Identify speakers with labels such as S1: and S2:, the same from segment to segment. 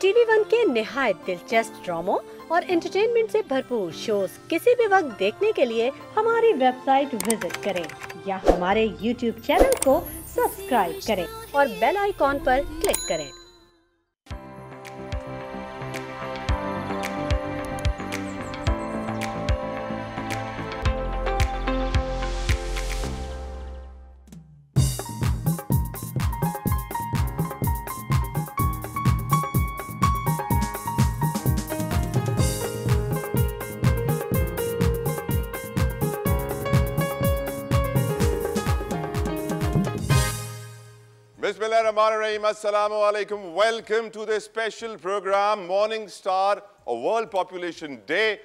S1: TV one के निहायत दिलचस्प ड्रामों और एंटरटेनमेंट से भरपूर शोज किसी भी वक्त देखने के लिए हमारी वेबसाइट विजिट करें या हमारे यूट्यूब चैनल को सब्सक्राइब करें और बेल आइकॉन पर क्लिक करें।
S2: Bismillahirrahmanirrahim. Assalamu alaikum. Welcome to the special program Morning Star, a World Population Day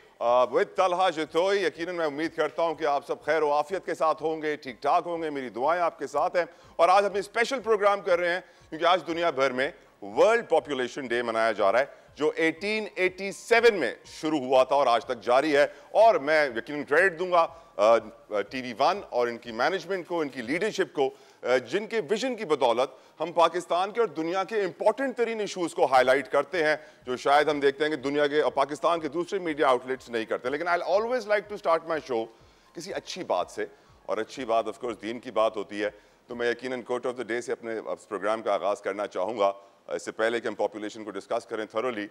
S2: with Talha Jitoi. यकीनन मैं उम्मीद करता हूं कि आप सब खैर व आफियत के साथ होंगे, ठीक ठाक होंगे। मेरी दुआएं आपके साथ हैं। और आज हम स्पेशल प्रोग्राम कर रहे हैं क्योंकि आज दुनिया भर में वर्ल्ड पॉपुलेशन डे मनाया जा रहा है जो 1887 में शुरू हुआ था और आज तक जारी है। और मैं यकीनन क्रेडिट दूंगा टीवी वन और इनकी मैनेजमेंट को, इनकी लीडरशिप को, जिनके विजन की बदौलत हम पाकिस्तान के और दुनिया के इंपॉर्टेंट तरीन इशूज़ को हाईलाइट करते हैं जो शायद हम देखते हैं कि दुनिया के और पाकिस्तान के दूसरे मीडिया आउटलेट्स नहीं करते। लेकिन I always like to start my show किसी अच्छी बात से, और अच्छी बात ऑफ कोर्स दीन की बात होती है। तो मैं यकीनन कोट ऑफ द डे से अपने प्रोग्राम का आगाज़ करना चाहूँगा। इससे पहले कि हम पॉपुलेशन को डिस्कस करें थरोली,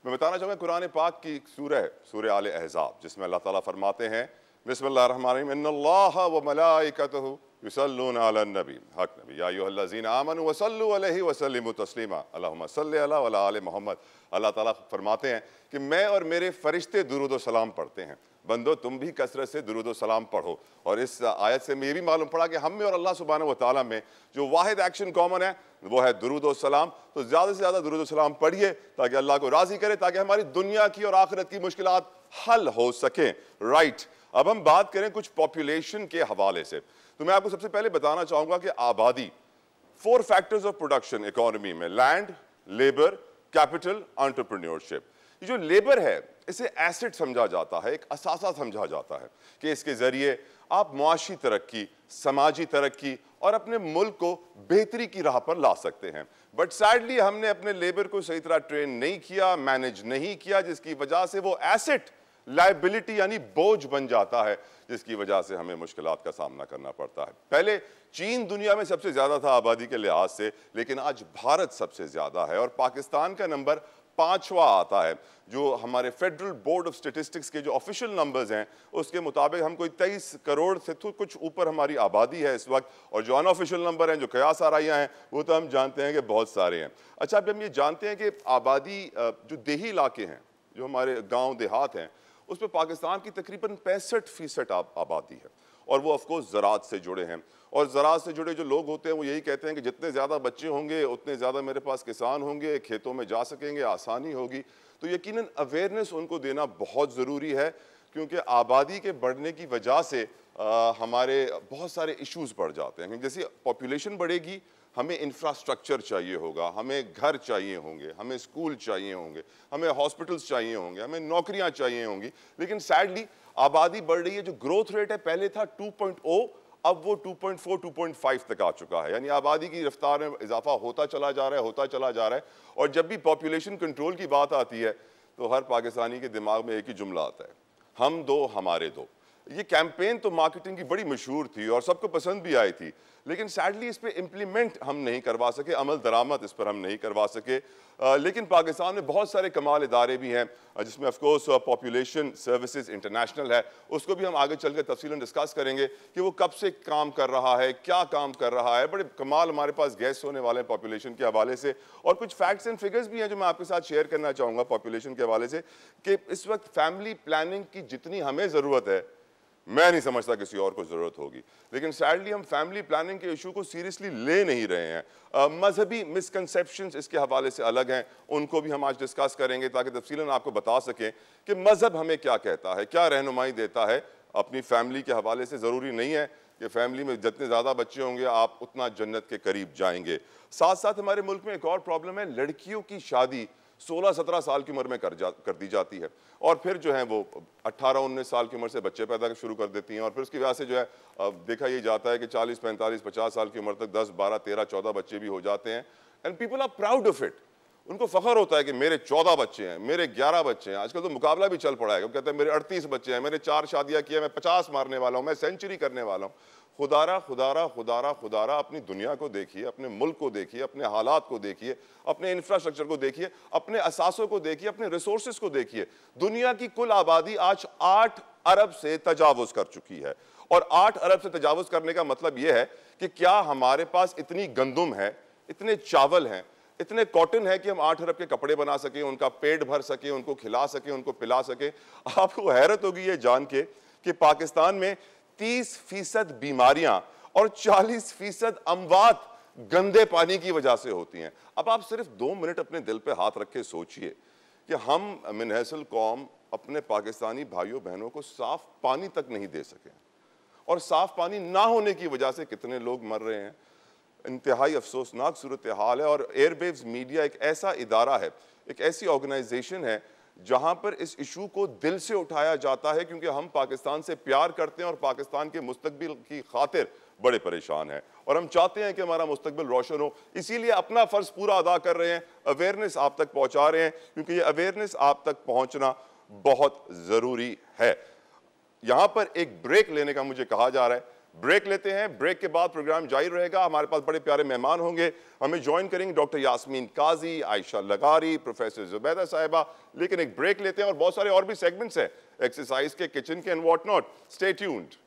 S2: मैं बताना चाहूँगा कुरान पाक की एक सूरह है, सूरह आल अहज़ाब, जिसमें अल्लाह ताला फरमाते हैं बिस्मिल्लाहिर्रहमानिर्रहीम इन्नल्लाहा व मलाइकतहु युसल्लूना अलन नबी हक नबी या अय्युहल्लज़ीना आमनू वसल्लु अलैहि वसल्लिमु तस्लीमा अल्लाहुम्मा सल्लि अला व आले मोहम्मद। अल्लाह ताला फरमाते हैं कि मैं और मेरे फरिश्ते दुरूद व सलाम पढ़ते हैं, बंदो तुम भी कसरत से दुरूद व सलाम पढ़ो। और इस आयत से मैं ये भी मालूम पड़ा कि हम में और अल्लाह सुब्हानहू व तआला में जो वाहिद एक्शन कॉमन है वो है दुरूद व सलाम। तो ज़्यादा से ज़्यादा दुरूद व सलाम पढ़िए ताकि अल्लाह को राज़ी करे, ताकि हमारी दुनिया की और आखिरत की मुश्किलात हल हो सकें। राइट, अब हम बात करें कुछ पॉपुलेशन के हवाले से। तो मैं आपको सबसे पहले बताना चाहूंगा कि आबादी, 4 फैक्टर्स ऑफ प्रोडक्शन इकोनॉमी में, लैंड, लेबर, कैपिटल, एंटरप्रेन्योरशिप। ये जो लेबर है इसे एसेट समझा जाता है, एक असासा समझा जाता है कि इसके जरिए आप मुआशी तरक्की, समाजी तरक्की और अपने मुल्क को बेहतरी की राह पर ला सकते हैं। बट सैडली हमने अपने लेबर को सही तरह ट्रेन नहीं किया, मैनेज नहीं किया, जिसकी वजह से वो एसेट लायबिलिटी यानी बोझ बन जाता है, जिसकी वजह से हमें मुश्किलात का सामना करना पड़ता है। पहले चीन दुनिया में सबसे ज्यादा था आबादी के लिहाज से, लेकिन आज भारत सबसे ज्यादा है और पाकिस्तान का नंबर 5वां आता है। जो हमारे फेडरल बोर्ड ऑफ स्टेटिस्टिक्स के जो ऑफिशियल नंबर्स हैं उसके मुताबिक हम कोई 23 करोड़ से तो कुछ ऊपर हमारी आबादी है इस वक्त, और जो अनऑफिशियल नंबर हैं, जो कयास आराइयाँ हैं, वो तो हम जानते हैं कि बहुत सारे हैं। अच्छा, अब हम ये जानते हैं कि आबादी जो देही इलाके हैं, जो हमारे गाँव देहात हैं, उस पर पाकिस्तान की तकरीबन 65% आबादी है और वो ऑफकोर्स ज़राअत से जुड़े हैं। और ज़राअत से जुड़े जो लोग होते हैं वो यही कहते हैं कि जितने ज़्यादा बच्चे होंगे उतने ज़्यादा मेरे पास किसान होंगे, खेतों में जा सकेंगे, आसानी होगी। तो यकीनन अवेयरनेस उनको देना बहुत ज़रूरी है, क्योंकि आबादी के बढ़ने की वजह से हमारे बहुत सारे इश्यूज़ बढ़ जाते हैं। जैसे पॉपुलेशन बढ़ेगी, हमें इंफ्रास्ट्रक्चर चाहिए होगा, हमें घर चाहिए होंगे, हमें स्कूल चाहिए होंगे, हमें हॉस्पिटल्स चाहिए होंगे, हमें नौकरियां चाहिए होंगी। लेकिन सैडली आबादी बढ़ रही है, जो ग्रोथ रेट है पहले था 2.0, अब वो 2.4 2.5 तक आ चुका है। यानी आबादी की रफ्तार में इजाफा होता चला जा रहा है, होता चला जा रहा है। और जब भी पॉपुलेशन कंट्रोल की बात आती है तो हर पाकिस्तानी के दिमाग में एक ही जुमला आता है, हम दो हमारे दो। ये कैंपेन तो मार्केटिंग की बड़ी मशहूर थी और सबको पसंद भी आई थी, लेकिन सैडली इस पे इम्प्लीमेंट हम नहीं करवा सके, अमल दरामद इस पर हम नहीं करवा सके। लेकिन पाकिस्तान में बहुत सारे कमाल इदारे भी हैं, जिसमें of course population services international है, उसको भी हम आगे चल कर तफसीलन डिस्कस करेंगे कि वो कब से काम कर रहा है, क्या काम कर रहा है। बड़े कमाल हमारे पास गेस्ट होने वाले हैं पॉपुलेशन के हवाले से, और कुछ फैक्ट्स एंड फिगर्स भी हैं जो मैं आपके साथ शेयर करना चाहूँगा पॉपुलेशन के हवाले से, कि इस वक्त फैमिली प्लानिंग की जितनी हमें ज़रूरत है मैं नहीं समझता किसी और को ज़रूरत होगी। लेकिन सैडली हम फैमिली प्लानिंग के इशू को सीरियसली ले नहीं रहे हैं। मजहबी मिसकंसेप्शंस इसके हवाले से अलग हैं, उनको भी हम आज डिस्कस करेंगे ताकि तफसीलन आपको बता सकें कि मज़हब हमें क्या कहता है, क्या रहनुमाई देता है अपनी फैमिली के हवाले से। ज़रूरी नहीं है कि फैमिली में जितने ज़्यादा बच्चे होंगे आप उतना जन्नत के करीब जाएंगे। साथ साथ हमारे मुल्क में एक और प्रॉब्लम है, लड़कियों की शादी 16-17 साल की उम्र में कर दी जाती है, और फिर जो है वो 18-19 साल की उम्र से बच्चे पैदा शुरू कर देती हैं, और फिर उसकी वजह से जो है देखा ये जाता है कि 40-45-50 साल की उम्र तक 10, 12, 13, 14 बच्चे भी हो जाते हैं, and people are proud of it. उनको फख्र होता है कि मेरे 14 बच्चे हैं, मेरे 11 बच्चे हैं। आजकल तो मुकाबला भी चल पड़ा है, वो कहते हैं मेरे 38 बच्चे हैं, मैंने 4 शादियां की है, मैं 50 मारने वाला हूं, मैं सेंचुरी करने वाला हूं। खुदारा खुदारा खुदारा खुदारा अपनी दुनिया को देखिए, अपने मुल्क को देखिए, अपने हालात को देखिए, अपने इंफ्रास्ट्रक्चर को देखिए, अपने असासों को देखिए, अपने रिसोर्सेज को देखिए। दुनिया की कुल आबादी आज 8 अरब से तजावुज कर चुकी है, और 8 अरब से तजावुज करने का मतलब यह है कि क्या हमारे पास इतनी गंदुम है, इतने चावल हैं, इतने कॉटन है कि हम 8 अरब के कपड़े बना सकें, उनका पेट भर सकें, उनको खिला सकें, उनको पिला सकें। आपको हैरत होगी ये जान के कि पाकिस्तान में 30% बीमारियां और 40% अमवात गंदे पानी की वजह से होती हैं। अब आप सिर्फ 2 मिनट अपने दिल पे हाथ रख के सोचिए कि हम मिनहसल कौम अपने पाकिस्तानी भाइयों बहनों को साफ पानी तक नहीं दे सके, और साफ पानी ना होने की वजह से कितने लोग मर रहे हैं। इंतहाई अफसोसनाक सूरत हाल है। और एयरवेव्स मीडिया एक ऐसा इदारा है, एक ऐसी ऑर्गेनाइजेशन है जहां पर इस इशू को दिल से उठाया जाता है, क्योंकि हम पाकिस्तान से प्यार करते हैं और पाकिस्तान के मुस्तकबिल की खातिर बड़े परेशान हैं, और हम चाहते हैं कि हमारा मुस्तकबिल रोशन हो। इसीलिए अपना फर्ज पूरा अदा कर रहे हैं, अवेयरनेस आप तक पहुंचा रहे हैं, क्योंकि ये अवेयरनेस आप तक पहुंचना बहुत जरूरी है। यहां पर एक ब्रेक लेने का मुझे कहा जा रहा है, ब्रेक लेते हैं। ब्रेक के बाद प्रोग्राम जारी रहेगा। हमारे पास बड़े प्यारे मेहमान होंगे, हमें ज्वाइन करेंगे डॉक्टर यास्मीन काजी, आयशा लगारी, प्रोफेसर जुबैदा साहिबा। लेकिन एक ब्रेक लेते हैं, और बहुत सारे और भी सेगमेंट्स हैं, एक्सरसाइज के, किचन के and what not. Stay tuned.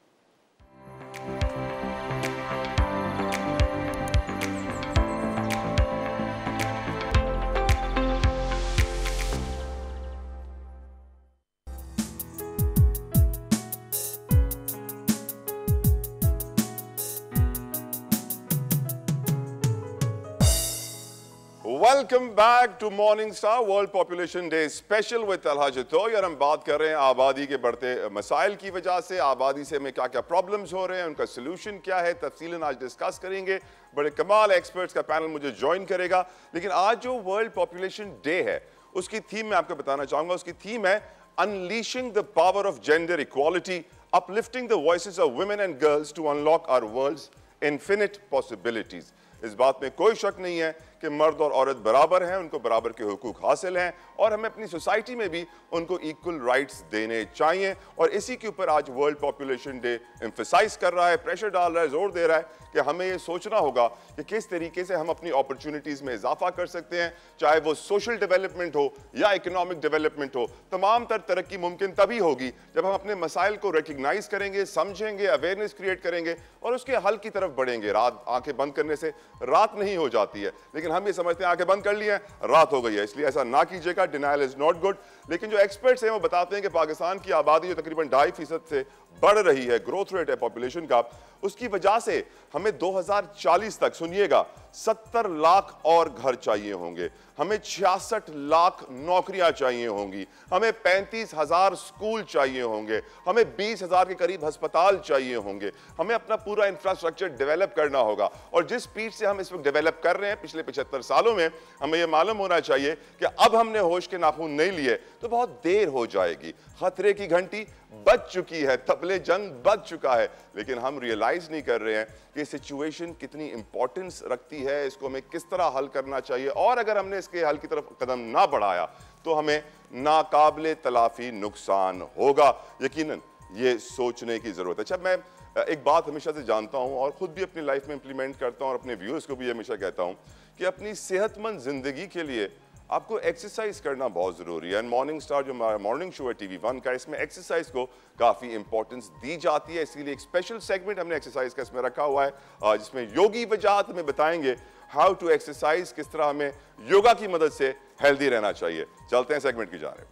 S2: Welcome back to morning star world population day special with Talha Jatoi. और हम बात कर रहे हैं आबादी के बढ़ते मसाइल की वजह से, आबादी से हमें क्या क्या प्रॉब्लम्स हो रहे हैं, उनका सोल्यूशन क्या है, तफसीलन आज डिस्कस करेंगे। बड़े कमाल एक्सपर्ट्स का पैनल मुझे ज्वाइन करेगा। लेकिन आज जो वर्ल्ड पॉपुलेशन डे है उसकी थीम मैं आपको बताना चाहूंगा। उसकी थीम है unleashing the power of gender equality, uplifting the voices of women and girls to unlock our world's infinite possibilities. इस बात में कोई शक नहीं है कि मर्द और औरत बराबर हैं, उनको बराबर के हुकूक हासिल हैं, और हमें अपनी सोसाइटी में भी उनको इक्वल राइट्स देने चाहिए। और इसी के ऊपर आज वर्ल्ड पॉपुलेशन डे एम्फसाइज कर रहा है, प्रेशर डाल रहा है, जोर दे रहा है कि हमें ये सोचना होगा कि किस तरीके से हम अपनी अपॉर्चुनिटीज में इजाफा कर सकते हैं, चाहे वो सोशल डेवलपमेंट हो या इकोनॉमिक डेवलपमेंट हो। तमाम तर तरक्की मुमकिन तभी होगी जब हम अपने मसाइल को रिकग्नाइज करेंगे, समझेंगे, अवेयरनेस क्रिएट करेंगे और उसके हल की तरफ बढ़ेंगे। रात आंखें बंद करने से रात नहीं हो जाती है, लेकिन हम ये समझते हैं आंखें बंद कर ली हैं, रात हो गई है, इसलिए ऐसा ना कीजिएगा। Denial is not good. लेकिन जो एक्सपर्ट्स हैं वो बताते हैं कि पाकिस्तान की आबादी जो तकरीबन 2.5% से बढ़ रही है, ग्रोथ रेट है पॉपुलेशन का, उसकी वजह से हमें 2040 तक, सुनिएगा, 70 लाख और घर चाहिए होंगे, हमें 66 लाख नौकरियां चाहिए होंगी, हमें 35,000 स्कूल चाहिए होंगे, हमें 20,000 के करीब अस्पताल चाहिए होंगे, हमें अपना पूरा इंफ्रास्ट्रक्चर डेवलप करना होगा। और जिस स्पीड से हम इस वक्त डेवलप कर रहे हैं पिछले 75 सालों में, हमें यह मालूम होना चाहिए कि अब हमने होश के नाखून नहीं लिए तो बहुत देर हो जाएगी। खतरे की घंटी बज चुकी है, तबले जंग बज चुका है, लेकिन हम रियलाइज नहीं कर रहे हैं कि सिचुएशन कितनी इंपॉर्टेंस रखती है, इसको हमें किस तरह हल करना चाहिए, और अगर हमने इसके हल की तरफ कदम ना बढ़ाया तो हमें नाकाबिले तलाफी नुकसान होगा। यकीनन ये सोचने की जरूरत है। अच्छा, मैं एक बात हमेशा से जानता हूं और खुद भी अपनी लाइफ में इंप्लीमेंट करता हूं और अपने व्यूअर्स को भी हमेशा कहता हूं कि अपनी सेहतमंद जिंदगी के लिए आपको एक्सरसाइज करना बहुत जरूरी है। एंड मॉर्निंग स्टार जो हमारा मॉर्निंग शो है TV1 का, इसमें एक्सरसाइज को काफी इंपॉर्टेंस दी जाती है, इसीलिए एक स्पेशल सेगमेंट हमने एक्सरसाइज का इसमें रखा हुआ है, जिसमें योगी वजाहत हमें बताएंगे हाउ टू एक्सरसाइज, किस तरह हमें योगा की मदद से हेल्दी रहना चाहिए। चलते हैं सेगमेंट की जानिब।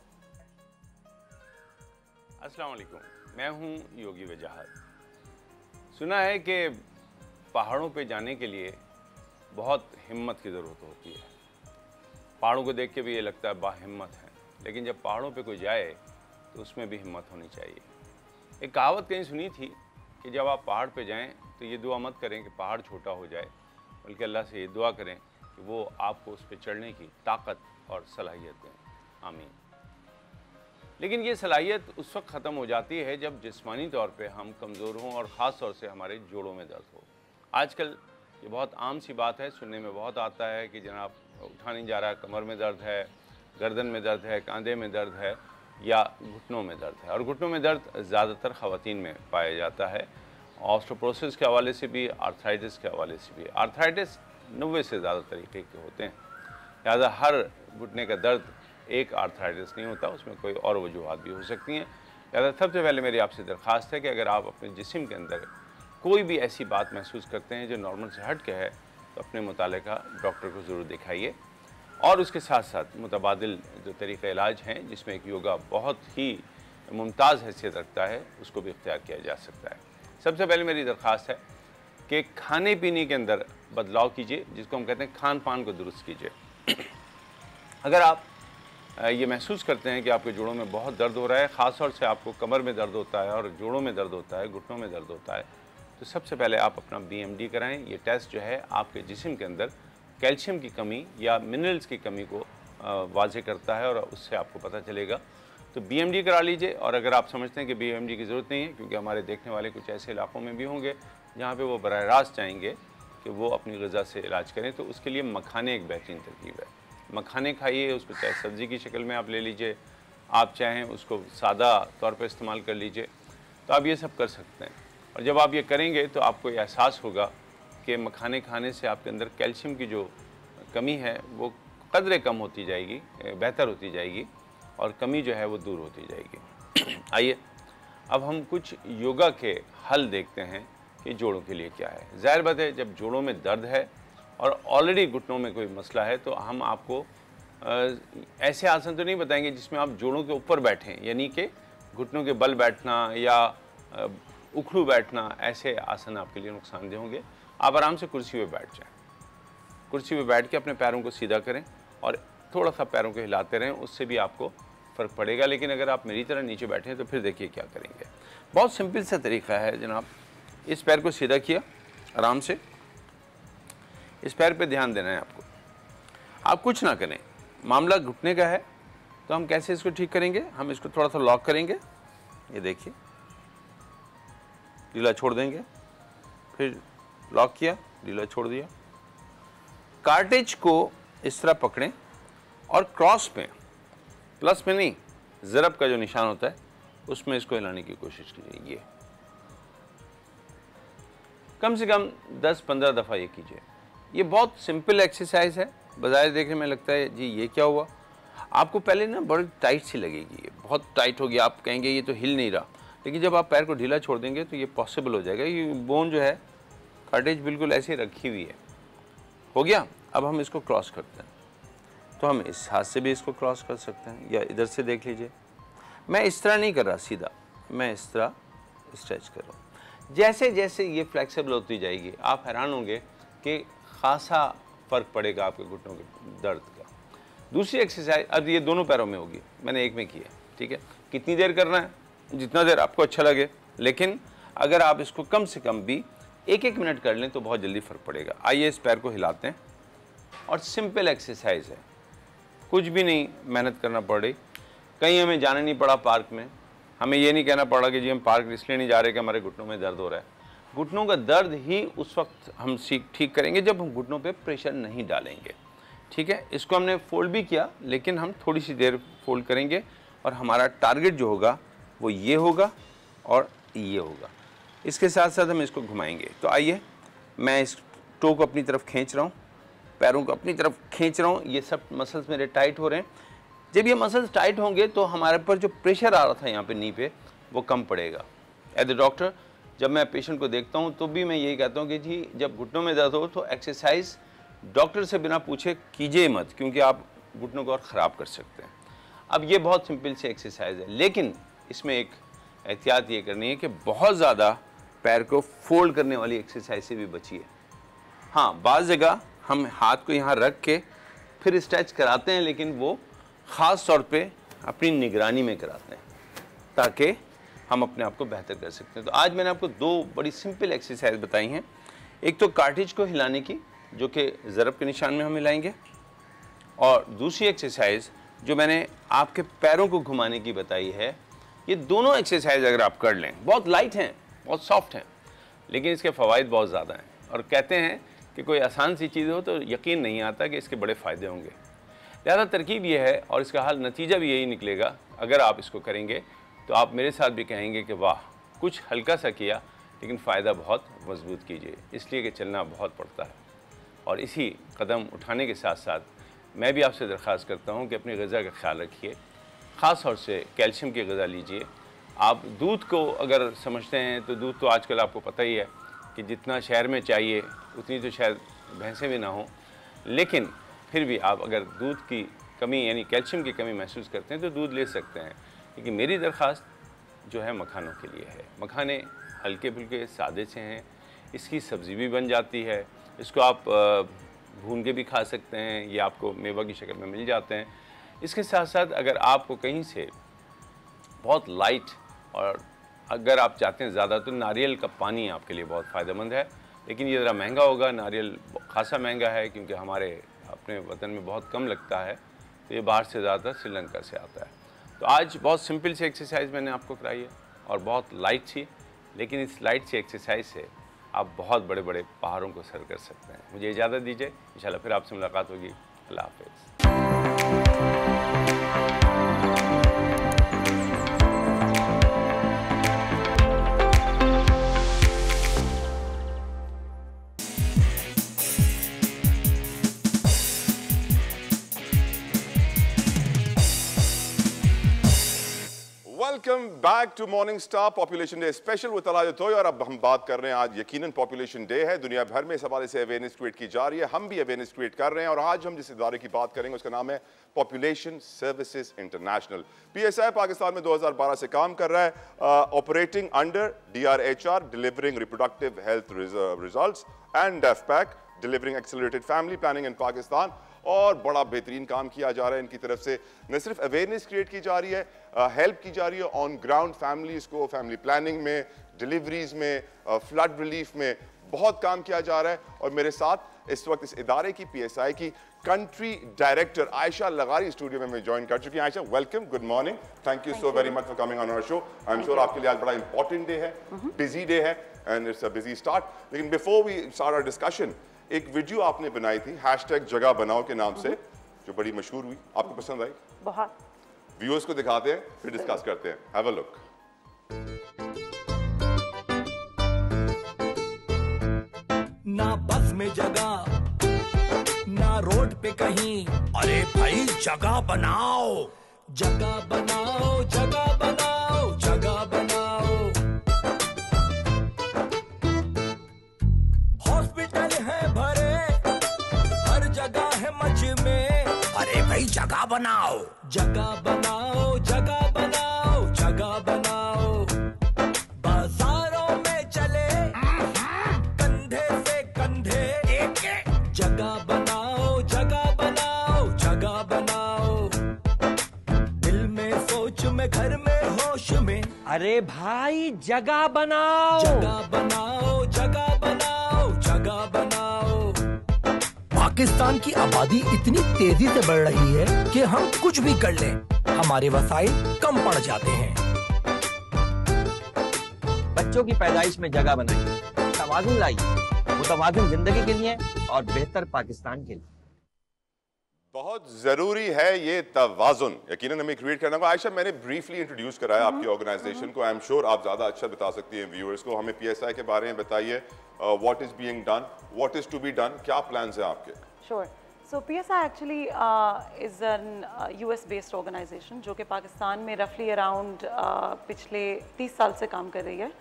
S3: अस्सलाम वालेकुम, मैं हूं योगी वजाहत। सुना है कि पहाड़ों पे जाने के लिए बहुत हिम्मत की ज़रूरत होती है। पहाड़ों को देख के भी ये लगता है बाहिम्मत है, लेकिन जब पहाड़ों पे कोई जाए तो उसमें भी हिम्मत होनी चाहिए। एक कहावत कहीं सुनी थी कि जब आप पहाड़ पे जाएं तो ये दुआ मत करें कि पहाड़ छोटा हो जाए, बल्कि अल्लाह से ये दुआ करें कि वो आपको उस पर चढ़ने की ताकत और सलाहियत दें। आमीन। लेकिन ये सलाहियत उस वक्त ख़त्म हो जाती है जब जिस्मानी तौर पे हम कमज़ोर हों और ख़ास तौर से हमारे जोड़ों में दर्द हो। आजकल ये बहुत आम सी बात है, सुनने में बहुत आता है कि जनाब उठा नहीं जा रहा, कमर में दर्द है, गर्दन में दर्द है, कंधे में दर्द है या घुटनों में दर्द है। और घुटनों में दर्द ज़्यादातर ख़वातीन में पाया जाता है, ऑस्टियोपोरोसिस के हवाले से भी, आर्थराइटिस के हवाले से भी। आर्थराइटिस 90 से ज़्यादा तरीके के होते हैं, लिहाजा हर घुटने का दर्द एक आर्थराइटिस नहीं होता, उसमें कोई और वजूहत भी हो सकती हैं। लिहाजा सबसे पहले मेरी आपसे दरख्वास्त है कि अगर आप अपने जिस्म के अंदर कोई भी ऐसी बात महसूस करते हैं जो नॉर्मल से हट के है, तो अपने मुतालिका डॉक्टर को ज़रूर दिखाइए। और उसके साथ साथ मुतबादिल जो तरीक़े इलाज हैं, जिसमें एक योगा बहुत ही मुमताज़ हैसियत रखता है, उसको भी इख्तियार किया जा सकता है। सबसे पहले मेरी दरख्वास्त है कि खाने पीने के अंदर बदलाव कीजिए, जिसको हम कहते हैं खान पान को दुरुस्त कीजिए। अगर आप ये महसूस करते हैं कि आपके जोड़ों में बहुत दर्द हो रहा है, ख़ास तौर से आपको कमर में दर्द होता है और जोड़ों में दर्द होता है, घुटनों में दर्द होता है, तो सबसे पहले आप अपना BMD कराएं। ये टेस्ट जो है आपके जिस्म के अंदर कैल्शियम की कमी या मिनरल्स की कमी को वाज़े करता है और उससे आपको पता चलेगा। तो BMD करा लीजिए। और अगर आप समझते हैं कि BMD की ज़रूरत नहीं है, क्योंकि हमारे देखने वाले कुछ ऐसे इलाक़ों में भी होंगे जहाँ पे वो बराह रास्त चाहेंगे कि वो अपनी ग़िज़ा से इलाज करें, तो उसके लिए मखाने एक बेहतरीन तरकीब है। मखाने खाइए, उसको चाहे सब्ज़ी की शक्ल में आप ले लीजिए, आप चाहें उसको सादा तौर पर इस्तेमाल कर लीजिए, तो आप ये सब कर सकते हैं। और जब आप ये करेंगे तो आपको ये एहसास होगा कि मखाने खाने से आपके अंदर कैल्शियम की जो कमी है वो कदरे कम होती जाएगी, बेहतर होती जाएगी और कमी जो है वो दूर होती जाएगी। आइए अब हम कुछ योगा के हल देखते हैं कि जोड़ों के लिए क्या है। ज़ाहिर बात है, जब जोड़ों में दर्द है और ऑलरेडी घुटनों में कोई मसला है, तो हम आपको ऐसे आसन तो नहीं बताएंगे जिसमें आप जोड़ों के ऊपर बैठें, यानी कि घुटनों के बल बैठना या उखड़ू बैठना, ऐसे आसन आपके लिए नुकसानदेह होंगे। आप आराम से कुर्सी पे बैठ जाएं, कुर्सी पे बैठ के अपने पैरों को सीधा करें और थोड़ा सा पैरों को हिलाते रहें, उससे भी आपको फ़र्क पड़ेगा। लेकिन अगर आप मेरी तरह नीचे बैठे हैं तो फिर देखिए क्या करेंगे। बहुत सिंपल सा तरीक़ा है जनाब। इस पैर को सीधा किया, आराम से इस पैर पे ध्यान देना है आपको। आप कुछ ना करें, मामला घुटने का है तो हम कैसे इसको ठीक करेंगे, हम इसको थोड़ा सा लॉक करेंगे, ये देखिए, ढीला छोड़ देंगे, फिर लॉक किया, ढीला छोड़ दिया। कार्टेज को इस तरह पकड़ें और क्रॉस में, प्लस में नहीं, ज़रब का जो निशान होता है उसमें इसको हिलाने की कोशिश कीजिए। ये कम से कम 10-15 दफ़ा ये कीजिए। ये बहुत सिंपल एक्सरसाइज है, बज़ाहिर देखने में लगता है जी ये क्या हुआ, आपको पहले ना बड़ी टाइट सी लगेगी, ये बहुत टाइट होगी, आप कहेंगे ये तो हिल नहीं रहा। लेकिन जब आप पैर को ढीला छोड़ देंगे तो ये पॉसिबल हो जाएगा। ये बोन जो है, कार्टेज बिल्कुल ऐसे रखी हुई है। हो गया। अब हम इसको क्रॉस करते हैं, तो हम इस हाथ से भी इसको क्रॉस कर सकते हैं या इधर से देख लीजिए। मैं इस तरह नहीं कर रहा सीधा, मैं इस तरह स्ट्रेच कर रहा हूँ। जैसे जैसे ये फ्लेक्सिबल होती जाएगी आप हैरान होंगे कि खासा फ़र्क पड़ेगा आपके घुटनों के दर्द का। दूसरी एक्सरसाइज अब ये दोनों पैरों में होगी, मैंने एक में की है, ठीक है। कितनी देर करना है, जितना देर आपको अच्छा लगे, लेकिन अगर आप इसको कम से कम भी 1-1 मिनट कर लें तो बहुत जल्दी फ़र्क पड़ेगा। आइए इस पैर को हिलाते हैं और सिंपल एक्सरसाइज है, कुछ भी नहीं मेहनत करना पड़ रही, कहीं हमें जाना नहीं पड़ा पार्क में, हमें ये नहीं कहना पड़ा कि जी हम पार्क इसलिए नहीं जा रहे कि हमारे घुटनों में दर्द हो रहा है। घुटनों का दर्द ही उस वक्त हम ठीक करेंगे जब हम घुटनों पे प्रेशर नहीं डालेंगे, ठीक है। इसको हमने फोल्ड भी किया, लेकिन हम थोड़ी सी देर फोल्ड करेंगे और हमारा टारगेट जो होगा वो ये होगा और ये होगा। इसके साथ साथ हम इसको घुमाएंगे। तो आइए, मैं इस टो को अपनी तरफ खींच रहा हूँ, पैरों को अपनी तरफ खींच रहा हूँ, ये सब मसल्स मेरे टाइट हो रहे हैं। जब ये मसल्स टाइट होंगे तो हमारे पर जो प्रेशर आ रहा था यहाँ पे नी पे, वो कम पड़ेगा। एज ए डॉक्टर जब मैं पेशेंट को देखता हूँ तो भी मैं यही कहता हूँ कि जी जब घुटनों में दर्द हो तो एक्सरसाइज डॉक्टर से बिना पूछे कीजिए मत, क्योंकि आप घुटनों को और ख़राब कर सकते हैं। अब ये बहुत सिंपल सी एक्सरसाइज है, लेकिन इसमें एक एहतियात ये करनी है कि बहुत ज़्यादा पैर को फोल्ड करने वाली एक्सरसाइज से भी बचिए। हाँ, बाज़ जगह हम हाथ को यहाँ रख के फिर स्ट्रेच कराते हैं, लेकिन वो ख़ास तौर पे अपनी निगरानी में कराते हैं ताकि हम अपने आप को बेहतर कर सकते हैं। तो आज मैंने आपको 2 बड़ी सिंपल एक्सरसाइज बताई हैं। एक तो कार्टिज को हिलाने की, जो कि ज़रब के निशान में हम हिलाएंगे, और दूसरी एक्सरसाइज जो मैंने आपके पैरों को घुमाने की बताई है। ये दोनों एक्सरसाइज अगर आप कर लें, बहुत लाइट हैं, बहुत सॉफ्ट हैं, लेकिन इसके फ़वाइद बहुत ज़्यादा हैं। और कहते हैं कि कोई आसान सी चीज़ हो तो यकीन नहीं आता कि इसके बड़े फ़ायदे होंगे। लिहाजा तरकीब ये है और इसका हल नतीजा भी यही निकलेगा, अगर आप इसको करेंगे तो आप मेरे साथ भी कहेंगे कि वाह, कुछ हल्का सा किया लेकिन फ़ायदा बहुत मजबूत कीजिए, इसलिए कि चलना बहुत पड़ता है। और इसी कदम उठाने के साथ साथ मैं भी आपसे दरख्वास्त करता हूँ कि अपनी ग़िज़ा का ख्याल रखिए, ख़ास तौर से कैल्शियम की ग़िज़ा लीजिए। आप दूध को अगर समझते हैं तो दूध तो आजकल आपको पता ही है कि जितना शहर में चाहिए उतनी तो शायद भैंसें भी ना हों, लेकिन फिर भी आप अगर दूध की कमी यानी कैल्शियम की कमी महसूस करते हैं तो दूध ले सकते हैं। लेकिन मेरी दरख्वास्त जो है मखानों के लिए है। मखाने हल्के फुल्के सादे से हैं, इसकी सब्ज़ी भी बन जाती है, इसको आप भून के भी खा सकते हैं, ये आपको मेवा की शक्ल में मिल जाते हैं। इसके साथ साथ अगर आपको कहीं से बहुत लाइट और अगर आप चाहते हैं ज़्यादा तो नारियल का पानी आपके लिए बहुत फ़ायदेमंद है, लेकिन ये ज़रा महंगा होगा, नारियल खासा महंगा है क्योंकि हमारे अपने वतन में बहुत कम लगता है, तो ये बाहर से ज़्यादा श्रीलंका से आता है। तो आज बहुत सिंपल सी एक्सरसाइज मैंने आपको कराई है और बहुत लाइट सी, लेकिन इस लाइट सी एक्सरसाइज से आप बहुत बड़े बड़े पहाड़ों को सर कर सकते हैं। मुझे इजाज़त दीजिए, इंशाल्लाह फिर आपसे मुलाकात होगी। अल्लाह हाफ़िज़।
S2: Welcome back to morning star population day special with Talha Jatoi. और अब हम बात कर रहे हैं, आज यकीनन पॉपुलेशन डे है, दुनिया भर में इस हवाले से अवेयरनेस क्रिएट की जा रही है, हम भी अवेयरनेस क्रिएट कर रहे हैं। और आज हम जिस इदारे की बात करेंगे उसका नाम है population services international. PSI Pakistan में 2012 से काम कर रहा है, operating under DRHR, delivering reproductive health results, and DEFPAC, delivering accelerated family planning in Pakistan. और बड़ा बेहतरीन काम किया जा रहा है इनकी तरफ से, न सिर्फ अवेयरनेस क्रिएट की जा रही है, हेल्प की जा रही है ऑन ग्राउंड फैमिलीज़ को, फैमिली प्लानिंग में, डिलीवरीज में, फ्लड रिलीफ में बहुत काम किया जा रहा है। और मेरे साथ इस वक्त इस इदारे की PSI की country director Ayesha Lagari studio में ज्वाइन कर चुकी हैं। Ayesha, welcome, good morning, thank you so very much for coming on our show. I am sure आपके लिए आज बड़ा इंपॉर्टेंट डे है, बिजी डे है, and it's a busy start. लेकिन before we start our discussion, एक वीडियो आपने बनाई थी #जगह बनाओ के नाम से, जो बड़ी मशहूर हुई, आपको पसंद आई?
S1: बहुत।
S2: व्यूअर्स को दिखाते हैं फिर डिस्कस करते हैं, हैव अ लुक।
S4: ना बस में जगह ना रोड पे कहीं, अरे भाई जगह बनाओ, जगह बनाओ, जगह बनाओ, जगह बनाओ। हॉस्पिटल है भरे, हर जगह है मच में, अरे भाई जगह बनाओ, जगह बनाओ, जगह बनाओ, जगह बनाओ। बाजारों में चले कंधे से कंधे, जगह बनाओ, जगह बनाओ, जगह बनाओ। दिल में सोच में, घर में होश में,
S5: अरे भाई जगह बनाओ,
S4: जगह बनाओ, जगह बनाओ, जगह बनाओ। पाकिस्तान की आबादी इतनी तेजी से बढ़ रही है कि हम कुछ भी कर लें, हमारे वसाइल कम पड़ जाते हैं।
S5: बच्चों की पैदाइश में जगह बनाइए, तवाज़ुन लाइए, मुतवाज़िन जिंदगी के लिए और बेहतर पाकिस्तान के लिए।
S2: बहुत जरूरी है ये तवाज़ुन, यकीनन हमें क्रिएट करना होगा। आयशा, मैंने ब्रीफली इंट्रोड्यूस कराया आपकी ऑर्गेनाइजेशन को, आई एम श्योर आप ज्यादा अच्छा बता सकती हैं व्यूअर्स को। हमें PSI के बारे में बताइए, what is being done, what is to be done, क्या प्लान्स हैं आपके?
S6: Sure. So PSI actually is an US-based organization जो कि पाकिस्तान में roughly around पिछले 30 साल से काम कर रही है।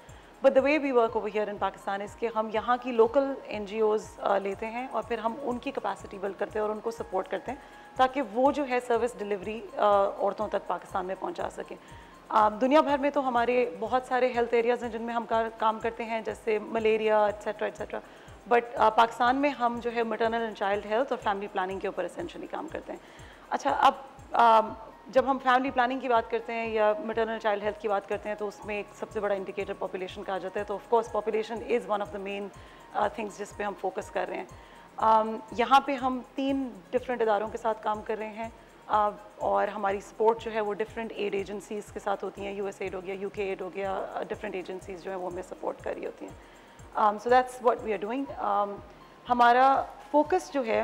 S6: But the way we work over here in Pakistan is कि हम यहाँ की local NGOs लेते हैं और फिर हम उनकी capacity build करते हैं और उनको support करते हैं ताकि वो जो है सर्विस डिलीवरी औरतों तक पाकिस्तान में पहुँचा सकें। दुनिया भर में तो हमारे बहुत सारे हेल्थ एरियाज़ हैं जिनमें हम काम करते हैं, जैसे malaria etcetera etcetera, but Pakistan में हम जो है मैटरनल एंड चाइल्ड हेल्थ और फैमिली प्लानिंग के ऊपर एसेंशियली काम करते हैं। अच्छा, अब जब हम फैमिली प्लानिंग की बात करते हैं या मैटरनल चाइल्ड हेल्थ की बात करते हैं तो उसमें एक सबसे बड़ा इंडिकेटर पॉपुलेशन का आ जाता है। तो of course population is one of the main things जिस पे हम फोकस कर रहे हैं। यहाँ पे हम 3 डिफरेंट इदारों के साथ काम कर रहे हैं और हमारी सपोर्ट जो है वो डिफरेंट एड एजेंसीज़ के साथ होती हैं, USAID हो गया, UK एड हो गया, डिफरेंट एजेंसीज़ जो है वो हमें सपोर्ट कर रही होती हैं। So that's what we are doing. हमारा फोकस जो है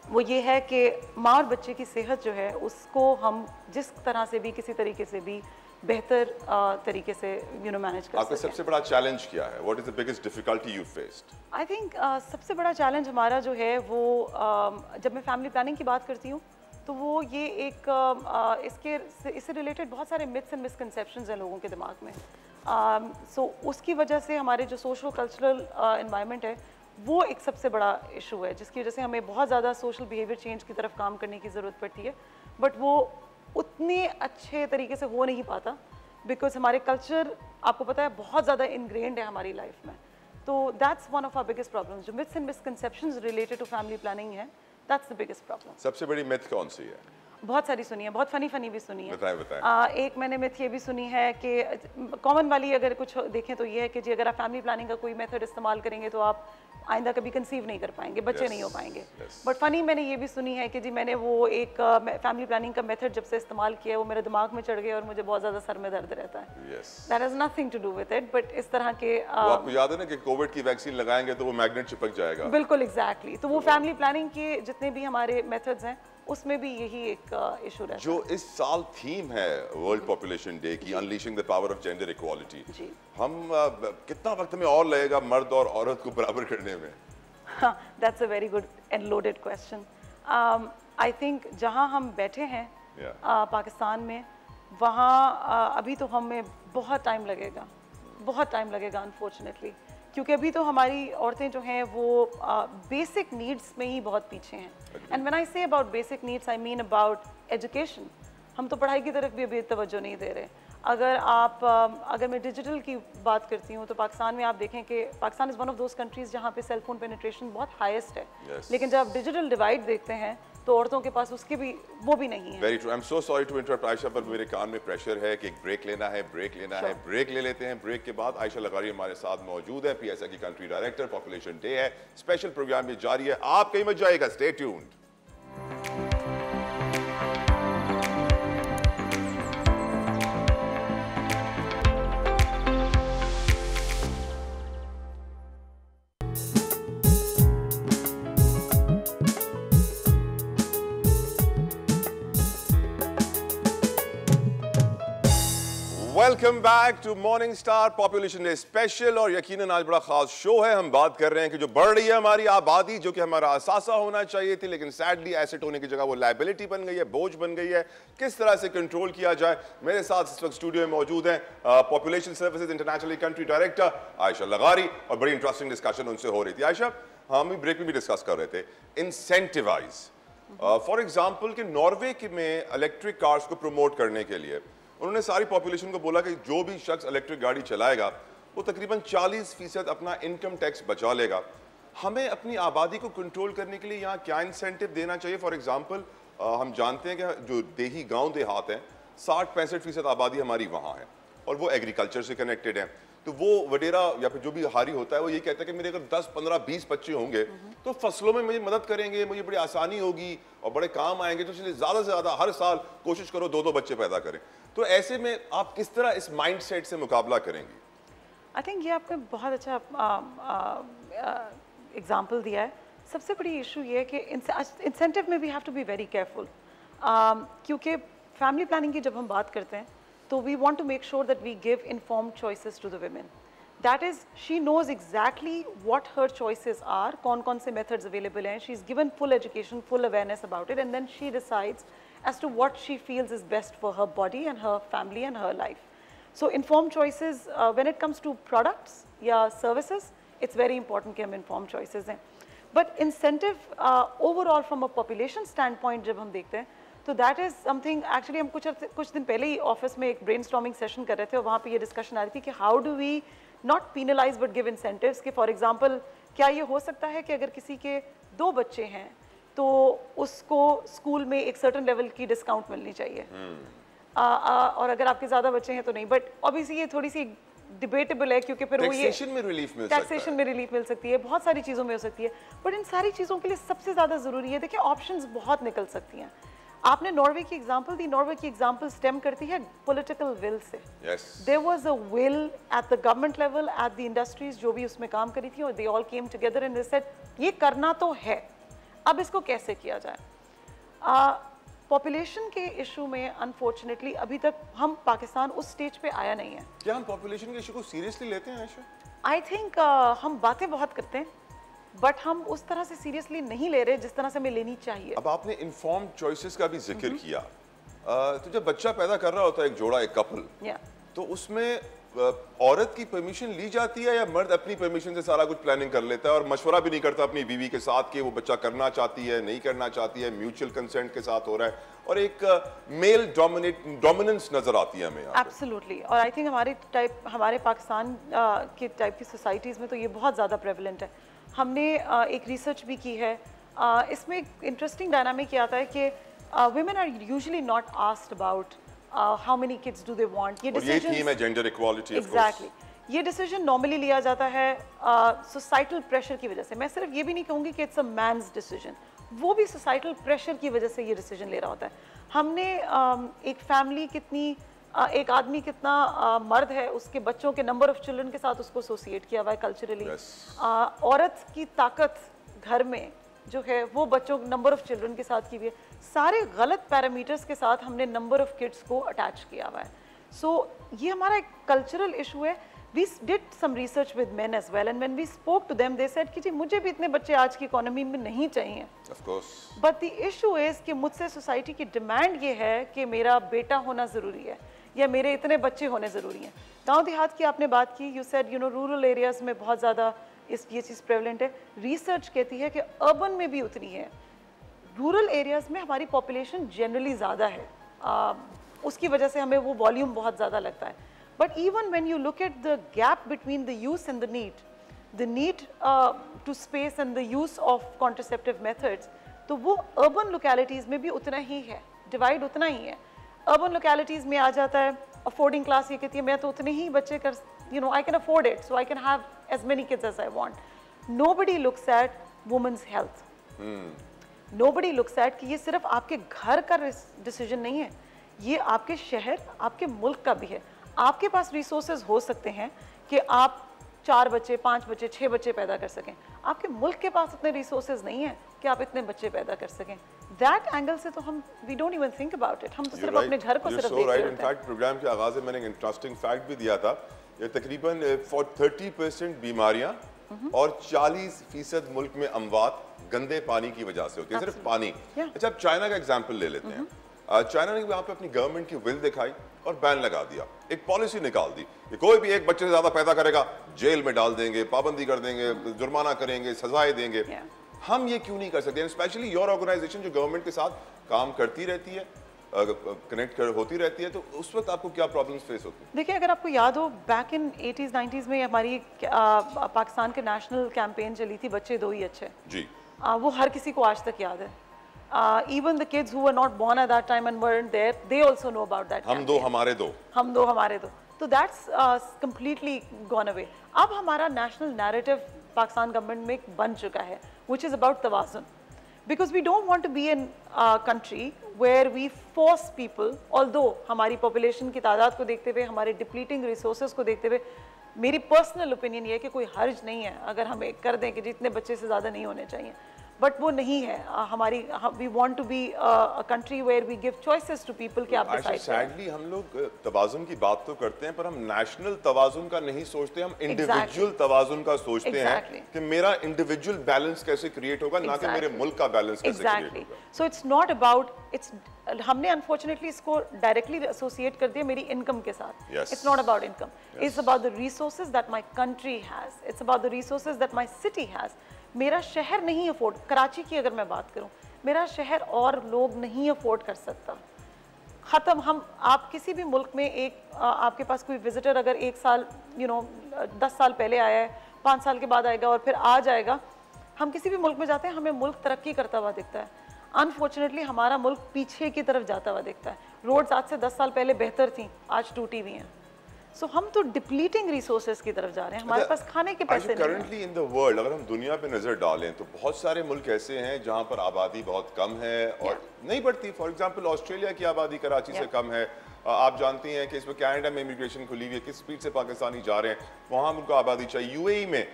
S6: वो ये है कि माँ और बच्चे की सेहत जो है उसको हम जिस तरह से भी किसी तरीके से भी बेहतर तरीके से मैनेज कर
S2: आपका सबसे बड़ा चैलेंज क्या है? What is the biggest difficulty you faced?
S6: I think सबसे बड़ा चैलेंज हमारा जो है वो जब मैं फैमिली प्लानिंग की बात करती हूँ तो वो ये एक इससे रिलेटेड बहुत सारे मिथ्स एंड मिसकंसेप्शंस हैं लोगों के दिमाग में। सो उसकी वजह से हमारे जो सोशल कल्चरल एनवायरनमेंट है वो एक सबसे बड़ा इशू है, जिसकी वजह से हमें बहुत ज़्यादा सोशल बिहेवियर चेंज की तरफ काम करने की ज़रूरत पड़ती है, बट वो उतने अच्छे तरीके से हो नहीं पाता बिकॉज हमारे कल्चर आपको पता है बहुत ज़्यादा इनग्रेन्ड है हमारी लाइफ में। तो that's one of our biggest problems, जो myths and misconceptions related to family planning है, दैट्स द बिगेस्ट प्रॉब्लम।
S2: सबसे बड़ी मिथ कौन सी है?
S6: बहुत सारी सुनी है, बहुत फनी भी सुनी है।
S2: बताएं।
S6: एक मैंने मिथ ये भी सुनी है कि कॉमन वाली अगर कुछ देखें तो ये है कि जी अगर आप फैमिली प्लानिंग का कोई मेथड इस्तेमाल करेंगे तो आप आइंदा कभी कंसीव नहीं कर पाएंगे, बच्चे नहीं हो पाएंगे। बट फनी मैंने ये भी सुनी है कि जी मैंने वो एक फैमिली प्लानिंग का मेथड जब से इस्तेमाल किया वो मेरे दिमाग में चढ़ गया और मुझे बहुत ज़्यादा सर में दर्द रहता है। That has nothing to do with it, but इस तरह के
S2: आपको याद है ना कि कोविड की वैक्सीन लगाएंगे तो वो मैग्नेट चिपक जाएगा।
S6: बिल्कुल एग्जैक्टली। तो वो फैमिली प्लानिंग के जितने भी हमारे मेथड्स हैं उसमें भी यही एक इशू रहता है।
S2: जो इस साल थीम है वर्ल्ड पॉपुलेशन डे की, unleashing the power of gender equality, हम कितना वक्त हमें और लगेगा मर्द और औरत को बराबर करने में?
S6: That's a very good and loaded question. I think जहाँ हम बैठे हैं पाकिस्तान में वहाँ अभी तो हमें बहुत टाइम लगेगा अनफॉर्चुनेटली, क्योंकि अभी तो हमारी औरतें जो हैं वो बेसिक नीड्स में ही बहुत पीछे हैं। And when I say about basic needs I mean about education. हम तो पढ़ाई की तरफ भी अभी तवज्जो नहीं दे रहे। अगर मैं डिजिटल की बात करती हूँ तो पाकिस्तान में आप देखें कि Pakistan is one of those countries जहाँ पे सेल फोन पेनिट्रेशन बहुत हाईएस्ट है, लेकिन जब आप डिजिटल डिवाइड देखते हैं तो औरतों के पास उसकी भी वो भी नहीं है।
S2: Very true. I am so sorry to interrupt Ayesha, पर मेरे कान में प्रेशर है कि एक ब्रेक लेना है। ब्रेक ले लेते हैं। ब्रेक के बाद आयशा लगारी हमारे साथ मौजूद है, PSI की कंट्री डायरेक्टर। पॉपुलेशन डे है, स्पेशल प्रोग्राम ये जारी है, आप कहीं मत जाइएगा, stay tuned. Welcome back to morning star population day special. और यकीनन आज बड़ा खास शो है। हम बात कर रहे हैं कि जो बढ़ रही है हमारी आबादी, जो कि हमारा असासा होना चाहिए थी, लेकिन सैडली एसेट होने की जगह वो लायबिलिटी बन गई है, बोझ बन गई है। किस तरह से कंट्रोल किया जाए? मेरे साथ इस वक्त स्टूडियो में मौजूद हैं population services international country director Ayesha Lagari, और बड़ी इंटरेस्टिंग डिस्कशन उनसे हो रही थी। आयशा, हम ब्रेक में भी डिस्कस कर रहे थे इंसेंटिवाइज। फॉर एग्जाम्पल कि नॉर्वे में इलेक्ट्रिक कार्स को प्रमोट करने के लिए उन्होंने सारी पॉपुलेशन को बोला कि जो भी शख्स इलेक्ट्रिक गाड़ी चलाएगा वो तकरीबन 40% अपना इनकम टैक्स बचा लेगा। हमें अपनी आबादी को कंट्रोल करने के लिए यहाँ क्या इंसेंटिव देना चाहिए? फॉर एग्जांपल हम जानते हैं कि जो देही गांव देहात हैं 60-65% आबादी हमारी वहाँ है और वो एग्रीकल्चर से कनेक्टेड है। तो वो वडेरा या फिर जो भी हारी होता है वो ये कहता है कि मेरे अगर 10, 15, 20 बच्चे होंगे तो फसलों में मुझे मदद करेंगे, मुझे बड़ी आसानी होगी और बड़े काम आएंगे, तो इसलिए ज़्यादा से ज़्यादा हर साल कोशिश करो 2-2 बच्चे पैदा करें। तो ऐसे में आप किस तरह इस माइंडसेट से मुकाबला करेंगी?
S6: आई थिंक ये आपने बहुत अच्छा एग्जाम्पल दिया है। सबसे बड़ी इशू ये है कि इंसेंटिव में we have to be very careful, क्योंकि फैमिली प्लानिंग की जब हम बात करते हैं तो we want to make sure that we give informed choices to the women. That is, she knows exactly what her choices are, कौन से methods available हैं. She's given full education, full awareness about it, and then she decides as to what she feels is best for her body and her family and her life. So informed choices, when it comes to products या services, it's very important कि हम informed choices हैं. But incentive overall from a population standpoint जब हम देखते हैं तो that is something, actually हम कुछ दिन पहले ही ऑफिस में एक ब्रेनस्टॉर्मिंग सेशन कर रहे थे और वहाँ पे ये डिस्कशन आ रही थी कि how do we not penalize but give incentives. कि फॉर एग्जांपल क्या ये हो सकता है कि अगर किसी के 2 बच्चे हैं तो उसको स्कूल में एक सर्टेन लेवल की डिस्काउंट मिलनी चाहिए, और अगर आपके ज़्यादा बच्चे हैं तो नहीं। बट ऑब्वियसली ये थोड़ी सी डिबेटेबल है, क्योंकि फिर वो ये टैक्सेशन में रिलीफ मिल सकती है, बहुत सारी चीज़ों में हो सकती है। बट इन सारी चीज़ों के लिए सबसे ज़्यादा ज़रूरी है, देखिए ऑप्शंस बहुत निकल सकती हैं। आपने नॉर्वे की एग्जांपल दी, नॉर्वे की एग्जांपल स्टेम करती है पॉलिटिकल विल से। There was a will at the government level, at the industries जो भी उसमें काम करी थी, और they all came together and they said ये करना तो है, अब इसको कैसे किया जाए। पॉपुलेशन के इशू में अनफॉर्चुनेटली अभी तक हम पाकिस्तान उस स्टेज पे आया नहीं है।
S2: क्या हम पॉपुलेशन के इशू को सीरियसली लेते हैं आयशा?
S6: आई थिंक हम बातें बहुत करते हैं बट हम उस तरह से सीरियसली नहीं ले रहे जिस तरह से हमें लेनी चाहिए।
S2: अब आपने इन्फॉर्म्ड चॉइसेस का भी जिक्र किया, तो जब बच्चा पैदा कर रहा होता है एक जोड़ा, एक कपल, तो उसमें औरत की परमिशन ली जाती है या मर्द अपनी परमिशन से सारा कुछ प्लानिंग कर लेता है और मशवरा भी नहीं करता अपनी बीवी के साथ कि वो बच्चा करना चाहती है नहीं करना चाहती है, म्यूचुअल कंसेंट के साथ हो रहा है, और एक मेल डोमिनेंस नजर आती है हमें?
S6: एब्सोल्युटली, और आई थिंक हमारे पाकिस्तान के टाइप की सोसाइटीज़ में तो ये बहुत ज़्यादा प्रेवलेंट है। हमने एक रिसर्च भी की है, इसमें एक इंटरेस्टिंग डायनामिक ये आता है कि women are usually not asked about how many kids do they want. ये
S2: decision थीम है जेंडर इक्वालिटी।
S6: एग्जैक्टली, ये डिसीजन नॉर्मली लिया जाता है सोसाइटल प्रेशर की वजह से। मैं सिर्फ ये भी नहीं कहूँगी कि इट्स अ मैन्स डिसीजन, वो भी सोसाइटल प्रेशर की वजह से ये डिसीजन ले रहा होता है। हमने एक फैमिली कितनी एक आदमी कितना मर्द है उसके बच्चों के नंबर ऑफ चिल्ड्रन के साथ उसको एसोसिएट किया हुआ है कल्चरली। औरत की ताकत घर में जो है वो बच्चों नंबर ऑफ चिल्ड्रन के साथ की हुई है। सारे गलत पैरामीटर्स के साथ हमने नंबर ऑफ किड्स को अटैच किया हुआ है। सो ये हमारा एक कल्चरल इशू है। We did some research with men as well and when we spoke to them they said कि जी मुझे भी इतने बच्चे आज की इकोनॉमी में नहीं चाहिए।
S2: Of course,
S6: but the issue is कि मुझसे सोसाइटी की डिमांड ये है कि मेरा बेटा होना ज़रूरी है या मेरे इतने बच्चे होने ज़रूरी हैं। गाँव देहात की आपने बात की, you said you know rural areas में बहुत ज़्यादा ये चीज़ प्रेवलेंट है। रिसर्च कहती है कि अर्बन में भी उतनी है। रूरल एरियाज़ में हमारी पॉपुलेशन जनरली ज़्यादा है, उसकी वजह से हमें वो वॉल्यूम बहुत ज़्यादा लगता है। But even when you look at the gap between the use and the need to space and the use of contraceptive methods, तो वो अर्बन लोकेलिटीज़ में भी उतना ही है, डिवाइड उतना ही है। अर्बन लोकेलिटीज़ में आ जाता है अफोर्डिंग क्लास, ये कहती है मैं तो उतने ही बच्चे कर, you know, I can afford it, so I can have as many kids as I want. Nobody looks at women's health. Nobody looks at कि ये सिर्फ आपके घर का डिसीजन नहीं है, ये आपके शहर, आपके मुल्क का भी है। आपके पास रिसोर्सेज हो सकते हैं कि आप 4 बच्चे, 5 बच्चे, 6 बच्चे पैदा कर सकें। आपके मुल्क के पास इतने रिसोर्सेज नहीं है कि आप इतने बच्चे पैदा कर सकें। दैट एंगल से तो हम we don't even think about it. हम तो सिर्फ अपने घर को सिर्फ देखते हैं।
S2: इनफैक्ट प्रोग्राम के आगाज में मैंने एक इंटरेस्टिंग फैक्ट भी दिया था, ये तकरीबन 30% बीमारियां और 40% मुल्क में अमवात गंदे पानी की वजह से होती है, सिर्फ पानी। अच्छा, अब चाइना का एग्जांपल ले लेते हैं। चाइना ने वहाँ पे अपनी गवर्नमेंट की विल दिखाई और बैन लगा दिया, एक पॉलिसी निकाल दी कि कोई भी एक बच्चे से ज्यादा पैदा करेगा जेल में डाल देंगे, पाबंदी कर देंगे, जुर्माना करेंगे, सजाएं देंगे। हम ये क्यों नहीं कर सकते? स्पेशली योर ऑर्गेनाइजेशन जो गवर्नमेंट के साथ काम करती रहती है, कनेक्ट होती रहती है, तो उस वक्त आपको क्या प्रॉब्लम्स फेस होती हैं?
S6: देखिए, अगर आपको याद हो बैक इन 80s 90s में हमारी पाकिस्तान के नेशनल कैंपेन चली थी बच्चे दो ही अच्छे जी। वो हर किसी को आज तक याद है। Even the kids who were not born at that time and weren't there, they also know about that.
S2: हम दो हमारे दो,
S6: हम दो हमारे दो, तो that's completely gone away. अब हमारा national narrative पाकिस्तान गवर्नमेंट में बन चुका है, which is about तवाज़ुन, because we don't want to be in a country where we force people, although हमारी population की तादाद को देखते हुए, हमारे depleting resources को देखते हुए, मेरी पर्सनल ओपिनियन ये है कि कोई हर्ज नहीं है अगर हम एक कर दें कि जितने बच्चे से ज़्यादा नहीं होने चाहिए, बट वो नहीं है हमारी। We want to be a country where we give choices to people कि आप डिसाइड करें।
S2: सैडली हम लोग तवाज़ुन की बात तो करते हैं पर हम नेशनल तवाज़ुन का नहीं सोचते, हम इंडिविजुअल तवाज़ुन का सोचते हैं कि मेरा इंडिविजुअल बैलेंस कैसे क्रिएट होगा, ना कि मेरे मुल्क का बैलेंस कैसे क्रिएट होगा।
S6: So it's not about, it's हमने अनफॉर्चुनेटली इसको डायरेक्टली एसोसिएट कर दिया मेरी इनकम के साथ। It's not about income, it's about the resources that my country has, it's about the resources that my city has. मेरा शहर नहीं अफोर्ड, कराची की अगर मैं बात करूं, मेरा शहर और लोग नहीं अफोर्ड कर सकता। ख़त्म। हम आप किसी भी मुल्क में एक आपके पास कोई विजिटर अगर 1 साल 10 साल पहले आया है, 5 साल के बाद आएगा और फिर आ जाएगा, हम किसी भी मुल्क में जाते हैं हमें मुल्क तरक्की करता हुआ दिखता है। अनफॉर्चुनेटली हमारा मुल्क पीछे की तरफ जाता हुआ दिखता है। रोड्स आज से 10 साल पहले बेहतर थी, आज टूटी हुई हैं। सो हम तो डिप्लीटिंग रिसोर्सेज की तरफ जा रहे हैं, हमारे पास खाने के पैसे नहीं हैं।
S2: करंटली इन द वर्ल्ड अगर हम दुनिया पे नजर डालें तो बहुत सारे मुल्क ऐसे हैं जहां पर आबादी बहुत कम है और नहीं बढ़ती। फॉर एग्जांपल ऑस्ट्रेलिया की आबादी कराची से कम है। आप जानती हैं कि इसमें कनाडा में इमिग्रेशन खुली हुई है, किस स्पीड से पाकिस्तानी जा रहे हैं, वहां उनको आबादी चाहिए। यूएई में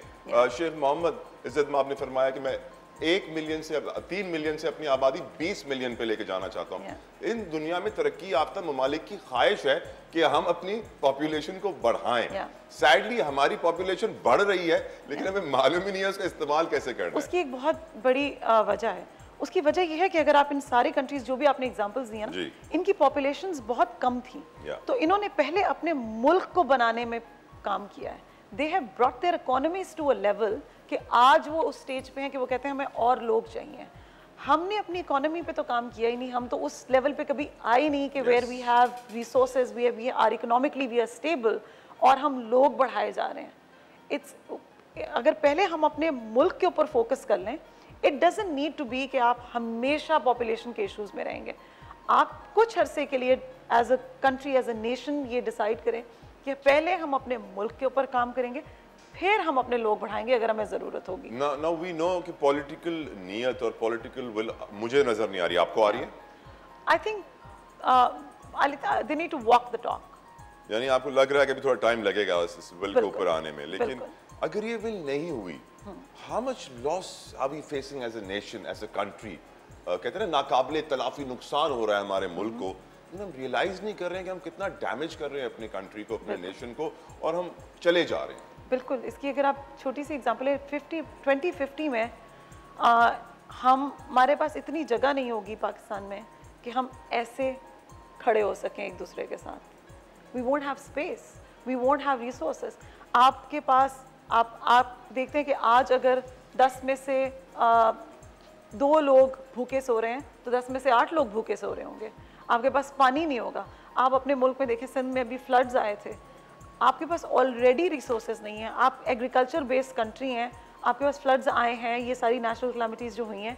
S2: शेख मोहम्मद इज्जत माब ने फरमाया कि मैं 1 मिलियन से 3 मिलियन से अपनी आबादी 20 मिलियन पे लेके जाना चाहता हूँ। इन दुनिया में तरक्की याफ्ता ममालिक की ख्वाहिश है कि हम अपनी पॉपुलेशन को बढ़ाएं। सैडली हमारी पॉपुलेशन बढ़ रही है लेकिन हमें मालूम ही नहीं है उसका इस्तेमाल कैसे करना है।
S6: उसकी एक बहुत बड़ी वजह है। उसकी वजह यह है कि अगर आप इन सारी कंट्रीज जो भी आपने एग्जांपल्स दिए ना, इनकी पॉपुलेशंस बहुत कम थी, तो इन्होंने पहले अपने मुल्क को बनाने में काम किया है। They have brought their economies to a level कि आज वो उस स्टेज पे हैं कि वो कहते हैं हमें और लोग चाहिए। हमने अपनी इकोनॉमी पे तो काम किया ही नहीं, हम तो उस लेवल पे कभी आए नहीं कि where we have resources, we are economically we are stable, और हम लोग बढ़ाए जा रहे हैं। अगर पहले हम अपने मुल्क के ऊपर फोकस कर लें, it doesn't need to be कि आप हमेशा पॉपुलेशन के इश्यूज में रहेंगे। आप कुछ अरसे के लिए as a country, as a nation ये डिसाइड करें कि पहले हम अपने मुल्क के ऊपर काम करेंगे, फिर हम अपने लोग बढ़ाएंगे अगर हमें जरूरत होगी।
S2: नाउ वी नो कि पॉलिटिकल नियत और पॉलिटिकल विल मुझे नजर नहीं आ रही, आपको आ रही है?
S6: I think they need to walk the talk.
S2: यानी आपको लग रहा है कि अभी थोड़ा टाइम लगेगा इस विल के ऊपर आने में, लेकिन अगर ये विल नहीं हुई, how much loss are we facing as a nation, as a country? कहते हैं ना नाकाबिले तलाफी नुकसान हो रहा है हमारे मुल्क को, हम रियलाइज नहीं कर रहे हैं कि हम कितना डैमेज कर रहे हैं अपने कंट्री को, अपने नेशन को, और हम चले जा रहे हैं।
S6: बिल्कुल। इसकी अगर आप छोटी सी एग्जांपल है, 2050 में हमारे पास इतनी जगह नहीं होगी पाकिस्तान में कि हम ऐसे खड़े हो सकें एक दूसरे के साथ। We won't have space, we won't have resources. आपके पास आप देखते हैं कि आज अगर 10 में से 2 लोग भूखे सो रहे हैं तो 10 में से 8 लोग भूखे सो रहे होंगे। आपके पास पानी नहीं होगा। आप अपने मुल्क में देखें, सिंध में अभी फ्लड्स आए थे, आपके पास ऑलरेडी रिसोर्सेज नहीं है। आप एग्रीकल्चर बेस्ड कंट्री हैं, आपके पास फ्लड्स आए हैं, ये सारी नेचुरल कैलामिटीज़ जो हुई हैं,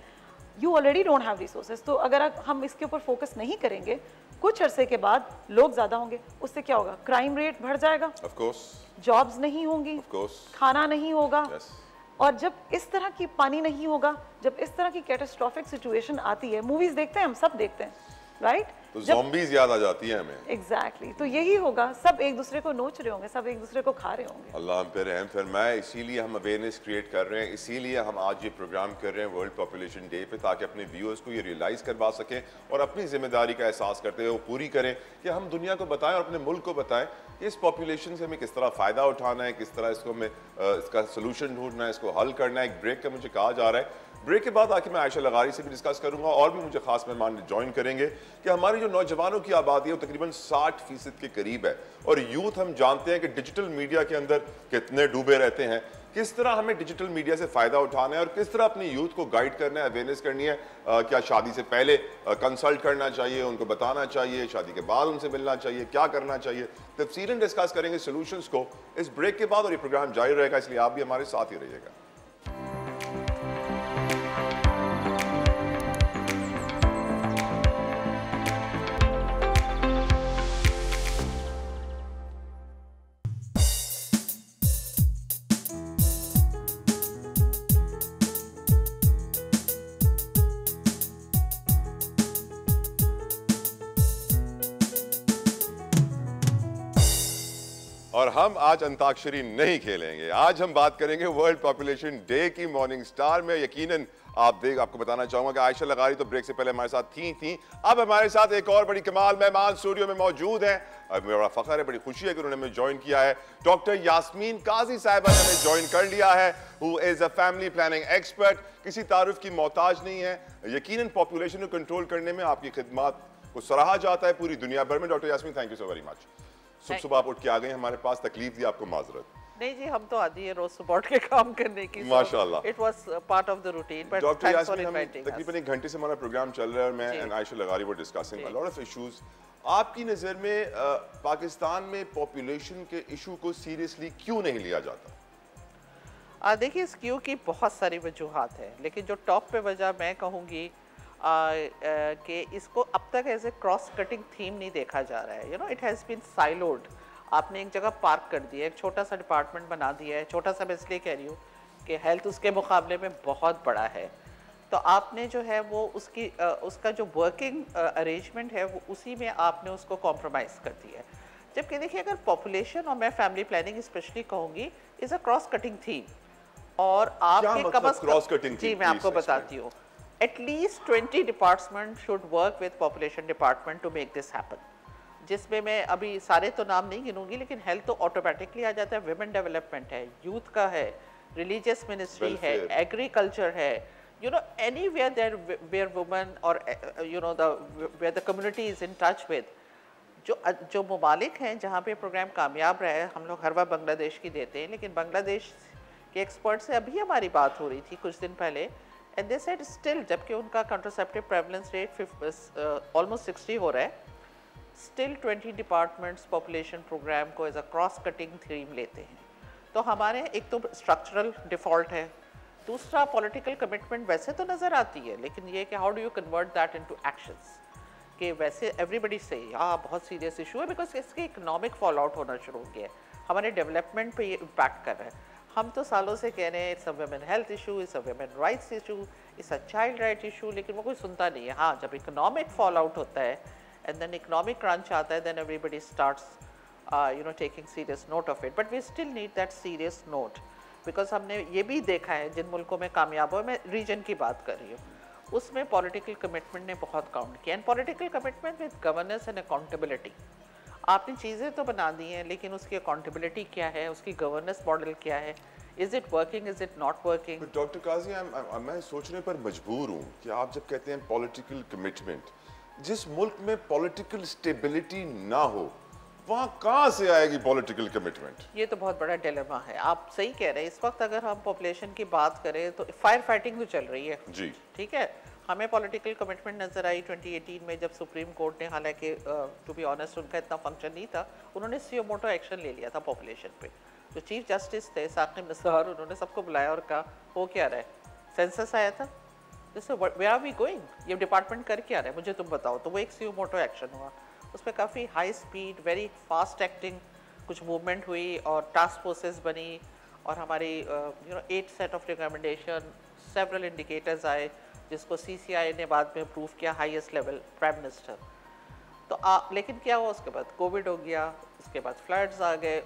S6: you already don't have resources. तो अगर हम इसके ऊपर फोकस नहीं करेंगे, कुछ अरसे के बाद लोग ज़्यादा होंगे, उससे क्या होगा? क्राइम रेट बढ़ जाएगा,
S2: ऑफ कोर्स,
S6: जॉब्स नहीं होंगी,
S2: ऑफ कोर्स,
S6: खाना नहीं होगा।
S2: yes.
S6: और जब इस तरह की पानी नहीं होगा, जब इस तरह की कैटास्ट्रोफिक सिचुएशन आती है, मूवीज देखते हैं, हम सब देखते हैं, राइट?
S2: तो ज़ॉम्बीज़ याद आ जाती है हमें।
S6: एग्जैक्टली। तो यही होगा, सब एक दूसरे को नोच रहे होंगे, सब एक दूसरे को खा रहे होंगे।
S2: अल्लाह हम पे रहम फरमाए। इसीलिए हम अवेयरनेस क्रिएट कर रहे हैं, इसीलिए हम आज ये प्रोग्राम कर रहे हैं वर्ल्ड पॉपुलेशन डे पे, ताकि अपने व्यूअर्स को ये रियलाइज करवा सकें और अपनी जिम्मेदारी का एहसास करते हुए पूरी करें कि हम दुनिया को बताएं और अपने मुल्क को बताएं कि इस पॉपुलेशन से हमें किस तरह फ़ायदा उठाना है, किस तरह इसको हमें इसका सोल्यूशन ढूंढना है, इसको हल करना है। एक ब्रेक का मुझे कहा जा रहा है, ब्रेक के बाद आके मैं आयशा लगारी से भी डिस्कस करूंगा और भी मुझे खास मेहमान ज्वाइन करेंगे कि हमारी जो नौजवानों की आबादी है वो तकरीबन 60% के करीब है, और यूथ हम जानते हैं कि डिजिटल मीडिया के अंदर कितने डूबे रहते हैं। किस तरह हमें डिजिटल मीडिया से फ़ायदा उठाना है और किस तरह अपनी यूथ को गाइड करना है, अवेयरनेस करनी है। क्या शादी से पहले कंसल्ट करना चाहिए, उनको बताना चाहिए, शादी के बाद उनसे मिलना चाहिए, क्या करना चाहिए, तफसीलन डिस्कस करेंगे सोल्यूशंस को इस ब्रेक के बाद, और ये प्रोग्राम जारी रहेगा, इसलिए आप भी हमारे साथ ही रहिएगा। और हम आज अंताक्षरी नहीं खेलेंगे, आज हम बात करेंगे वर्ल्ड पॉपुलेशन डे की। मॉर्निंग स्टार में यकीनन आपको बताना चाहूंगा कि आयशा लगारी तो ब्रेक से पहले हमारे साथ थी। अब हमारे साथ एक और बड़ी कमाल मेहमान स्टूडियो में मौजूद हैं। अब मेरा फख्र है, बड़ी खुशी है कि उन्होंने हमें ज्वाइन किया है। डॉक्टर यास्मीन काजी साहिबा ने हमें ज्वाइन कर लिया है, who is a family planning expert. किसी तारुफ की मोहताज नहीं है, यकीनन पॉपुलेशन को कंट्रोल करने में आपकी खिदमत को सराहा जाता है पूरी दुनिया भर में। Doctor Yasmeen, thank you so very much. सुबह आप उठ के आ गए हमारे पास, तकलीफ दी आपको माजरत।
S7: नहीं जी, हम तो आदि है रोज सुबह उठ के काम करने की।
S2: माशाल्लाह,
S7: it was part of the routine. But
S2: doctor Yasmeen, हम तकरीबन 1 घंटे से हमारा प्रोग्राम चल रहा है और मैं एंड आयशा लगारी वो discussing a lot of issues. आपकी नज़र में पाकिस्तान में पॉपुलेशन के इशू को सीरियसली क्यों नहीं लिया जाता?
S7: देखिए, इस क्यों की बहुत सारी वजूहात है, लेकिन जो टॉप पे वजह मैं कहूँगी कि इसको अब तक as a cross cutting theme नहीं देखा जा रहा है। You know, it has been siloed आपने एक जगह पार्क कर दिया, एक छोटा सा डिपार्टमेंट बना दिया है। छोटा सा मैं इसलिए कह रही हूँ कि हेल्थ उसके मुकाबले में बहुत बड़ा है। तो आपने जो है वो उसका जो वर्किंग अरेंजमेंट है वो उसी में आपने उसको कॉम्प्रोमाइज़ कर दिया है। जबकि देखिए अगर पॉपुलेशन, और मैं फैमिली प्लानिंग स्पेशली कहूँगी, is a cross cutting theme, और आपके
S2: क्रॉस कटिंग
S7: जी मैं आपको बताती हूँ, at least 20 department should work with population department to make this happen, जिसमें मैं अभी सारे तो नाम नहीं गिनूंगी, लेकिन हेल्थ तो ऑटोमेटिकली आ जाता है, विमेन डेवलपमेंट है, यूथ का है, रिलीजियस मिनिस्ट्री है, एग्रीकल्चर है, you know, anywhere there where women or you know where the community is in touch with, जो ममालिक हैं जहाँ पे प्रोग्राम कामयाब रहा है, हम लोग हर बार बांग्लादेश की देते हैं, लेकिन बांग्लादेश के एक्सपर्ट से अभी हमारी बात हो रही थी कुछ दिन पहले, एंड दे सेड स्टिल, जबकि उनका कंट्रासेप्टिव प्रेवलेंस रेट ऑलमोस्ट 60 हो रहा है, स्टिल 20 डिपार्टमेंट्स पॉपुलेशन प्रोग्राम को as a cross cutting theme लेते हैं। तो हमारे एक तो स्ट्रक्चरल डिफ़ॉल्ट है, दूसरा पॉलिटिकल कमिटमेंट वैसे तो नज़र आती है, लेकिन ये कि how do you convert that into actions, कि वैसे एवरीबडी से बहुत सीरियस इशू है, बिकॉज इसके इकोनॉमिक फॉल आउट होना शुरू हो गया है, हमारे डेवलपमेंट पे ये इम्पैक्ट कर रहा है। हम तो सालों से कह रहे हैं it's a women health issue, it's a women rights issue, it's a child right issue, लेकिन वो कोई सुनता नहीं है। हाँ, जब इकोनॉमिक फॉल आउट होता है एंड देन इकोनॉमिक क्रंच आता है, then everybody starts taking serious note of it, but we still need that serious note, because हमने ये भी देखा है जिन मुल्कों में कामयाब हुआ, मैं रीजन की बात कर रही हूँ, उसमें पॉलिटिकल कमिटमेंट ने बहुत काउंट किया, and political commitment with governance and accountability. आपने चीज़ें तो बना दी हैं, लेकिन उसकी अकाउंटेबिलिटी क्या है, उसकी गवर्नेंस मॉडल क्या है, is it working, is it not working.
S2: Doctor Qazi, मैं सोचने पर मजबूर हूँ कि आप जब कहते हैं पॉलिटिकल कमिटमेंट, जिस मुल्क में पॉलिटिकल स्टेबिलिटी ना हो वहाँ कहाँ से आएगी पॉलिटिकल कमिटमेंट?
S7: ये तो बहुत बड़ा डिलेमा है। आप सही कह रहे हैं। इस वक्त अगर हम पॉपुलेशन की बात करें तो फायर फाइटिंग तो चल रही है
S2: जी,
S7: ठीक है। हमें पॉलिटिकल कमिटमेंट नजर आई 2018 में, जब सुप्रीम कोर्ट ने, हालांकि टू बी ऑनेस्ट उनका इतना फंक्शन नहीं था, उन्होंने सुओ मोटो एक्शन ले लिया था पॉपुलेशन पे। जो चीफ जस्टिस थे साकिब निसार, उन्होंने सबको बुलाया और कहा हो क्या रहा है, सेंसस आया था, जैसे वेयर आर वी गोइंग, ये डिपार्टमेंट कर क्या रहा है, मुझे तुम बताओ। तो वो एक सुओ मोटो एक्शन हुआ, उसमें काफ़ी high speed, very fast acting कुछ मूवमेंट हुई और टास्क फोर्सेस बनी, और हमारी 8 set of recommendation, several indicators आए, जिसको CCI ने बाद में अप्रूव किया, हाईएस्ट लेवल प्राइम मिनिस्टर। तो लेकिन क्या हुआ, उसके बाद कोविड हो गया, उसके बाद फ्लड्स आ गए,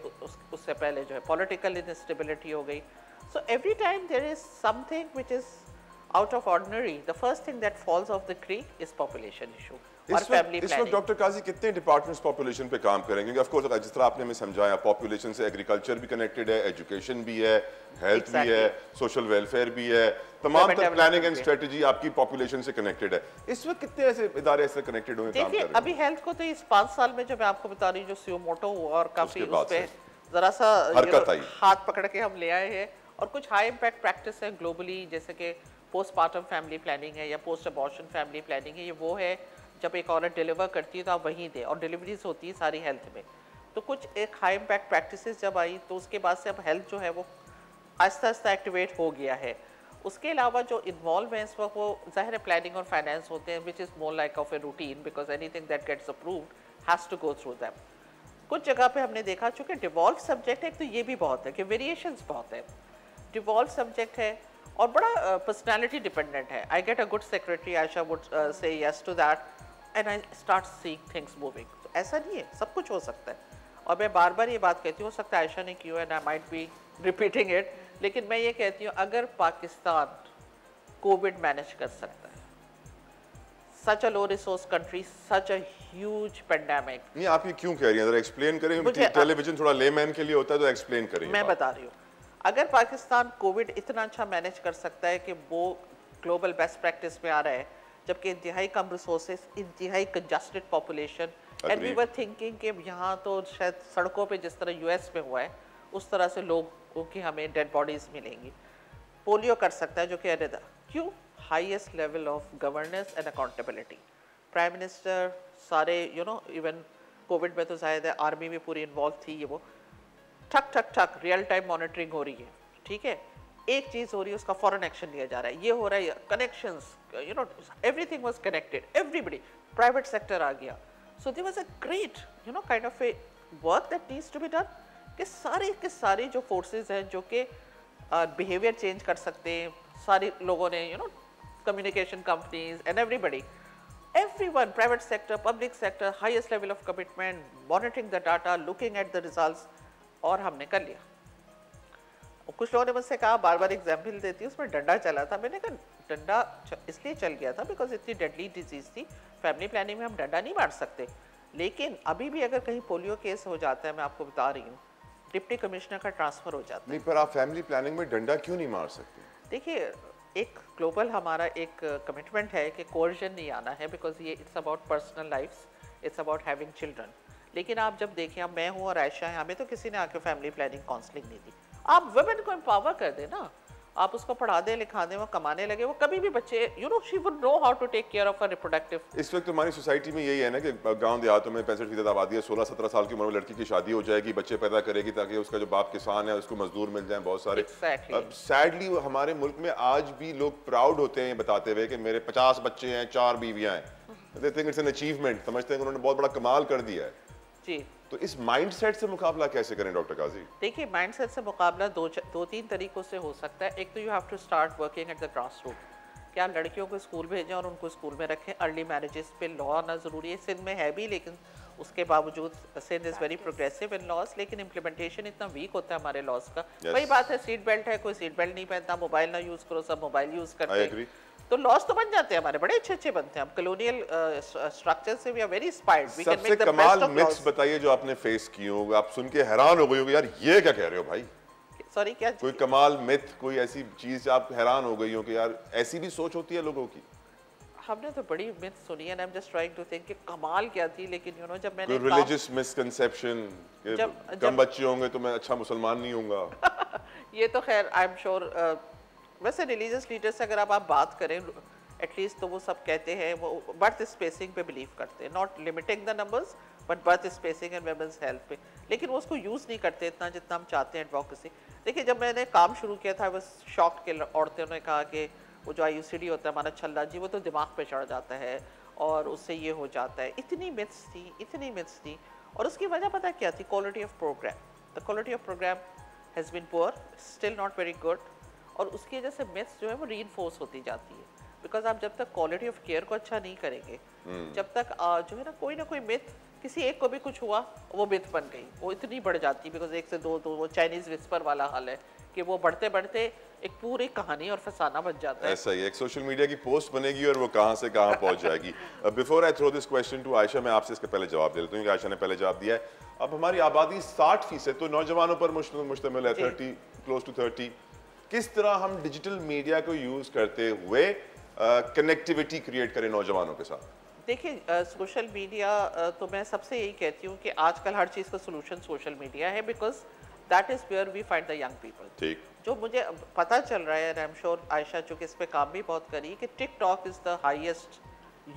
S7: उससे पहले जो है पॉलिटिकल इनस्टेबिलिटी हो गई। So every time there is something which is out of ordinary, the first thing that falls off the tree is population issue और फैमिली प्लानिंग।
S2: इस वक्त डॉक्टर काजी कितने डिपार्टमेंट्स पॉपुलेशन पे काम करेंगे? ऑफ कोर्स जिस तरह आपने हमें समझाया, पॉपुलेशन से एग्रीकल्चर भी कनेक्टेड है, एजुकेशन भी है, हेल्थ भी है, सोशल वेलफेयर भी है, तमाम तर प्लानिंग एंड स्ट्रेटजी आपकी पॉपुलेशन से कनेक्टेड है। इस वक्त कितने ऐसे इदारे ऐसे कनेक्टेड हुए काम कर रहे हैं?
S7: अभी हेल्थ को तो इस 5 साल में जो मैं आपको बता रही हूँ, जो सुओ मोटो हुआ और काफी उस पे जरा सा हाथ पकड़ के हम ले आए हैं, और कुछ हाई इम्पैक्ट प्रैक्टिस है ग्लोबली, जैसे कि पोस्टमार्टम फैमिली प्लानिंग है या पोस्ट अबॉर्शन फैमिली प्लानिंग है। ये वो है जब एक औरत डिलीवर करती है तो आप वहीं दें, और डिलीवरीज होती है सारी हेल्थ में। तो कुछ एक हाई इम्पैक्ट प्रैक्टिसेस जब आई, तो उसके बाद से अब हेल्थ जो है वो आहिस्ता आहिस्ता एक्टिवेट हो गया है। उसके अलावा जो इन्वॉल्व है इस वक्त, वो ज़ाहिर है प्लानिंग और फाइनेंस होते हैं, which is more like of a routine, because anything that gets approved has to go through them. कुछ जगह पे हमने देखा, चूँकि डिवॉल्व सब्जेक्ट है, तो ये भी बहुत है कि वेरिएशंस बहुत है। डिवॉल्व सब्जेक्ट है और बड़ा पर्सनैलिटी डिपेंडेंट है। I get a good secretary, Ayesha would say yes to that, and I start seeing things moving. तो ऐसा नहीं है, सब कुछ हो सकता है। और मैं बार बार ये बात कहती हूँ, हो सकता है आयशा ने की हो, and I might be repeating it, लेकिन मैं ये कहती हूँ, अगर पाकिस्तान कोविड मैनेज कर सकता है, such a low resource country, such a huge pandemic.
S2: नहीं, आप ये क्यों कह रही हैं, जरा एक्सप्लेन करें। टेलीविजन थोड़ा लेमैन के लिए होता है, तो एक्सप्लेन करें।
S7: मैं बता रही हूँ, अगर पाकिस्तान कोविड इतना अच्छा मैनेज कर सकता है कि वो ग्लोबल बेस्ट प्रैक्टिस में आ रहा है, जबकि इंतहाई कम रिसोर्सेज, इंतहाई congested population, and we were thinking कि यहाँ तो शायद सड़कों पे जिस तरह US में हुआ है उस तरह से लोगों की हमें डेड बॉडीज मिलेंगी। पोलियो कर सकता है, जो कि अरेदा क्यों, highest level of governance and accountability, prime minister सारे इवन कोविड में तो शायद है आर्मी भी पूरी इन्वॉल्व थी, ये वो ठक ठक ठक रियल टाइम मॉनिटरिंग हो रही है, ठीक है। एक चीज़ हो रही है, उसका फॉरेन एक्शन लिया जा रहा है, ये हो रहा है, connections, everything was connected, everybody, private sector आ गया। So there was a great kind of a work that needs to be done, कि सारे जो फोर्सेस हैं जो कि बिहेवियर चेंज कर सकते हैं, सारे लोगों ने communication companies and everyone, private sector, public sector, highest level of commitment, monitoring the data, looking at the results, और हमने कर लिया। और कुछ लोगों ने मुझसे कहा, बार बार एग्जाम्पल देती हूँ, उसमें डंडा चला था। मैंने कहा डंडा इसलिए चल गया था बिकॉज इतनी डेडली डिजीज थी, फैमिली प्लानिंग में हम डंडा नहीं मार सकते। लेकिन अभी भी अगर कहीं पोलियो केस हो जाता है, मैं आपको बता रही हूँ, डिप्टी कमिश्नर का ट्रांसफर हो जाता है।
S2: नहीं, पर आप फैमिली प्लानिंग में डंडा क्यों नहीं मार सकते?
S7: देखिए, एक ग्लोबल हमारा एक कमिटमेंट है कि कोर्जन नहीं आना है, बिकॉज ये it's about personal lifes, it's about having children. लेकिन आप जब देखिए, अब मैं हूँ और आयशा है, हमें तो किसी ने आके फैमिली प्लानिंग काउंसलिंग नहीं दी। आप वुमेन को एम्पावर कर दें ना, आप उसको पढ़ा दें, लिखा दें, वो कमाने लगे, वो कभी भी बच्चे she would know how to take care of a reproductive.
S2: इस वक्त हमारी सोसाइटी में यही है ना कि गांव देहातों में 65% आबादी है, 16-17 साल की उम्र में लड़की की शादी हो जाएगी, बच्चे पैदा करेगी ताकि उसका जो बाप किसान है उसको मजदूर मिल जाए बहुत सारे। अब सैडली हमारे मुल्क में आज भी लोग प्राउड होते हैं बताते हुए कि मेरे 50 बच्चे हैं, 4 बीवियां हैं। They think it's an achievement, समझते हैं कि उन्होंने बहुत बड़ा कमाल कर दिया है।
S7: जी, तो
S2: इस माइंडसेट से मुकाबला कैसे करें डॉक्टर काजी?
S7: देखिए, माइंडसेट से मुकाबला दो तीन तरीकों से हो सकता है। एक तो you have to start working at the grass root, कि आप लड़कियों को स्कूल भेजें और उनको स्कूल में रखें। अर्ली मैरिजेस पे लॉ आना ज़रूरी है, सिंध में है भी, लेकिन उसके बावजूद Sindh is very progressive in laws, लेकिन इम्प्लीमेंटेशन इतना वीक होता है हमारे लॉज का। वही बात है, सीट बेल्ट है, कोई सीट बेल्ट नहीं पहनता, मोबाइल ना यूज़ करो, सब मोबाइल यूज़ करते हैं, तो लॉस तो बन जाते हैं हमारे, बड़े अच्छे बनते हैं। हम कॉलोनियल स्ट्रक्चर से we are very inspired, we can make the best of laws.
S2: Myths बताइए जो आपने फेस किए हो, आप सुन के हैरान हो गए हो, यार ये क्या कह रहे हो भाई?
S7: सॉरी, क्या
S2: कोई कमाल मिथ, कोई ऐसी चीज आप हैरान हो गई हो कि यार ऐसी भी सोच होती है लोगों की?
S7: हमने तो बड़ी मिथ सुनी है, I am just trying to think कि कमाल क्या थी। लेकिन जब मैंने
S2: रिलीजियस मिसकंसेप्शन, कम बच्चे होंगे तो मैं अच्छा मुसलमान नहीं होऊंगा
S7: ये तो खैर आई एम श्योर, वैसे रिलीजियस लीडर से अगर आप बात करें एटलीस्ट, तो वो सब कहते हैं, वो बर्थ स्पेसिंग पे बिलीव करते हैं, not limiting the numbers but birth spacing and women's health पे। लेकिन वो उसको यूज़ नहीं करते इतना जितना हम चाहते हैं एडवोकेसी। देखिए, जब मैंने काम शुरू किया था, वो शॉक के औरतें ने कहा कि वो जो IUCD होता है हमारा छल्ला जी, वो तो दिमाग पे चढ़ जाता है और उससे ये हो जाता है। इतनी मिथ्स थी और उसकी वजह पता क्या थी? Quality of program. The quality of program has been poor, still not very good, और उसकी वजह से मिथ्स जो है वो रीइंफोर्स होती जाती है। बिकॉज आप जब तक क्वालिटी ऑफ केयर को अच्छा नहीं करेंगे, जब तक जो है ना कोई मिथ, किसी एक को भी कुछ हुआ वो मिथ बन गई, वो इतनी बढ़ जाती है। बिकॉज 1 से 2 वो चाइनीज विस्पर वाला हाल है कि वो बढ़ते बढ़ते एक पूरी कहानी और फसाना बन जाता है।
S2: ऐसा ही एक सोशल मीडिया की पोस्ट बनेगी और वो कहाँ से कहाँ पहुँच जाएगी। Before I throw this question to Ayesha, मैं आपसे इसका पहले जवाब दे लेता हूँ कि आयशा ने पहले जवाब दिया है। अब हमारी आबादी 60% तो नौजवानों पर मुश्तमिल है, 30 क्लोज टू 30। किस तरह हम डिजिटल मीडिया को यूज करते हुए कनेक्टिविटी क्रिएट करें नौजवानों के साथ?
S7: देखिए, सोशल मीडिया तो मैं सबसे यही कहती हूँ कि आजकल हर चीज़ का सोल्यूशन सोशल मीडिया है, because that is where we find the young people. ठीक, जो मुझे पता चल रहा है, आई एम श्योर आयशा चूँकि इस पे काम भी बहुत करी, कि TikTok is the highest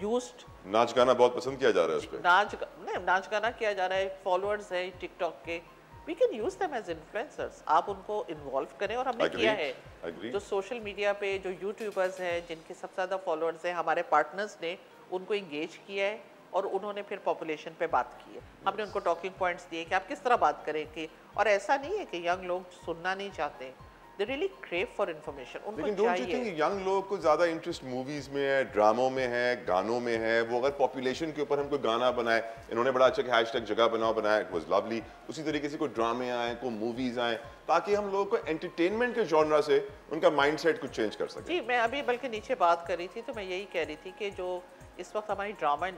S7: used.
S2: नाच गाना बहुत पसंद किया जा रहा है उस पर,
S7: नाच गाना किया जा रहा है, फॉलोअर्स है टिकटॉक के, we can use them as influencers। आप उनको इन्वॉल्व करें, और हमने किया है। जो सोशल मीडिया पे जो यूट्यूबर्स हैं जिनके सबसे ज़्यादा फॉलोअर्स हैं, हमारे पार्टनर्स ने उनको इंगेज किया है और उन्होंने फिर पॉपुलेशन पे बात की है। हमने उनको टॉकिंग पॉइंट्स दिए कि आप किस तरह बात करेंगे, और ऐसा नहीं है कि यंग लोग सुनना नहीं चाहते, they really crave for information, उनको
S2: लेकिन don't you think यंग लोग को ज़्यादा इंटरेस्ट मूवीज में है, ड्रामों में है, गानों में है? वो अगर पॉपुलेशन के ऊपर हम कोई गाना बनाए, इन्होंने बड़ा अच्छा हैशटैग जगह बनाओ बनाया, इट वाज लवली, उसी तरीके से कोई ड्रामे आए, कोई मूवीज आए, ताकि हम लोगों को एंटरटेनमेंट के जॉनरा से उनका माइंडसेट कुछ चेंज कर सके।
S7: जी, मैं अभी बल्कि नीचे बात कर रही थी, तो मैं यही कह रही थी कि जो इस वक्त हमारी ड्रामा,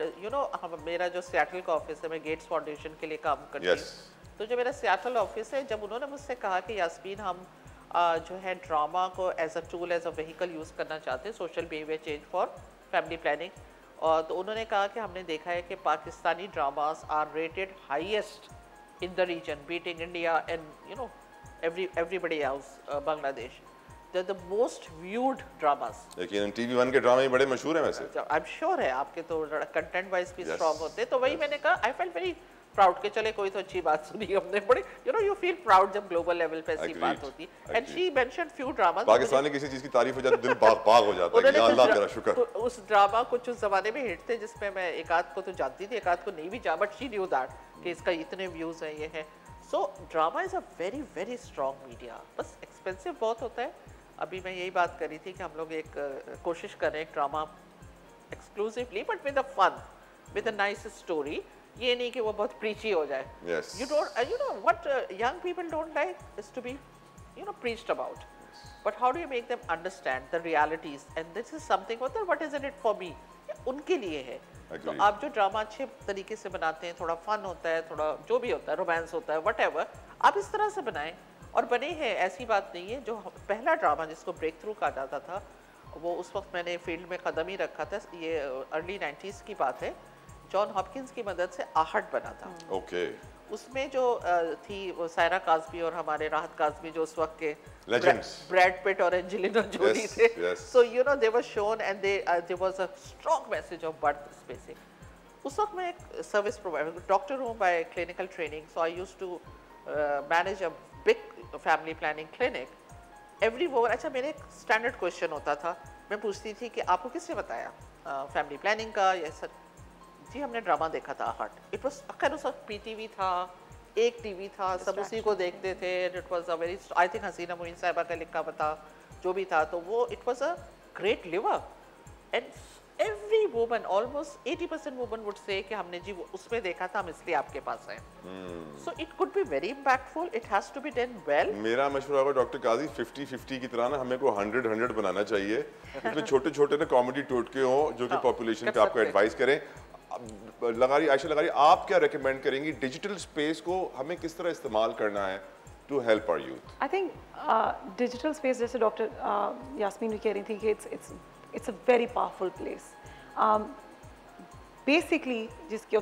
S7: मेरा जो सियाटल का ऑफिस है, मैं गेट्स फाउंडेशन के लिए काम करती हूँ, तो जो मेरा सियाटल ऑफिस है, जब उन्होंने मुझसे कहा कि यास्मीन हम जो है ड्रामा को as a tool, as a vehicle use करना चाहते हैं, social behaviour change for family planning, और तो उन्होंने कहा कि हमने देखा है कि Pakistani dramas are rated highest in the region, beating India and everybody else, Bangladesh. They're the most viewed dramas।
S2: लेकिन TV1 के ड्रामे बड़े मशहूर हैं वैसे।
S7: I'm sure है, आपके तो कंटेंट वाइज भी स्ट्रॉन्ग होते हैं, तो वही मैंने कहा, I felt very प्राउड के चले कोई तो अच्छी बात सुनी हमने, बड़े यू फील प्राउड जब ग्लोबल लेवल पे ऐसी बात होती है। And she mentioned few dramas.
S2: Pakistan में किसी चीज की तारीफ हो जाती है दिल बाग हो जाता है, या अल्लाह तेरा शुक्र।
S7: उस ड्रामा कुछ उस जमाने में हिट थे जिसमें मैं एक आध को तो जानती थी, एक आध को नहीं भी जान, बट शी न्यू दैट कि इसका इतने व्यूज हैं, ये है। So drama is a very very strong media, बस एक्सपेंसिव बहुत होता है। अभी मैं यही बात करी थी कि हम लोग एक कोशिश कर रहे हैं एक drama exclusively but with a fun, with a nice story. ये नहीं कि वो बहुत प्रीची हो जाए।
S2: Yes.
S7: You know what young people don't like is to be preached about, but how do you make them understand the realities, and this is something what is in it for me, उनके लिए है। तो आप जो drama अच्छे तरीके से बनाते हैं, थोड़ा फन होता है, थोड़ा जो भी होता है, रोमांस होता है, व्हाटएवर, आप इस तरह से बनाएं और बने हैं। ऐसी बात नहीं है। जो पहला ड्रामा जिसको ब्रेक थ्रू कहा जाता था, वो उस वक्त मैंने फील्ड में कदम ही रखा था, ये अर्ली 90s की बात है। जॉन हॉपकिंस की मदद से आहट बना था।
S2: ओके।
S7: उसमें जो थी वो सायरा काज़मी और हमारे राहत काज़मी जो उस वक्त के
S2: लेजेंड्स,
S7: ब्रैड पिट और एंजेलिना जोली थे। So they were shown and there was a strong message of birth spacing. उस वक्त मैं एक सर्विस प्रोवाइडर डॉक्टर हूँ by clinical training, so I used to manage a big family planning clinic. Every woman, अच्छा मेरे एक standard question होता था, मैं पूछती थी कि आपको किसने बताया फैमिली प्लानिंग का, या सर जी हमने ड्रामा देखा था आहट। इट वाज खैर उस वक्त पीटीवी था, एक टीवी था, सब उसी को देखते थे। It was a very, I think Haseena Moin साहिबा का लिखा था जो भी था, तो वो it was a great lever. And every woman, almost 80% woman would say कि हमने जी वो उसमें देखा था, हम इसलिए आपके पास आए। So it could be very impactful, it has to be done well.
S2: मेरा मशवरा होगा डॉक्टर काजी 50-50 की तरह ना, हमें को 100-100 बनाना चाहिए। इसमें छोटे छोटे ना कॉमेडी टोटके हो जो कि पॉपुलेशन पे आपको एडवाइस करें। आयशा लगारी, आप क्या रेकमेंड करेंगी डिजिटल स्पेस को हमें किस तरह इस्तेमाल करना है to help our youth?
S6: I think digital space, जैसे डॉक्टर यास्मीन भी कह रही थी कि it's a very powerful place. basically just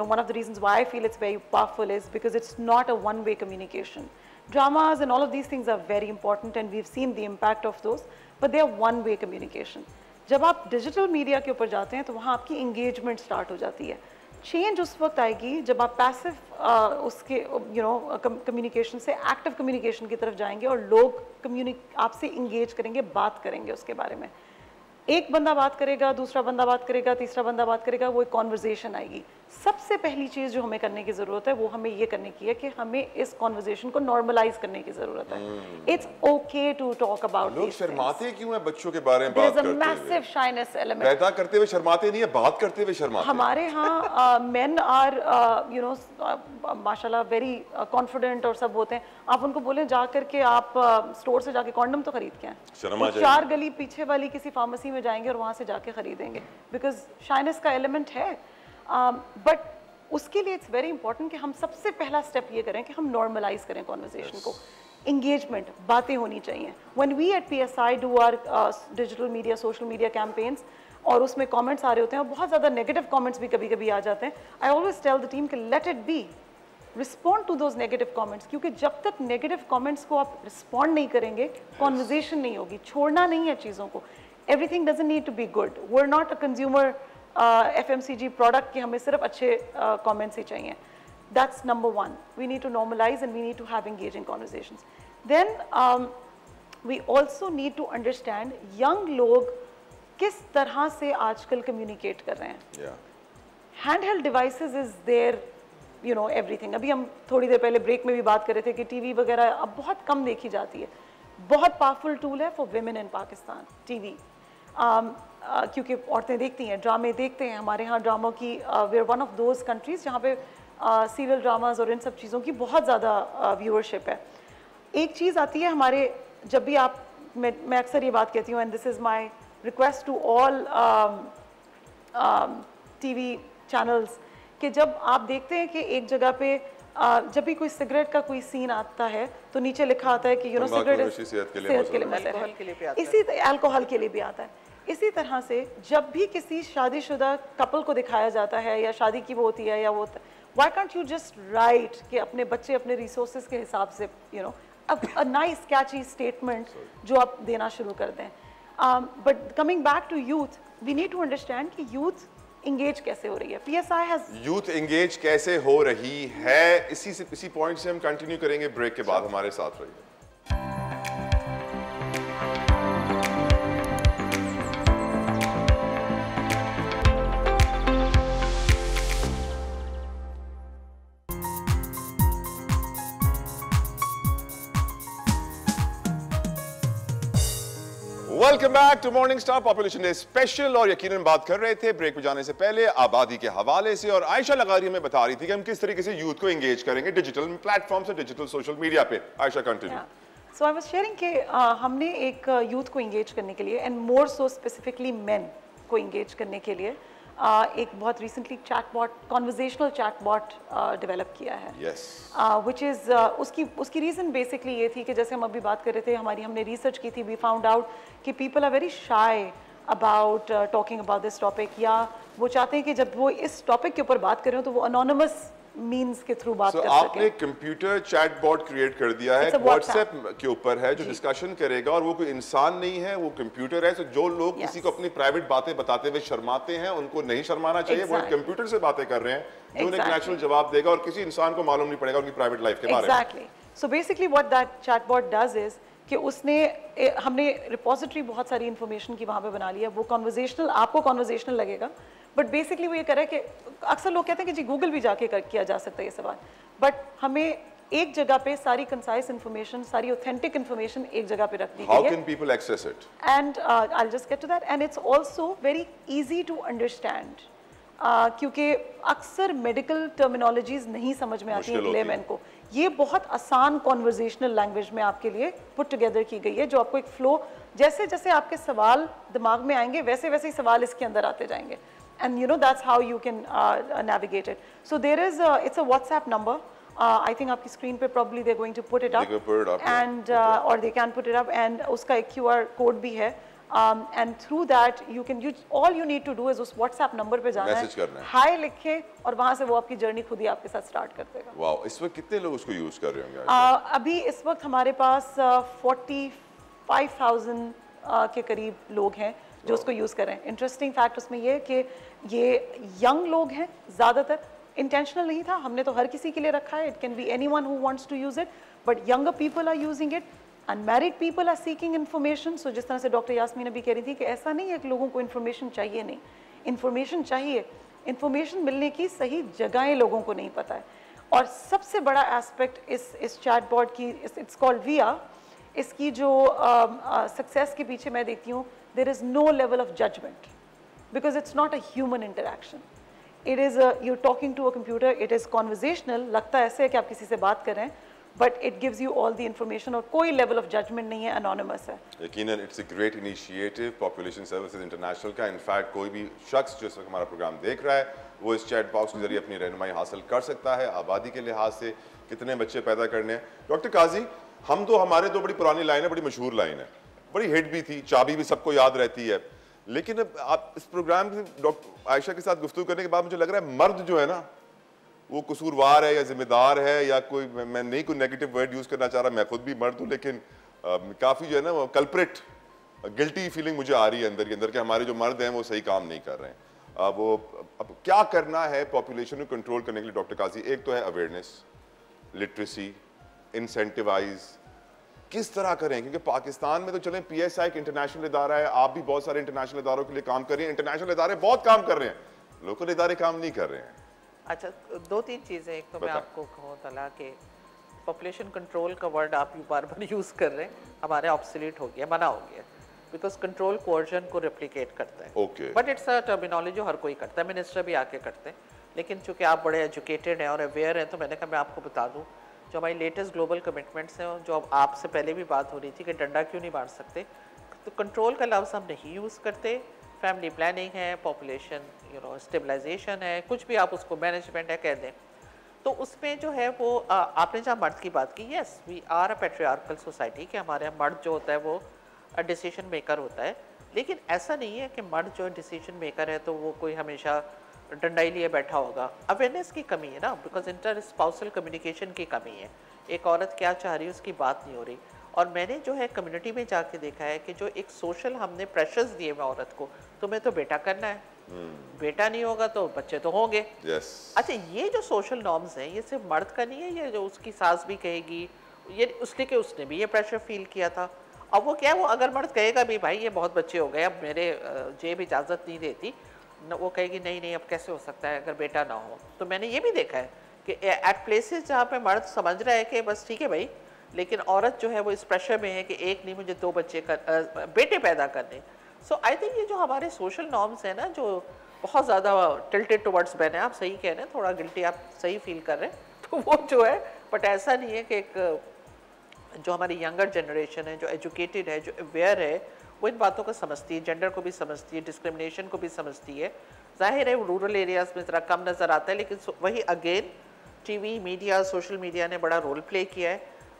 S6: one of the reasons why I feel it's very powerful is because it's not a one-way communication. Dramas and all of these things are very important and we've seen the impact of those, but they are one-way communication. जब आप digital media के ऊपर जाते हैं तो वहाँ आपकी engagement start हो जाती है. चेंज उस वक्त आएगी जब आप पैसिव उसके कम्युनिकेशन से एक्टिव कम्युनिकेशन की तरफ जाएंगे और लोग आपसे इंगेज करेंगे, बात करेंगे उसके बारे में. एक बंदा बात करेगा, दूसरा बंदा बात करेगा, तीसरा बंदा बात करेगा, वो एक कॉन्वर्जेशन आएगी. सबसे पहली चीज़ जो हमें करने की ज़रूरत है वो हमें ये करने की है कि हमें इस कॉन्वर्जेशन को नॉर्मलाइज करने की ज़रूरत है. It's okay to talk about.
S2: लोग शर्माते क्यों हैं बच्चों के बारे में बात करते हुए?
S6: Massive shyness element.
S2: पैदा करते हुए शर्माते नहीं है, बात करते हुए शर्माते.
S6: हमारे यहाँ मेन आर माशाल्लाह वेरी कॉन्फिडेंट और सब होते हैं. आप उनको बोले जा करके आप स्टोर से जाके कॉन्डम तो खरीद के आए,
S2: शर्मा जाएगी.
S6: 4 गली पीछे वाली किसी फार्मेसी में जाएंगे और वहाँ से जाके खरीदेंगे बिकॉज शाइनेस का एलिमेंट है. बट उसके लिए इट्स वेरी इंपॉर्टेंट कि हम सबसे पहला स्टेप ये करें कि हम नॉर्मलाइज करें कॉन्वर्जेशन को. इंगेजमेंट, बातें होनी चाहिए. When we at PSI do our digital media, social media campaigns और उसमें कमेंट्स आ रहे होते हैं और बहुत ज़्यादा नेगेटिव कमेंट्स भी कभी कभी आ जाते हैं. I always tell the team कि let it be, respond to those negative comments, क्योंकि जब तक नेगेटिव कमेंट्स को आप रिस्पॉन्ड नहीं करेंगे कॉन्वर्जेशन नहीं होगी. छोड़ना नहीं है चीज़ों को. Everything doesn't need to be good. We are not a consumer FMCG product कि हमें सिर्फ अच्छे कमेंट्स ही चाहिए. That's number one. We need to normalize and we need to have engaging conversations. Then we also need to understand young लोग किस तरह से आजकल communicate कर रहे हैं. Handheld devices is their everything. अभी हम थोड़ी देर पहले ब्रेक में भी बात कर रहे थे कि TV वगैरह अब बहुत कम देखी जाती है. बहुत पावरफुल टूल है for women in Pakistan, TV. क्योंकि औरतें देखती हैं, ड्रामे देखते हैं. हमारे यहाँ ड्रामों की we are one of those countries जहाँ पे सीरियल ड्रामाज और इन सब चीज़ों की बहुत ज़्यादा व्यूअरशिप है. एक चीज़ आती है हमारे, जब भी आप, मैं अक्सर ये बात कहती हूँ and this is my request to all TV channels, कि जब आप देखते हैं कि एक जगह पे जब भी कोई सिगरेट का कोई सीन आता है तो नीचे लिखा आता है कि सिगरेट सेहत के लिए, इसी अल्कोहल के लिए भी आता है. इसी तरह से जब भी किसी शादीशुदा कपल को दिखाया जाता है या शादी की वो होती है या वो, why can't you just right कि अपने बच्चे अपने रिसोर्सेज के हिसाब से अ नाइस कैची स्टेटमेंट जो आप देना शुरू कर दें. But coming back to youth, we need to understand कि यूथ इंगेज कैसे हो रही है। PSI हैज
S2: यूथ एंगेज कैसे हो रही है, इसी पॉइंट से हम कंटिन्यू करेंगे ब्रेक के बाद। हमारे साथ रहिए। Welcome back to morning star population day special. और यकीनन बात कर रहे थे ब्रेक में जाने से पहले आबादी के हवाले से, और आयशा लगारी हमें बता रही थी कि हम किस तरीके से यूथ को एंगेज करेंगे डिजिटल प्लेटफॉर्म से, डिजिटल सोशल मीडिया पे। Ayesha continue.
S6: So I was sharing कि हमने एक यूथ को एंगेज करने के लिए, and more so specifically main को एंगेज करने के लिए एक बहुत recently chatbot, conversational chatbot develop किया है।
S2: यस।
S6: विच इज़ उसकी रीज़न बेसिकली ये थी कि जैसे हम अभी बात कर रहे थे, हमने रिसर्च की थी, वी फाउंड आउट कि people are very shy about talking about this topic, या वो चाहते हैं कि जब वो इस टॉपिक के ऊपर बात कर रहे हो तो वो अनोनिमस मीन्स के थ्रू बात कर सकें।
S2: आपने कंप्यूटर चैटबॉट क्रिएट कर दिया है, व्हाट्सएप के ऊपर है जो डिस्कशन करेगा, और वो कोई इंसान नहीं है, वो कंप्यूटर है। तो जो लोग किसी को अपनी प्राइवेट बातें बताते हुए शर्माते हैं, उनको नहीं शर्माना चाहिए। वो कंप्यूटर से बातें कर रहे हैं जो उन्हें नेचुरल जवाब देगा, और किसी इंसान को मालूम नहीं पड़ेगा उनकी प्राइवेट लाइफ के बारे में।
S6: Exactly. So basically what that chatbot does is कि हमने रिपोजिटरी बहुत सारी इंफॉर्मेशन की वहाँ पे बना लिया। वो कॉन्वर्जेशनल, आपको कॉन्वर्जेशनल लगेगा, बट बेसिकली वो ये करे कि अक्सर लोग कहते हैं कि जी गूगल भी जाके किया जा सकता है ये सवाल, बट हमें एक जगह पे सारी कंसाइज इंफॉर्मेशन, सारी ऑथेंटिक इंफॉर्मेशन एक जगह पे रख दी गई है।
S2: How can people access it?
S6: And I'll just get to that. And it's also very easy to understand. क्योंकि अक्सर मेडिकल टर्मिनोलॉजीज नहीं समझ में आती है लेमैन को। ये बहुत आसान कॉन्वर्जेशनल लैंग्वेज में आपके लिए पुट टुगेदर की गई है, जो आपको एक फ्लो, जैसे जैसे आपके सवाल दिमाग में आएंगे वैसे वैसे ही सवाल इसके अंदर आते जाएंगे। And you know that's how you can navigate it. So there is it's a WhatsApp number. I think आपकी screen पे probably they're going to put it up.
S2: They can put it up.
S6: And or they can put it up, and उसका एक QR code भी है. And through that you can use, all you need to do is उस WhatsApp number पे जाना
S2: Message करना है,
S6: हाय लिखे, और वहाँ से वो आपकी जर्नी खुद ही आपके साथ स्टार्ट कर देगा।
S2: वाओ, इस वक्त कितने लोग उसको यूज कर रहे होंगे?
S6: अभी इस वक्त हमारे पास 45,000 के करीब लोग हैं जो उसको यूज़ कर रहे हैं। इंटरेस्टिंग फैक्ट उसमें ये है कि ये यंग लोग हैं ज़्यादातर। इंटेंशनल नहीं था, हमने तो हर किसी के लिए रखा है, it can be anyone who wants to use it, but younger people are using it, unmarried people are seeking information. So जिस तरह से डॉक्टर यास्मीन अभी कह रही थी कि ऐसा नहीं है कि लोगों को इन्फॉर्मेशन चाहिए नहीं, इन्फॉर्मेशन चाहिए, इन्फॉर्मेशन मिलने की सही जगहें लोगों को नहीं पता है। और सबसे बड़ा एस्पेक्ट इस चैटबॉट की, इट्स कॉल्ड विया, इसकी जो सक्सेस के पीछे मैं देखती हूँ, there is no level of judgment because it's not a human interaction. It is you're talking to a computer, it is conversational, लगता ऐसे है कि आप किसी से बात कर रहे हैं, but it gives you all the information, और कोई level of judgment नहीं है, anonymous है।
S2: यकीनन it's a great initiative Population Services International का। इनफैक्ट कोई भी शख्स जो इस वक्त हमारा प्रोग्राम देख रहा है वो इस चैट बॉक्स के जरिए अपनी रहनुमाई हासिल कर सकता है। आबादी के लिहाज से कितने बच्चे पैदा करने हैं। डॉक्टर काजी, हम तो, हमारे तो बड़ी पुरानी लाइन है, बड़ी मशहूर लाइन है, बड़ी हिट भी थी, चाबी भी सबको याद रहती है, लेकिन अब आप इस प्रोग्राम से डॉक्टर आयशा के साथ गुफ्तगू करने के बाद मुझे लग रहा है मर्द जो है ना, वो कसूरवार है या जिम्मेदार है, या कोई, मैं नहीं कोई नेगेटिव वर्ड यूज करना चाह रहा, मैं खुद भी मर्द हूँ, लेकिन काफी जो है ना वो कल्प्रिट, गिल्टी फीलिंग मुझे आ रही है अंदर के अंदर कि हमारे जो मर्द हैं वो सही काम नहीं कर रहे हैं। अब क्या करना है पॉपुलेशन को कंट्रोल करने के लिए डॉक्टर काजी? एक तो है अवेयरनेस, लिटरेसी, इंसेंटिवाइज, किस तरह करें? क्योंकि पाकिस्तान में तो चलें PSI एक इंटरनेशनल इदारा है, आप भी बहुत सारे इंटरनेशनल इदारों के लिए काम कर रही हैं, इंटरनेशनल इदारे बहुत काम कर रहे हैं, लोकल इदारे काम नहीं कर रहे हैं।
S7: अच्छा, दो तीन चीज़ें। एक तो मैं आपको कहूँ तला कि पॉपुलेशन कंट्रोल का वर्ड आप बार बार यूज़ कर रहे हैं, हमारे ऑब्सोलीट हो गया, मना हो गया, बिकॉज कंट्रोल कोर्जन को रिप्लिकेट करता है।
S2: Okay,
S7: but it's a terminology जो हर कोई करता है, मिनिस्टर भी आके करते हैं, लेकिन चूंकि आप बड़े एजुकेटेड हैं और अवेयर हैं, तो मैंने कहा मैं आपको बता दूँ जो हमारी लेटेस्ट ग्लोबल कमिटमेंट्स हैं, जो अब आपसे पहले भी बात हो रही थी कि डंडा क्यों नहीं मार सकते, तो कंट्रोल का लफ्ज़ हम नहीं यूज़ करते, फैमिली प्लानिंग है, पॉपुलेशन स्टेबलाइजेशन है, कुछ भी आप उसको मैनेजमेंट है कह दें। तो उसमें जो है वो आपने जहाँ मर्द की बात की, yes we are a patriarchal society, कि हमारे यहाँ मर्द जो होता है वो डिसीजन मेकर होता है, लेकिन ऐसा नहीं है कि मर्द जो डिसीजन मेकर है तो वो कोई हमेशा डंडा ही लिए बैठा होगा। अवेयरनेस की कमी है ना, बिकॉज इंटर स्पाउसल कम्युनिकेशन की कमी है, एक औरत क्या चाह रही है उसकी बात नहीं हो रही। और मैंने जो है कम्युनिटी में जाके देखा है कि जो एक सोशल हमने प्रेशर्स दिए हुए औरत को, तुम्हें तो बेटा करना है, बेटा नहीं होगा तो बच्चे तो होंगे।
S2: Yes.
S7: अच्छा, ये जो सोशल नॉर्म्स हैं ये सिर्फ मर्द का नहीं है, ये जो उसकी सास भी कहेगी, ये उसने के उसने भी ये प्रेशर फील किया था। अब वो क्या है, वो अगर मर्द कहेगा भी भाई ये बहुत बच्चे हो गए, अब मेरे जेब इजाज़त नहीं देती, वो कहेगी नहीं नहीं अब कैसे हो सकता है अगर बेटा ना हो। तो मैंने ये भी देखा है कि एट प्लेसेस जहाँ पे मर्द समझ रहा है कि बस ठीक है भाई, लेकिन औरत जो है वो इस प्रेशर में है कि एक नहीं मुझे 2 बच्चे बेटे पैदा करने। सो आई थिंक ये जो हमारे सोशल नॉर्म्स हैं ना, जो बहुत ज़्यादा टिल्टेड टुवर्ड्स मैन है, आप सही कह रहे हैं, थोड़ा गिल्टी आप सही फील कर रहे हैं, तो वो जो है, बट ऐसा नहीं है कि एक जो हमारी यंगर जनरेशन है, जो एजुकेटेड है, जो अवेयर है, वो इन बातों को समझती है, जेंडर को भी समझती है, डिस्क्रिमिनेशन को भी समझती है। जाहिर है रूरल एरियाज़ में ज़रा कम नज़र आता है, लेकिन वही again TV, media, social media ने बड़ा रोल प्ले किया है।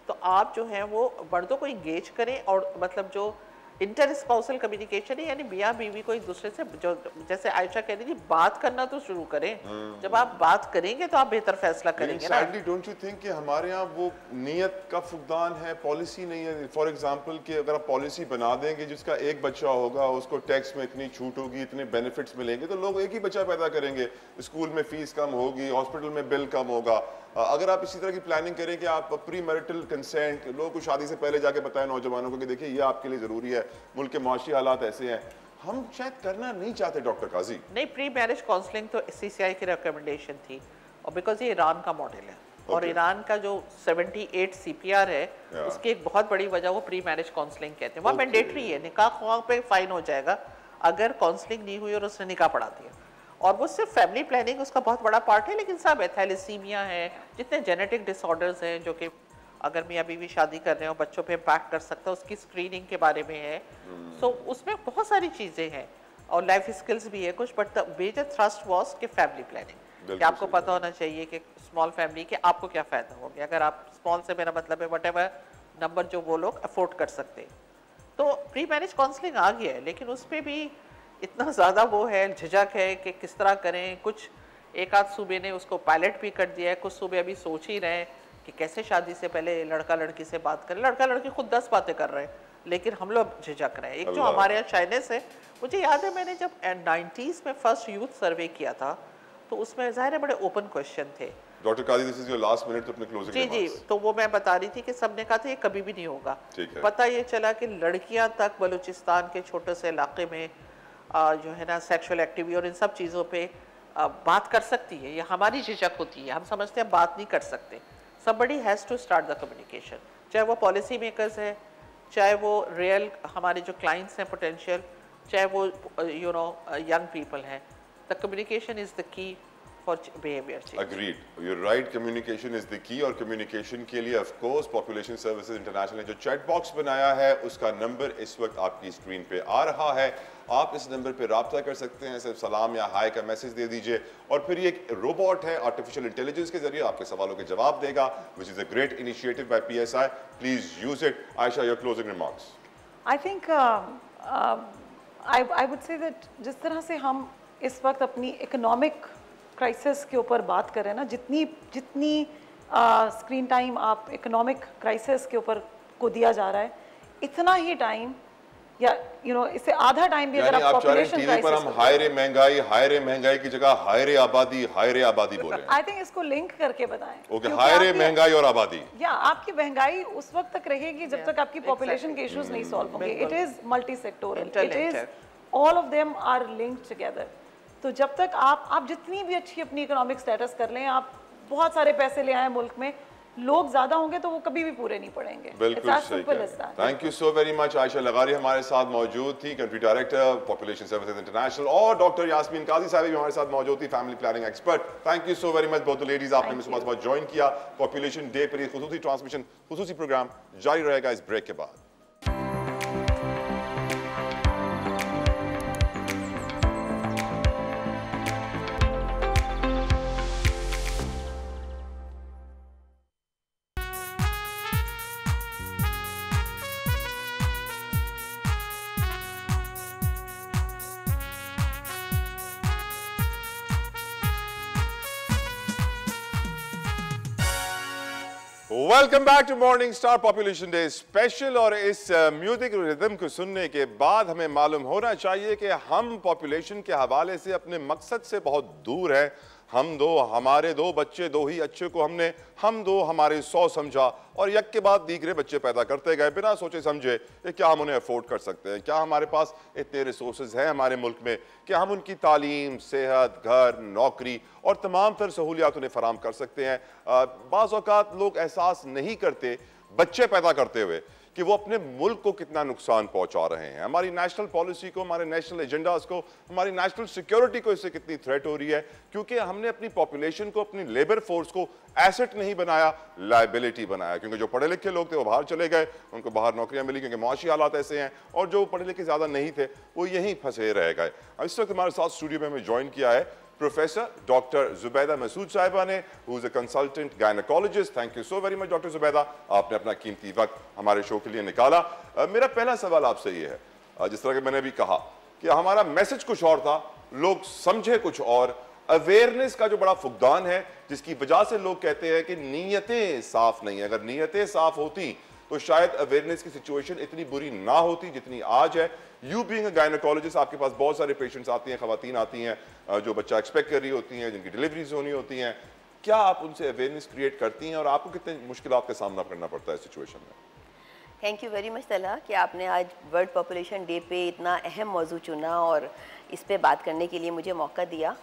S7: तो आप जो हैं वो मर्दों को इंगेज करें, और मतलब जो इंटर स्पाउसल कम्युनिकेशन है, यानी मियाँ बीवी को एक दूसरे से, जो जैसे आयशा कह रही थी, बात करना तो शुरू करें। जब आप बात करेंगे तो आप बेहतर फैसला करेंगे ना।
S2: Sadly, don't you think कि हमारे यहाँ वो नीयत का फुकदान है, पॉलिसी नहीं है। फॉर एग्जांपल कि अगर आप पॉलिसी बना देंगे जिसका एक बच्चा होगा, उसको टैक्स में इतनी छूट होगी, इतने बेनिफिट्स मिलेंगे, तो लोग एक ही बच्चा पैदा करेंगे, स्कूल में फीस कम होगी, हॉस्पिटल में बिल कम होगा। अगर आप इसी तरह की प्लानिंग करें कि आप प्री मैरिटल कंसेंट लोगों को शादी से पहले जाके बताएं नौजवानों को कि देखिए ये आपके लिए ज़रूरी है, मुल्क के माशी हालात ऐसे हैं, हम शायद करना नहीं चाहते डॉक्टर काजी।
S7: नहीं, प्री मैरिज काउंसलिंग तो CCI की रिकमेंडेशन थी, और बिकॉज ये ईरान का मॉडल है, और ईरान का जो 78 CPR है, उसकी एक बहुत बड़ी वजह वो प्री मैरिज काउंसलिंग कहते हैं। वहाँ मैंडेटरी है, निकाह ख्वाह पे फाइन हो जाएगा अगर काउंसलिंग नहीं हुई और उसने निकाह पढ़ा दिया। और वो सिर्फ फैमिली प्लानिंग उसका बहुत बड़ा पार्ट है, लेकिन सब है, थैलेसीमिया है, जितने जेनेटिक डिसऑर्डर्स हैं जो कि अगर मियाँ बीवी शादी कर रहे हो बच्चों पे इम्पैक्ट कर सकता है, उसकी स्क्रीनिंग के बारे में है। सो उसमें बहुत सारी चीज़ें हैं, और लाइफ स्किल्स भी है कुछ, but the major thrust was कि फैमिली प्लानिंग, कि आपको पता होना चाहिए कि स्मॉल फैमिली के आपको क्या फ़ायदा हो गया। अगर आप स्मॉल से मेरा मतलब है व्हाटएवर नंबर जो वो लोग अफोर्ड कर सकते हैं। तो प्री मैरिज काउंसलिंग आ गया है, लेकिन उस पर भी इतना ज़्यादा वो है, झिझक है कि किस तरह करें। कुछ एक आध सूबे ने उसको पायलट भी कर दिया है, कुछ सूबे अभी सोच ही रहे हैं कि कैसे शादी से पहले लड़का लड़की से बात करें। लड़का लड़की खुद 10 बातें कर रहे हैं, लेकिन हम लोग झिझक रहे हैं। एक जो हमारे यहाँ शाइनेस है, मुझे याद है मैंने जब 90s में फर्स्ट यूथ सर्वे किया था, तो उसमें ज़ाहिर है बड़े ओपन क्वेश्चन थे।
S2: Doctor Qazi, this is your last minute तो अपने क्लोजिंग
S7: जी जी, तो वो मैं बता रही थी कि सबने कहा था ये कभी भी नहीं होगा। पता ये चला कि लड़कियां तक बलूचिस्तान के छोटे से इलाके में जो है ना सेक्सुअल एक्टिविटी और इन सब चीज़ों पे बात कर सकती है। ये हमारी झिझक होती है, हम समझते हैं बात नहीं कर सकते। somebody has to start the communication, चाहे वो पॉलिसी मेकर्स है, चाहे वो रियल हमारे जो क्लाइंट्स हैं पोटेंशियल, चाहे वो यंग पीपल हैं। The communication is the key for behavior change.
S2: Agreed. You're right. Communication is the key, और communication के लिए of course Population Services International ने जो chat box बनाया है उसका नंबर इस वक्त आपकी स्क्रीन पे आ रहा है। आप इस नंबर पे राब्ता कर सकते हैं, सिर्फ सलाम या हाय का मैसेज दे दीजिए, और फिर ये एक रोबोट है आर्टिफिशियल इंटेलिजेंस के जरिए आपके सवालों के जवाब देगा, which is a great initiative by PSI. Please use it. Aisha, your closing remarks.
S6: I think I would say that जिस तरह से हम इस वक्त अपनी इकोनॉमिक क्राइसिस के ऊपर बात करें ना, जितनी स्क्रीन टाइम आप इकोनॉमिक क्राइसिस के ऊपर को दिया जा रहा है, इतना ही टाइम या इससे आधा टाइम भी अगर आप पॉपुलेशन क्राइसिस
S2: पर हम हायरे महंगाई की जगह हायरे आबादी बोल रहे हैं।
S6: आई थिंक इसको लिंक करके बताएं।
S2: ओके, हायरे महंगाई और आबादी,
S6: या आपकी महंगाई उस वक्त तक रहेगी जब तक आपकी पॉपुलेशन के इश्यूज नहीं सॉल्व होंगे। It is multi sectoral, it is all of them are linked together. तो जब तक आप जितनी भी अच्छी अपनी इकोनॉमिक स्टेटस कर लें, आप बहुत सारे पैसे ले आए मुल्क में, लोग ज्यादा होंगे तो वो कभी भी पूरे नहीं पड़ेंगे।
S2: बिल्कुल सही। Thank you so very much. Ayesha Lagari हमारे साथ मौजूद थी, country director population services international, और डॉक्टर यास्मीन काजी साहब भी हमारे साथ मौजूद थी, family planning expert. Thank you so very much both the ladies, आपने सुबह ज्वाइन किया। पॉपुलेशन डे पर ये खुसूसी ट्रांसमिशन, खुसूसी प्रोग्राम जारी रहेगा इस ब्रेक के बाद। Welcome back to morning star population day special. और इस म्यूजिक रिदम को सुनने के बाद हमें मालूम होना चाहिए कि हम पॉपुलेशन के हवाले से अपने मकसद से बहुत दूर हैं। हम दो हमारे दो बच्चे दो ही अच्छे को हमने हम दो हमारे 100 समझा और यक के बाद दीगरे बच्चे पैदा करते गए बिना सोचे समझे कि क्या हम उन्हें अफोर्ड कर सकते हैं, क्या हमारे पास इतने रिसोर्सेज हैं हमारे मुल्क में कि हम उनकी तालीम, सेहत, घर, नौकरी और तमाम तर सहूलियात उन्हें फराम कर सकते हैं। बाज़ औक़ात लोग एहसास नहीं करते बच्चे पैदा करते हुए कि वो अपने मुल्क को कितना नुकसान पहुंचा रहे हैं, हमारी नेशनल पॉलिसी को, हमारे नेशनल एजेंडाज को, हमारी नेशनल सिक्योरिटी को इससे कितनी थ्रेट हो रही है, क्योंकि हमने अपनी पॉपुलेशन को, अपनी लेबर फोर्स को एसेट नहीं बनाया, लायबिलिटी बनाया। क्योंकि जो पढ़े लिखे लोग थे वो बाहर चले गए, उनको बाहर नौकरियां मिली क्योंकि माशी हालात ऐसे हैं, और जो पढ़े लिखे ज़्यादा नहीं थे वो यहीं फंसे रह गए। इस वक्त हमारे साथ स्टूडियो में हमें ज्वाइन किया है प्रोफेसर डॉक्टर जुबैदा मसूद साहिबा ने, who is a consultant gynaecologist. Thank you so very much doctor Zubaida, आपने अपना कीमती वक्त हमारे शो के लिए निकाला। मेरा पहला सवाल आपसे ये है, जिस तरह कि मैंने भी कहा कि हमारा मैसेज कुछ और था, लोग समझे कुछ और, अवेयरनेस का जो बड़ा फुकदान है जिसकी वजह से लोग कहते हैं कि नीयतें साफ नहीं है। अगर नीयतें साफ होती तो शायद अवेयरनेस की सिचुएशन इतनी बुरी ना होती जितनी आज है। यू बीइंग अ गायनेकोलॉजिस्ट, आपके पास बहुत सारे पेशेंट्स आती हैं, खवातीन आती हैं जो बच्चा एक्सपेक्ट कर रही होती हैं, जिनकी डिलीवरीज होनी होती हैं, क्या आप उनसे अवेयरनेस क्रिएट करती हैं और आपको कितने मुश्किलात का सामना करना पड़ता है इस सिचुएशन में?
S8: थैंक यू वेरी मच तला कि आपने आज वर्ल्ड पॉपुलेशन डे पे इतना अहम मौजू चुना और इस पे बात करने के लिए मुझे मौका दिया।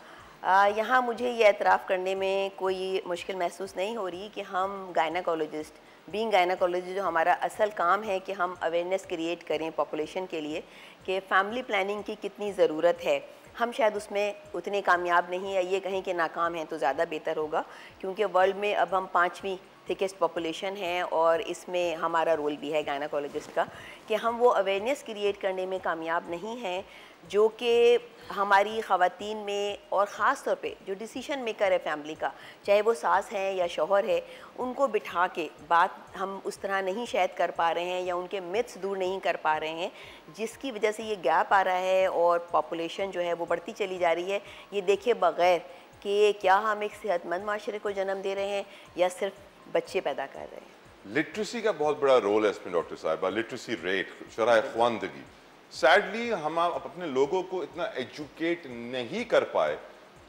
S8: यहाँ मुझे ये एतराफ़ करने में कोई मुश्किल महसूस नहीं हो रही कि हम गायनेकोलॉजिस्ट, बीइंग गायनेकोलॉजिस्ट, जो हमारा असल काम है कि हम अवेयरनेस क्रिएट करें पॉपुलेशन के लिए कि फैमिली प्लानिंग की कितनी ज़रूरत है। हम शायद उसमें उतने कामयाब नहीं है, ये कहें कि नाकाम हैं तो ज़्यादा बेहतर होगा, क्योंकि वर्ल्ड में अब हम 5वीं थिकेस्ट पॉपुलेशन है और इसमें हमारा रोल भी है गायनेकोलॉजिस्ट का कि हम वो अवेयरनेस क्रिएट करने में कामयाब नहीं हैं जो कि हमारी ख़वातीन में, और ख़ास तौर पे जो डिसीशन मेकर है फैमिली का, चाहे वो सास हैं या शौहर है, उनको बिठा के बात हम उस तरह नहीं शायद कर पा रहे हैं या उनके मिथ्स दूर नहीं कर पा रहे हैं, जिसकी वजह से ये गैप आ रहा है और पॉपुलेशन जो है वो बढ़ती चली जा रही है। ये देखे बग़ैर कि क्या हम एक सेहतमंद माशरे को जन्म दे रहे हैं या सिर्फ बच्चे पैदा कर रहे हैं।
S2: लिटरेसी का बहुत बड़ा रोल है इसमें डॉक्टर साहिबा, लिटरेसी रेट, शरह ख्वानदगी। सैडली हम अपने लोगों को इतना एजुकेट नहीं कर पाए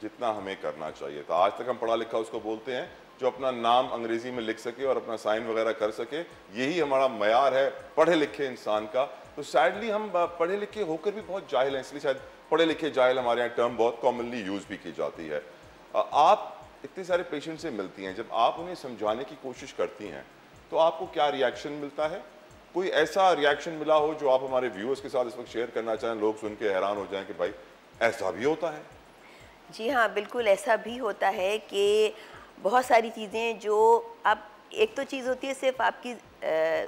S2: जितना हमें करना चाहिए था। आज तक हम पढ़ा लिखा उसको बोलते हैं जो अपना नाम अंग्रेजी में लिख सके और अपना साइन वगैरह कर सके, यही हमारा मयार है पढ़े लिखे इंसान का। तो सैडली हम पढ़े लिखे होकर भी बहुत जाहिल हैं, इसलिए शायद पढ़े लिखे जाहिल हमारे यहाँ टर्म बहुत कॉमनली यूज भी की जाती है। आप इतने सारे पेशेंट से मिलती हैं, जब आप उन्हें समझाने की कोशिश करती हैं तो आपको क्या रिएक्शन मिलता है? कोई ऐसा रिएक्शन मिला हो जो आप हमारे व्यूअर्स के साथ इस वक्त शेयर करना चाहें, लोग सुन के हैरान हो जाएं कि भाई ऐसा भी होता है?
S8: जी हाँ, बिल्कुल ऐसा भी होता है कि बहुत सारी चीज़ें जो अब, एक तो चीज़ होती है सिर्फ आपकी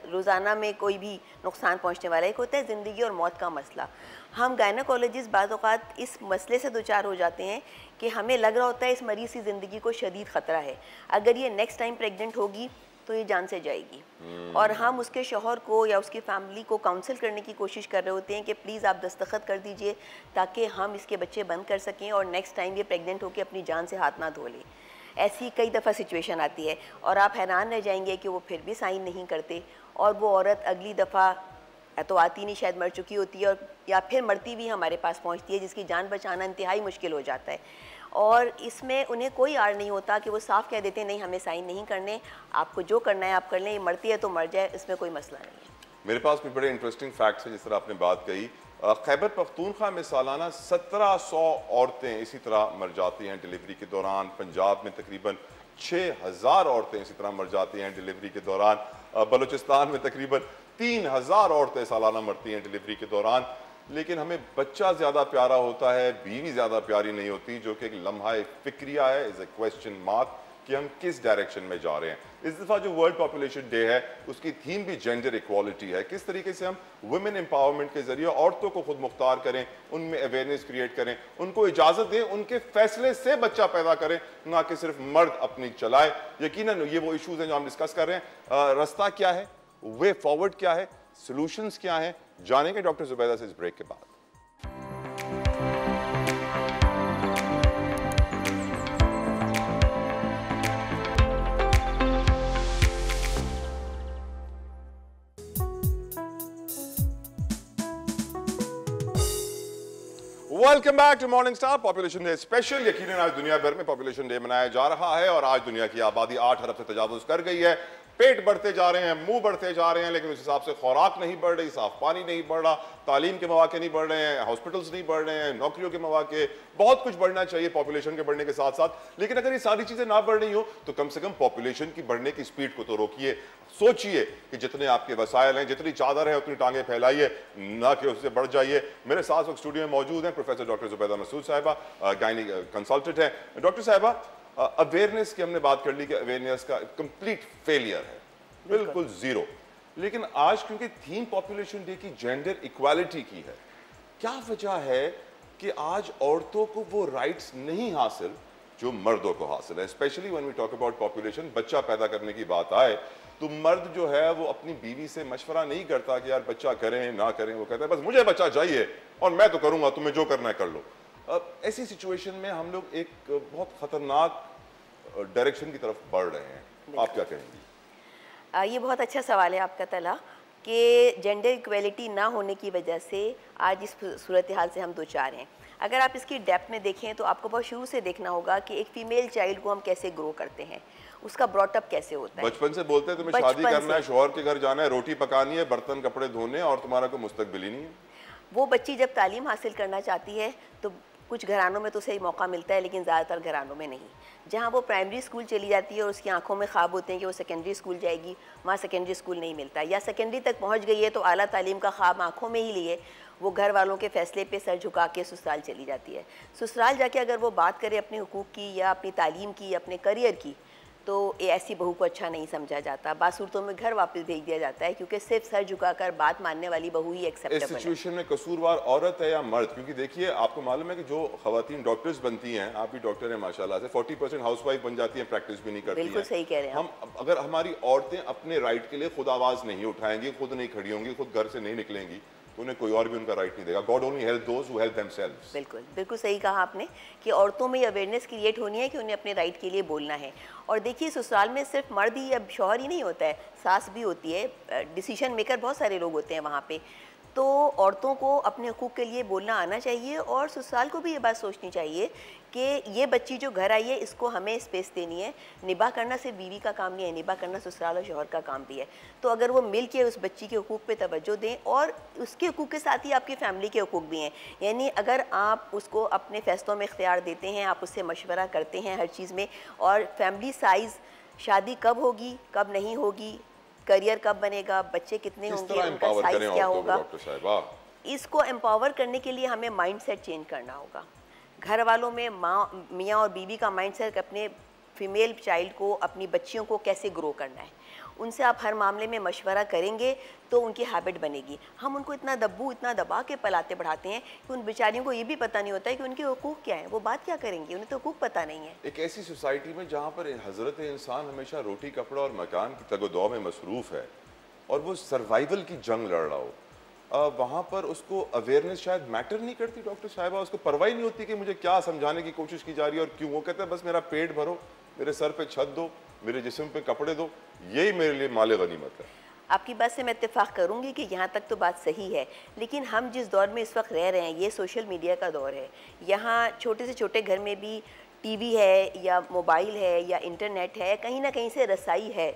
S8: रोज़ाना में कोई भी नुकसान पहुंचने वाला, एक होता है ज़िंदगी और मौत का मसला। हम गायनेकोलॉजिस्ट बाज़ औक़ात इस मसले से दो चार हो जाते हैं कि हमें लग रहा होता है इस मरीज़ की ज़िंदगी को शदीद ख़तरा है, अगर ये नेक्स्ट टाइम प्रेग्नेंट होगी तो ये जान से जाएगी, और हम उसके शौहर को या उसकी फैमिली को काउंसिल करने की कोशिश कर रहे होते हैं कि प्लीज़ आप दस्तखत कर दीजिए ताकि हम इसके बच्चे बंद कर सकें और नेक्स्ट टाइम ये प्रेग्नेंट होकर अपनी जान से हाथ ना धो ले। ऐसी कई दफ़ा सिचुएशन आती है और आप हैरान रह जाएंगे कि वो फिर भी साइन नहीं करते, और वो औरत अगली दफ़ा तो आती नहीं, शायद मर चुकी होती है, और या फिर मरती भी हमारे पास पहुंचती है, जिसकी जान बचाना इंतहाई मुश्किल हो जाता है। और इसमें उन्हें कोई आड़ नहीं होता कि वो साफ कह देते हैं नहीं हमें साइन नहीं करने, आपको जो करना है आप कर लें, ये मरती है तो मर जाए, इसमें कोई मसला नहीं है।
S2: मेरे पास भी बड़े इंटरेस्टिंग फैक्ट्स हैं, जिस तरह आपने बात कही। खैबर पख्तूनख्वा में सालाना 1700 औरतें इसी तरह मर जाती हैं डिलीवरी के दौरान। पंजाब में तकरीबन 6000 औरतें इसी तरह मर जाती हैं डिलीवरी के दौरान। बलूचिस्तान में तकरीबन 3000 औरतें सालाना मरती हैं डिलीवरी के दौरान। लेकिन हमें बच्चा ज़्यादा प्यारा होता है, बीवी ज़्यादा प्यारी नहीं होती, जो कि एक लम्हा फिक्रिया है, इज़ ए क्वेश्चन मार्क कि हम किस डायरेक्शन में जा रहे हैं। इस दफ़ा जो वर्ल्ड पॉपुलेशन डे है उसकी थीम भी जेंडर इक्वालिटी है। किस तरीके से हम वुमेन एम्पावरमेंट के जरिए औरतों को खुद मुख्तार करें, उनमें अवेयरनेस क्रिएट करें, उनको इजाज़त दें, उनके फैसले से बच्चा पैदा करें, ना कि सिर्फ मर्द अपनी चलाए। यकीनन ये वो इशूज़ हैं जो हम डिस्कस कर रहे हैं। रास्ता क्या है, वे फॉरवर्ड क्या है, सोल्यूशंस क्या हैं, जानेंगे डॉक्टर जुबैदा से इस ब्रेक के बाद। Welcome back to morning star population day special. यकीनन आज दुनिया भर में पॉपुलेशन डे मनाया जा रहा है और आज दुनिया की आबादी 8 अरब से तजावुज कर गई है। पेट बढ़ते जा रहे हैं, मुंह बढ़ते जा रहे हैं, लेकिन उस हिसाब से खुराक नहीं बढ़ रही, साफ पानी नहीं बढ़ रहा, तालीम के मौके नहीं बढ़ रहे हैं, हॉस्पिटल्स नहीं बढ़ रहे हैं, नौकरियों के मौके, बहुत कुछ बढ़ना चाहिए पॉपुलेशन के बढ़ने के साथ साथ। लेकिन अगर ये सारी चीजें ना बढ़ रही हो तो कम से कम पॉपुलेशन की बढ़ने की स्पीड को तो रोकिए। सोचिए कि जितने आपके वसाइल हैं, जितनी चादर है उतनी टांगे फैलाइए, ना कि उससे बढ़ जाइए। मेरे साथ वक्त स्टूडियो में मौजूद हैं प्रोफेसर डॉक्टर जुबैदा मसूद साहिबा, गायनी कंसल्टेंट है। डॉक्टर साहिबा, अवेयरनेस की हमने बात कर ली कि अवेयरनेस का कंप्लीट फेलियर है, बिल्कुल जीरो। लेकिन आज क्योंकि थीम पॉपुलेशन डे की जेंडर इक्वालिटी की है, क्या वजह है कि आज औरतों को वो राइट्स नहीं हासिल जो मर्दों को हासिल है? Specially when we talk about population, बच्चा पैदा करने की बात आए तो मर्द जो है वो अपनी बीवी से मशवरा नहीं करता कि यार बच्चा करें ना करें, वो कहता है बस मुझे बच्चा चाहिए और मैं तो करूंगा, तुम्हें जो करना है कर लो। अब ऐसी सिचुएशन में हम लोग एक बहुत खतरनाक डायरेक्शन की तरफ बढ़ रहे हैं, आप क्या कहेंगी?
S8: ये बहुत अच्छा सवाल है आपका तला कि जेंडर इक्वलिटी ना होने की वजह से आज इस सूरत हाल से हम दो चार हैं। अगर आप इसकी डेप्थ में देखें तो आपको बहुत शुरू से देखना होगा कि एक फीमेल चाइल्ड को हम कैसे ग्रो करते हैं, उसका ब्रॉटअप कैसे होता है।
S2: बचपन से बोलते हैं तुम्हें शादी करना है, शौहर के घर जाना है, रोटी पकानी है, बर्तन कपड़े धोने और तुम्हारा कोई मुस्तकबिल ही नहीं है।
S8: वो बच्ची जब तालीम हासिल करना चाहती है तो कुछ घरानों में तो सही मौका मिलता है, लेकिन ज़्यादातर घरानों में नहीं। जहाँ वो प्राइमरी स्कूल चली जाती है और उसकी आंखों में ख्वाब होते हैं कि वो सेकेंडरी स्कूल जाएगी, वहाँ सेकेंडरी स्कूल नहीं मिलता, या सेकेंडरी तक पहुँच गई है तो आला तालीम का ख्वाब आंखों में ही लिए वो घर वालों के फैसले पे सर झुका के ससुराल चली जाती है। ससुराल जाके अगर वो बात करे अपने हुकूक की या अपनी तालीम की या अपने करियर की, तो ऐसी बहू को अच्छा नहीं समझा जाता। बात सूरतों में घर वापस भेज दिया जाता है क्योंकि सिर्फ सर झुकाकर बात मानने वाली बहू ही एक्सेप्टेबल है।
S2: इस सिचुएशन में कसूरवार औरत है या मर्द? क्योंकि देखिए आपको मालूम है कि जो खवातीन डॉक्टर्स बनती हैं, आप भी डॉक्टर हैं माशाल्लाह से, 40% हाउसवाइफ बन जाती हैं, प्रैक्टिस भी नहीं करती हैं।
S8: बिल्कुल सही कह रहे हैं
S2: हम। अगर हमारी औरतें अपने राइट के लिए खुद आवाज नहीं उठाएंगी, खुद नहीं खड़ी होंगी, खुद घर से नहीं निकलेंगी, तो उन्हें कोई और भी उनका राइट नहीं देगा। God only help those who help themselves.
S8: बिल्कुल बिल्कुल सही कहा आपने कि औरतों में अवेयरनेस क्रिएट होनी है कि उन्हें अपने राइट के लिए बोलना है। और देखिए ससुराल में सिर्फ मर्द ही, अब शौहर ही नहीं होता है, सास भी होती है, डिसीजन मेकर बहुत सारे लोग होते हैं वहाँ पे। तो औरतों को अपने हुकूक के लिए बोलना आना चाहिए और ससुराल को भी ये बात सोचनी चाहिए कि ये बच्ची जो घर आई है इसको हमें स्पेस देनी है। निभा करना सिर्फ बीवी का काम नहीं है, निभा करना ससुराल और शौहर का काम भी है। तो अगर वो मिल के उस बच्ची के हुकूक पे तवज्जो दें, और उसके हुकूक के साथ ही आपकी फैमिली के हुकूक भी हैं, यानी अगर आप उसको अपने फैसलों में इख्तियार देते हैं, आप उससे मशवरा करते हैं हर चीज़ में, और फैमिली साइज़, शादी कब होगी कब नहीं होगी, करियर कब बनेगा, बच्चे कितने होंगे, उनका साइज क्या होगा, इसको एम्पावर करने के लिए हमें माइंडसेट चेंज करना होगा। घर वालों में माँ, मियाँ और बीवी का माइंडसेट अपने फीमेल चाइल्ड को, अपनी बच्चियों को कैसे ग्रो करना है, उनसे आप हर मामले में मशवरा करेंगे तो उनकी हैबिट बनेगी। हम उनको इतना दबा के पलाते बढ़ाते हैं कि उन बेचारियों को ये भी पता नहीं होता है कि उनके हुकूक क्या है, वो बात क्या करेंगी, उन्हें तो हुकूक पता नहीं है।
S2: एक ऐसी सोसाइटी में जहाँ पर हजरत इंसान हमेशा रोटी कपड़ा और मकान की तगोदौ में मसरूफ़ है और वो सर्वाइवल की जंग लड़ रहा हो, वहाँ पर उसको अवेयरनेस शायद मैटर नहीं करती डॉक्टर साहिबा। उसको परवाही नहीं होती कि मुझे क्या समझाने की कोशिश की जा रही है और क्यों। वो कहता है बस मेरा पेट भरो, मेरे सर पे छत दो, मेरे जिस्म पे कपड़े दो, यही मेरे लिए माले गनीमत है।
S8: आपकी बात से मैं इत्तेफाक करूंगी कि यहाँ तक तो बात सही है, लेकिन हम जिस दौर में इस वक्त रह रहे हैं ये सोशल मीडिया का दौर है। यहाँ छोटे से छोटे घर में भी टीवी है या मोबाइल है या इंटरनेट है, कहीं ना कहीं से रसाई है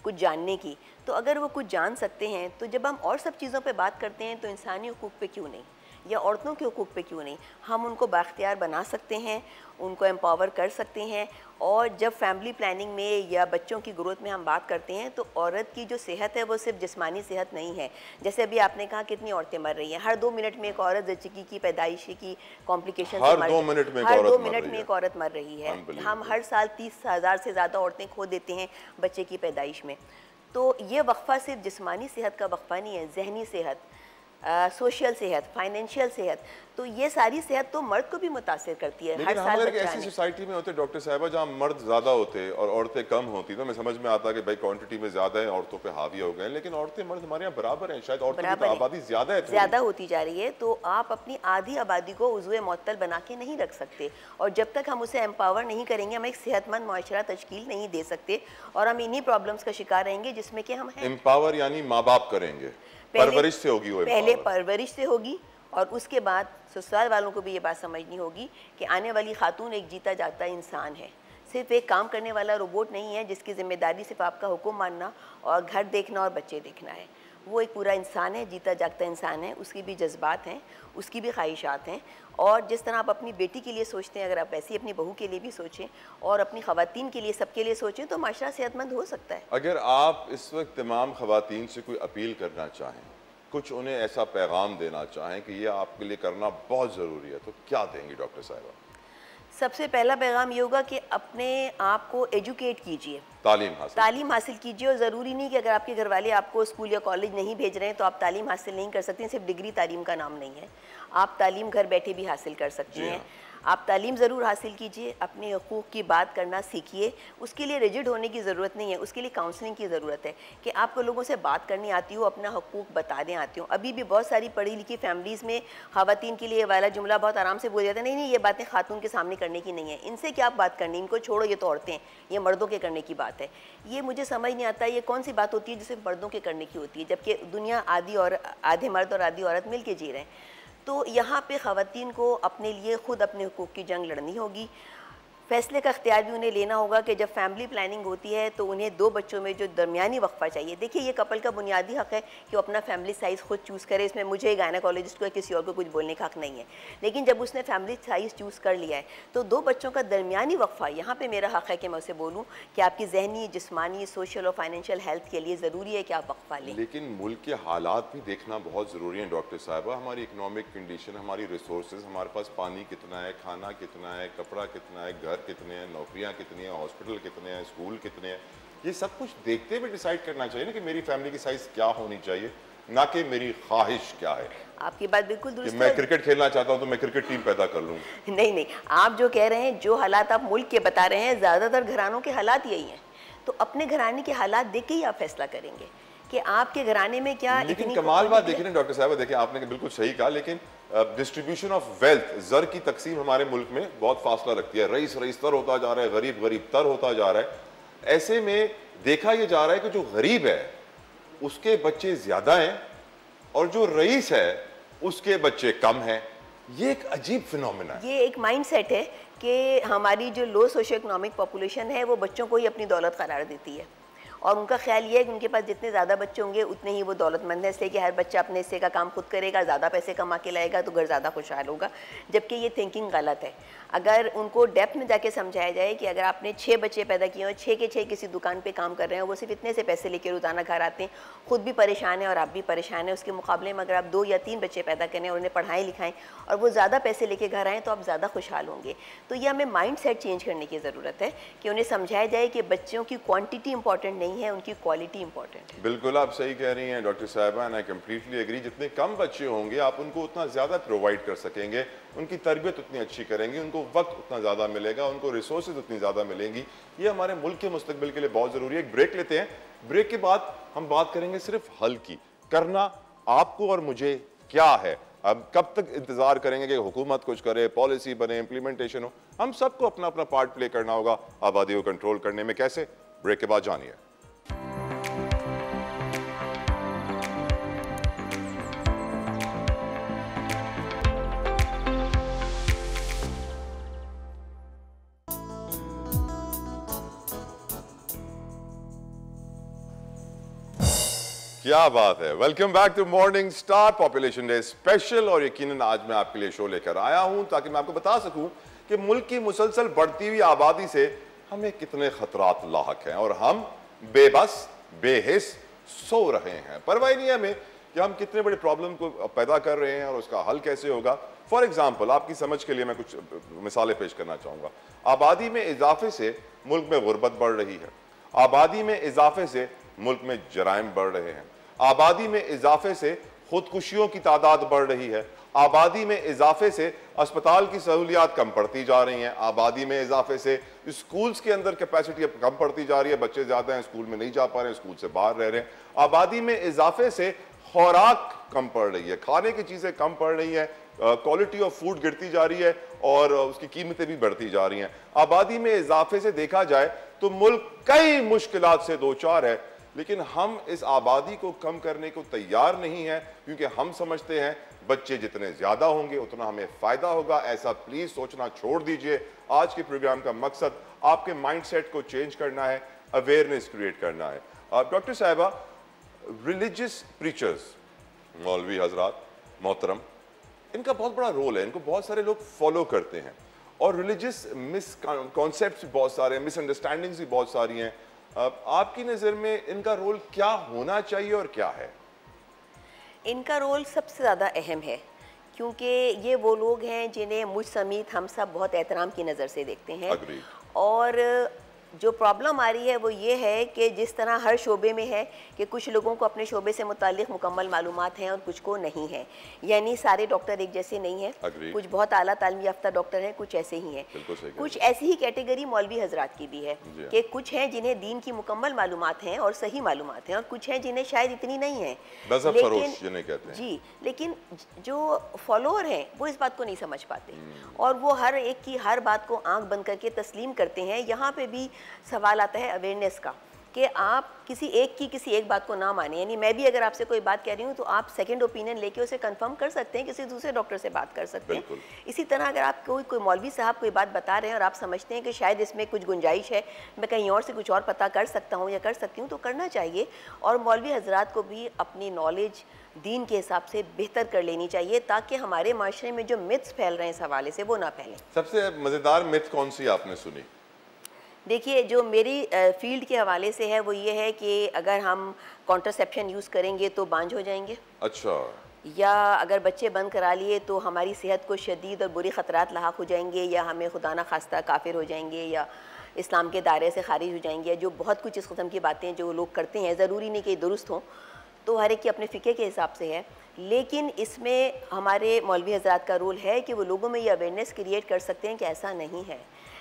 S8: कुछ जानने की। तो अगर वो कुछ जान सकते हैं तो जब हम और सब चीज़ों पे बात करते हैं तो इंसानी हुकूक पे क्यों नहीं, या औरतों के हुकूक पे क्यों नहीं। हम उनको बाख्तियार बना सकते हैं, उनको एम्पावर कर सकते हैं। और जब फैमिली प्लानिंग में या बच्चों की ग्रोथ में हम बात करते हैं तो औरत की जो सेहत है वो सिर्फ जिस्मानी सेहत नहीं है। जैसे अभी आपने कहा कितनी औरतें मर रही हैं, हर 2 मिनट में एक औरत जच्ची की पैदाइशी की कॉम्प्लिकेशन,
S2: हर 2 मिनट में
S8: एक औरत मर रही है। हम हर साल 30,000 से ज़्यादा औरतें खो देते हैं बच्चे की पैदाइश में। तो ये वक्फा सिर्फ जिस्मानी सेहत का वक्फा नहीं है, जहनी सेहत, सोशल सेहत, फाइनेंशियल सेहत, तो ये सारी सेहत तो मर्द को भी मुतासिर करती है।
S2: लेकिन हम एक ऐसी सोसाइटी में होते डॉक्टर साहिबा जहाँ मर्द ज़्यादा होते और औरतें कम होती, तो मैं समझ में आता कि भाई क्वांटिटी में ज़्यादा है, औरतों पे हावी हो गए, लेकिन औरतें मर्द हमारे यहाँ बराबर हैं, शायद औरतों की आबादी ज़्यादा है,
S8: ज़्यादा होती जा रही है। तो आप अपनी आधी आबादी को उज़्वे मुअत्तल बना के नहीं रख सकते, और जब तक हम उसे एम्पावर नहीं करेंगे हम एक सेहतमंद मुआशरा तश्कील नहीं दे सकते, और हम इन्हीं प्रॉब्लम्स का शिकार रहेंगे जिसमें कि हम
S2: एम्पावर यानी माँ बाप करेंगे, परवरिश से होगी वो,
S8: पहले परवरिश से होगी और उसके बाद ससुराल वालों को भी ये बात समझनी होगी कि आने वाली खातून एक जीता जागता इंसान है, सिर्फ एक काम करने वाला रोबोट नहीं है जिसकी जिम्मेदारी सिर्फ आपका हुक्म मानना और घर देखना और बच्चे देखना है। वो एक पूरा इंसान है, जीता जागता इंसान है, उसकी भी जज्बात हैं, उसकी भी ख्वाहिशात हैं। और जिस तरह आप अपनी बेटी के लिए सोचते हैं, अगर आप वैसे ही अपनी बहू के लिए भी सोचें और अपनी ख़वातीन के लिए, सबके लिए सोचें, तो माशरा सेहतमंद हो सकता है।
S2: अगर आप इस वक्त तमाम ख़वातीन से कोई अपील करना चाहें, कुछ उन्हें ऐसा पैगाम देना चाहें कि ये आपके लिए करना बहुत ज़रूरी है, तो क्या देंगी डॉक्टर साहिबा?
S8: सबसे पहला पैगाम ये होगा कि अपने आप को एजुकेट कीजिए, तालीम हासिल कीजिए। और ज़रूरी नहीं कि अगर आपके घर वाले आपको स्कूल या कॉलेज नहीं भेज रहे हैं तो आप तालीम हासिल नहीं कर सकती। सिर्फ डिग्री तालीम का नाम नहीं है, आप तालीम घर बैठे भी हासिल कर सकती हैं। आप तालीम ज़रूर हासिल कीजिए, अपने हकूक़ की बात करना सीखिए। उसके लिए रिजिड होने की ज़रूरत नहीं है, उसके लिए काउंसलिंग की ज़रूरत है कि आपको लोगों से बात करनी आती हो, अपना हकूक़ बताने आती हो। अभी भी बहुत सारी पढ़ी लिखी फैमिलीज़ में ख़वातीन के लिए वाला जुमला बहुत आराम से बोल जाता है, नहीं नहीं ये बातें खातून के सामने करने की नहीं है, इनसे क्या आप बात करनी, इनको छोड़ो, ये तो औरतें, ये मर्दों के करने की बात है। ये मुझे समझ नहीं आता ये कौन सी बात होती है जिसे मर्दों के करने की होती है, जबकि दुनिया आधे मर्द और आधी औरत मिल के जी रहे हैं। तो यहाँ पे ख़वातीन को अपने लिए ख़ुद अपने हुकूक़ की जंग लड़नी होगी। फ़ैसले का इख्तियार भी उन्हें लेना होगा कि जब फैमिली प्लानिंग होती है तो उन्हें 2 बच्चों में जो दरमियानी वक्फ़ा चाहिए। देखिए ये कपल का बुनियादी हक़ है कि वो अपना फैमिली साइज़ खुद चूज़ करे, इसमें मुझे गायनेकोलॉजिस्ट को या किसी और को कुछ बोलने का हक़ नहीं है। लेकिन जब उसने फैमिली साइज़ चूज़ कर लिया है तो 2 बच्चों का दरमियानी वक्फ़ा, यहाँ पर मेरा हक़ है कि मैं उसे बोलूँ कि आपकी ज़हनी, जिस्मानी, सोशल और फाइनेंशियल हेल्थ के लिए ज़रूरी है कि आप वक्फ़ा लें।
S2: लेकिन मुल्क के हालात भी देखना बहुत ज़रूरी है डॉक्टर साहिबा। हमारी इकनॉमिक कंडीशन, हमारी रिसोर्सेज, हमारे पास पानी कितना है, खाना कितना है, कपड़ा कितना है, घर कितने हैं, नौकरियाँ कितनी है, हॉस्पिटल कितने हैं, स्कूल कितने हैं, ये सब कुछ देखते हुए डिसाइड करना चाहिए ना कि मेरी फैमिली की साइज क्या होनी चाहिए, ना कि मेरी ख्वाहिश क्या है।
S8: आपकी बात बिल्कुल दुरुस्त है।
S2: मैं क्रिकेट खेलना चाहता हूँ तो मैं क्रिकेट टीम पैदा कर लूँ।
S8: नहीं नहीं, आप जो कह रहे हैं, जो हालात आप मुल्क के बता रहे हैं, ज़्यादातर घरानों के हालात यही हैं। तो अपने घराने के हालात देख के ही आप फैसला करेंगे कि आपके घराने में क्या।
S2: लेकिन कमाल बात देखिए ना डॉक्टर साहब, देखिए आपने बिल्कुल सही कहा, लेकिन डिस्ट्रीब्यूशन ऑफ वेल्थ, ज़र की तकसीम हमारे मुल्क में बहुत फासला रखती है। रईस तर होता जा रहा है, गरीब गरीब तर होता जा रहा है। ऐसे में देखा यह जा रहा है कि जो गरीब है उसके बच्चे ज्यादा हैं और जो रईस है उसके बच्चे कम हैं। ये एक अजीब फिनोमेना है।
S8: ये एक माइंडसेट है कि हमारी जो लो सोशो इकोनॉमिक पॉपुलेशन है वो बच्चों को ही अपनी दौलत करार देती है और उनका ख्याल ये है कि उनके पास जितने ज़्यादा बच्चे होंगे उतने ही वो दौलतमंद है, इसलिए कि हर बच्चा अपने हिस्से का काम खुद करेगा, ज़्यादा पैसे कमा के लाएगा तो घर ज़्यादा खुशहाल होगा। जबकि ये थिंकिंग गलत है। अगर उनको डेप्थ में जाके समझाया जाए कि अगर आपने 6 बच्चे पैदा किए हो, 6 के 6 किसी दुकान पे काम कर रहे हैं, वो सिर्फ इतने से पैसे लेकर रोज़ाना घर आते हैं, खुद भी परेशान है और आप भी परेशान है, उसके मुकाबले में अगर आप 2 या 3 बच्चे पैदा करें और उन्हें पढ़ाएं लिखाएं और वो ज़्यादा पैसे लेके घर आएँ तो आप ज़्यादा खुशहाल होंगे। तो ये हमें माइंड सेट चेंज करने की ज़रूरत है कि उन्हें समझाया जाए कि बच्चों की क्वान्टिटी इंपॉर्टेंट नहीं है, उनकी क्वालिटी इंपॉर्टेंट है।
S2: बिल्कुल आप सही कह रही हैं डॉक्टर साहिबा, एंड आई कंप्लीटली एग्री। जितने कम बच्चे होंगे आप उनको उतना ज़्यादा प्रोवाइड कर सकेंगे, उनकी तरबियत उतनी अच्छी करेंगे, उनको वक्त उतना ज़्यादा मिलेगा, उनको रिसोर्सेज उतनी ज़्यादा मिलेंगी। ये हमारे मुल्क के मुस्तकबिल के लिए बहुत ज़रूरी है। एक ब्रेक लेते हैं, ब्रेक के बाद हम बात करेंगे सिर्फ हल की। करना आपको और मुझे क्या है, अब कब तक इंतजार करेंगे कि हुकूमत कुछ करे, पॉलिसी बने, इम्प्लीमेंटेशन हो? हम सबको अपना अपना पार्ट प्ले करना होगा आबादी को कंट्रोल करने में। कैसे? ब्रेक के बाद जानिए। क्या बात है। Welcome back to morning star population day special. और यकीनन आज मैं आपके लिए शो लेकर आया हूं ताकि मैं आपको बता सकूं कि मुल्क की मुसलसल बढ़ती हुई आबादी से हमें कितने खतरात लाहक हैं और हम बेबस बेहिस सो रहे हैं। परवाह नहीं है हमें कि हम कितने बड़े प्रॉब्लम को पैदा कर रहे हैं और उसका हल कैसे होगा। फॉर एग्जाम्पल, आपकी समझ के लिए मैं कुछ मिसालें पेश करना चाहूँगा। आबादी में इजाफे से मुल्क में गुर्बत बढ़ रही है, आबादी में इजाफे से मुल्क में जराइम बढ़ रहे हैं, आबादी में इजाफे से खुदकुशियों की तादाद बढ़ रही है, आबादी में इजाफे से अस्पताल की सहूलियात कम पड़ती जा रही हैं, आबादी में इजाफे से स्कूल्स के अंदर कैपेसिटी कम पड़ती जा रही है, बच्चे ज़्यादा हैं, स्कूल में नहीं जा पा रहे हैं, स्कूल से बाहर रह रहे हैं, आबादी में इजाफे से खुराक कम पड़ रही है, खाने की चीज़ें कम पड़ रही हैं, क्वालिटी ऑफ फूड गिरती जा रही है और उसकी कीमतें भी बढ़ती जा रही हैं। आबादी में इजाफे से देखा जाए तो मुल्क कई मुश्किलात से दो चार है, लेकिन हम इस आबादी को कम करने को तैयार नहीं है क्योंकि हम समझते हैं बच्चे जितने ज़्यादा होंगे उतना हमें फ़ायदा होगा, ऐसा प्लीज़ सोचना छोड़ दीजिए। आज के प्रोग्राम का मकसद आपके माइंडसेट को चेंज करना है, अवेयरनेस क्रिएट करना है। डॉक्टर साहिबा, रिलीजियस प्रीचर्स, मौलवी हजरात मोहतरम, इनका बहुत बड़ा रोल है, इनको बहुत सारे लोग फॉलो करते हैं और रिलीजियस मिसकॉन्सेप्ट्स बहुत सारे हैं, मिसअंडरस्टैंडिंग्स भी बहुत सारी हैं। आपकी नज़र में इनका रोल क्या होना चाहिए और क्या है?
S8: इनका रोल सबसे ज़्यादा अहम है, क्योंकि ये वो लोग हैं जिन्हें मुझ समेत हम सब बहुत एहतराम की नज़र से देखते हैं। और जो प्रॉब्लम आ रही है वो ये है कि जिस तरह हर शोबे में है कि कुछ लोगों को अपने शोबे से मुतालिक मुकम्मल मालूमात हैं और कुछ को नहीं है, यानी सारे डॉक्टर एक जैसे नहीं हैं। कुछ बहुत आला तालीम याफ्ता डॉक्टर हैं, कुछ ऐसे ही हैं। कुछ ऐसी ही कैटेगरी मौलवी हजरात की भी है कि कुछ हैं जिन्हें दीन की मुकम्मल मालूमात हैं और सही मालूमात हैं, और कुछ हैं जिन्हें शायद इतनी नहीं है। लेकिन जो फॉलोअर हैं वो इस बात को नहीं समझ पाते और वो हर एक की हर बात को आंख बंद करके तस्लीम करते हैं। यहाँ पे भी सवाल आता है अवेयरनेस का कि आप किसी एक बात को ना माने, यानी मैं भी अगर आपसे कोई बात कह रही हूँ तो आप सेकंड ओपिनियन लेके उसे कंफर्म कर सकते हैं, किसी दूसरे डॉक्टर से बात कर सकते हैं। इसी तरह अगर आप कोई मौलवी साहब कोई बात बता रहे हैं और आप समझते हैं कि शायद इसमें कुछ गुंजाइश है, मैं कहीं और से कुछ और पता कर सकता हूँ या कर सकती हूँ, तो करना चाहिए। और मौलवी हजरात को भी अपनी नॉलेज दीन के हिसाब से बेहतर कर लेनी चाहिए, ताकि हमारे माशरे में जो मिथ्स फैल रहे हैं इस हवाले से वो ना फैलें।
S2: सबसे मज़ेदार मिथ कौन सी आपने सुनी?
S8: देखिए, जो मेरी फील्ड के हवाले से है वो ये है कि अगर हम कॉन्ट्रासेप्शन यूज़ करेंगे तो बांझ हो जाएंगे।
S2: अच्छा।
S8: या अगर बच्चे बंद करा लिए तो हमारी सेहत को शदीद और बुरी ख़तरात लाहक हो जाएंगे, या हमें खुदा न खास्ता काफिर हो जाएंगे, या इस्लाम के दायरे से खारिज हो जाएंगे। जो बहुत कुछ इस किस्म की बातें जो लोग करते हैं, ज़रूरी नहीं कि दुरुस्त हों, तो हर एक की अपने फ़िक़े के हिसाब से है। लेकिन इसमें हमारे मौलवी हज़रात का रोल है कि वो लोगों में ये अवेयरनेस क्रिएट कर सकते हैं कि ऐसा नहीं है।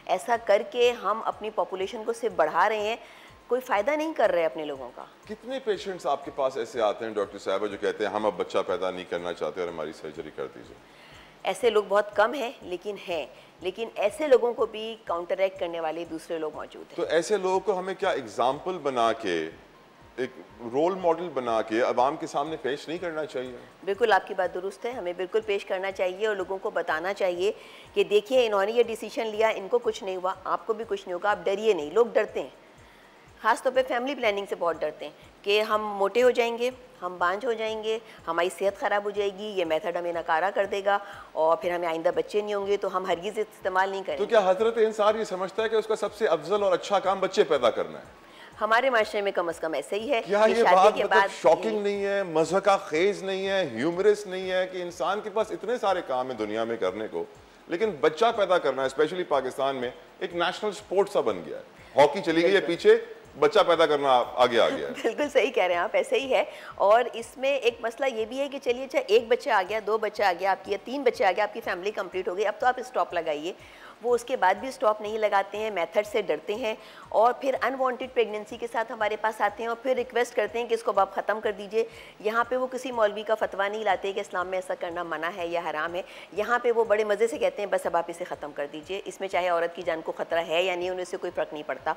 S8: ऐसा करके हम अपनी पॉपुलेशन को सिर्फ बढ़ा रहे हैं, कोई फ़ायदा नहीं कर रहे अपने लोगों का।
S2: कितने पेशेंट्स आपके पास ऐसे आते हैं डॉक्टर साहब जो कहते हैं हम अब बच्चा पैदा नहीं करना चाहते और हमारी सर्जरी कर दीजिए?
S8: ऐसे लोग बहुत कम हैं, लेकिन हैं। लेकिन ऐसे लोगों को भी काउंटरैक्ट करने वाले दूसरे लोग मौजूद हैं।
S2: तो ऐसे लोगों को हमें क्या एग्जाम्पल बना के, एक रोल मॉडल बना के अवाम के सामने पेश नहीं करना चाहिए?
S8: बिल्कुल, आपकी बात दुरुस्त है, हमें बिल्कुल पेश करना चाहिए और लोगों को बताना चाहिए कि देखिए इन्होंने ये डिसीजन लिया, इनको कुछ नहीं हुआ, आपको भी कुछ नहीं होगा, आप डरिए नहीं। लोग डरते हैं, ख़ास तौर पे फैमिली प्लानिंग से बहुत डरते हैं कि हम मोटे हो जाएंगे, हम बांझ हो जाएंगे, हमारी सेहत ख़राब हो जाएगी, ये मेथड हमें नकारा कर देगा और फिर हमें आइंदा बच्चे नहीं होंगे, तो हम हरगिज़ इस्तेमाल नहीं करेंगे।
S2: तो क्या हज़रत इंसान ये समझता है कि उसका सबसे अफजल और अच्छा काम बच्चे पैदा करना है?
S8: हमारे माशरे में कम से कम ऐसे ही है।
S2: क्या ये बात मतलब शॉकिंग नहीं है, मज़हका खेज नहीं है, ह्यूमरस नहीं है कि इंसान के पास इतने सारे काम है दुनिया में करने को, लेकिन बच्चा पैदा करना, स्पेशली पाकिस्तान में एक नेशनल स्पोर्ट सा बन गया है। हॉकी चली गई है पीछे, बच्चा पैदा करना आगे आ गया है।
S8: बिल्कुल सही कह रहे हैं आप, ऐसे ही है। और इसमें एक मसला ये भी है कि चलिए अच्छा एक बच्चा आ गया, दो बच्चा आ गया आपकी, या तीन बच्चे आ गया, आपकी फैमिली कंप्लीट हो गई, अब तो आप स्टॉप लगाइए। वो उसके बाद भी स्टॉप नहीं लगाते हैं, मेथड से डरते हैं और फिर अनवांटेड प्रेगनेंसी के साथ हमारे पास आते हैं और फिर रिक्वेस्ट करते हैं कि इसको आप ख़त्म कर दीजिए। यहाँ पे वो किसी मौलवी का फतवा नहीं लाते कि इस्लाम में ऐसा करना मना है या हराम है। यहाँ पे वो बड़े मज़े से कहते हैं बस अब आप इसे ख़त्म कर दीजिए, इसमें चाहे औरत की जान को ख़तरा है या नहीं, उन्हें से कोई फ़र्क नहीं पड़ता।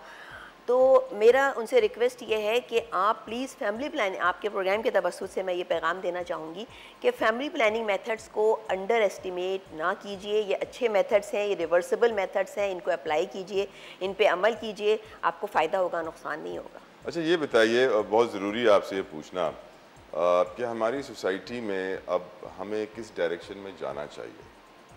S8: तो मेरा उनसे रिक्वेस्ट ये है कि आप प्लीज़ फैमिली प्लानिंग, आपके प्रोग्राम के तवस्सुत से मैं ये पैगाम देना चाहूँगी कि फैमिली प्लानिंग मेथड्स को अंडर एस्टिमेट ना कीजिए। ये अच्छे मेथड्स हैं, ये रिवर्सिबल मेथड्स हैं, इनको अप्लाई कीजिए, इन पे अमल कीजिए, आपको फ़ायदा होगा, नुकसान नहीं होगा।
S2: अच्छा ये बताइए, बहुत ज़रूरी है आपसे ये पूछना कि हमारी सोसाइटी में अब हमें किस डायरेक्शन में जाना चाहिए,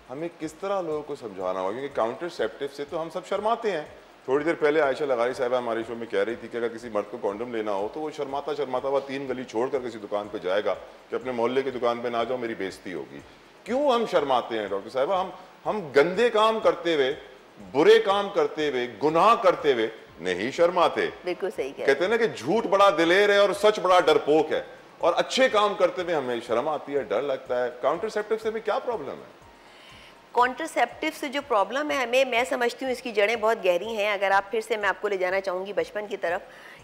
S2: हमें किस तरह लोगों को समझाना होगा, क्योंकि काउंटरसेप्टिव से तो हम सब शर्माते हैं। थोड़ी देर पहले आयशा लगारी साहिबा हमारे शो में कह रही थी कि अगर किसी मर्द को कॉन्डम लेना हो तो वो शर्माता शर्माता हुआ 3 गली छोड़कर किसी दुकान पे जाएगा कि अपने मोहल्ले की दुकान पे ना जाओ, मेरी बेइज्जती होगी। क्यों हम शर्माते हैं डॉक्टर साहिबा? हम गंदे काम करते हुए, बुरे काम करते हुए, गुनाह करते हुए नहीं शर्माते।
S8: बिल्कुल सही
S2: कहते हैं ना कि झूठ बड़ा दिलेर है और सच बड़ा डरपोक है, और अच्छे काम करते हुए हमें शर्म आती है, डर लगता है। काउंटरसेप्टिव से भी क्या प्रॉब्लम है?
S8: कॉन्ट्रासेप्टिव से जो प्रॉब्लम है हमें, मैं समझती हूँ इसकी जड़ें बहुत गहरी हैं। अगर आप फिर से, मैं आपको ले जाना चाहूँगी बचपन की तरफ,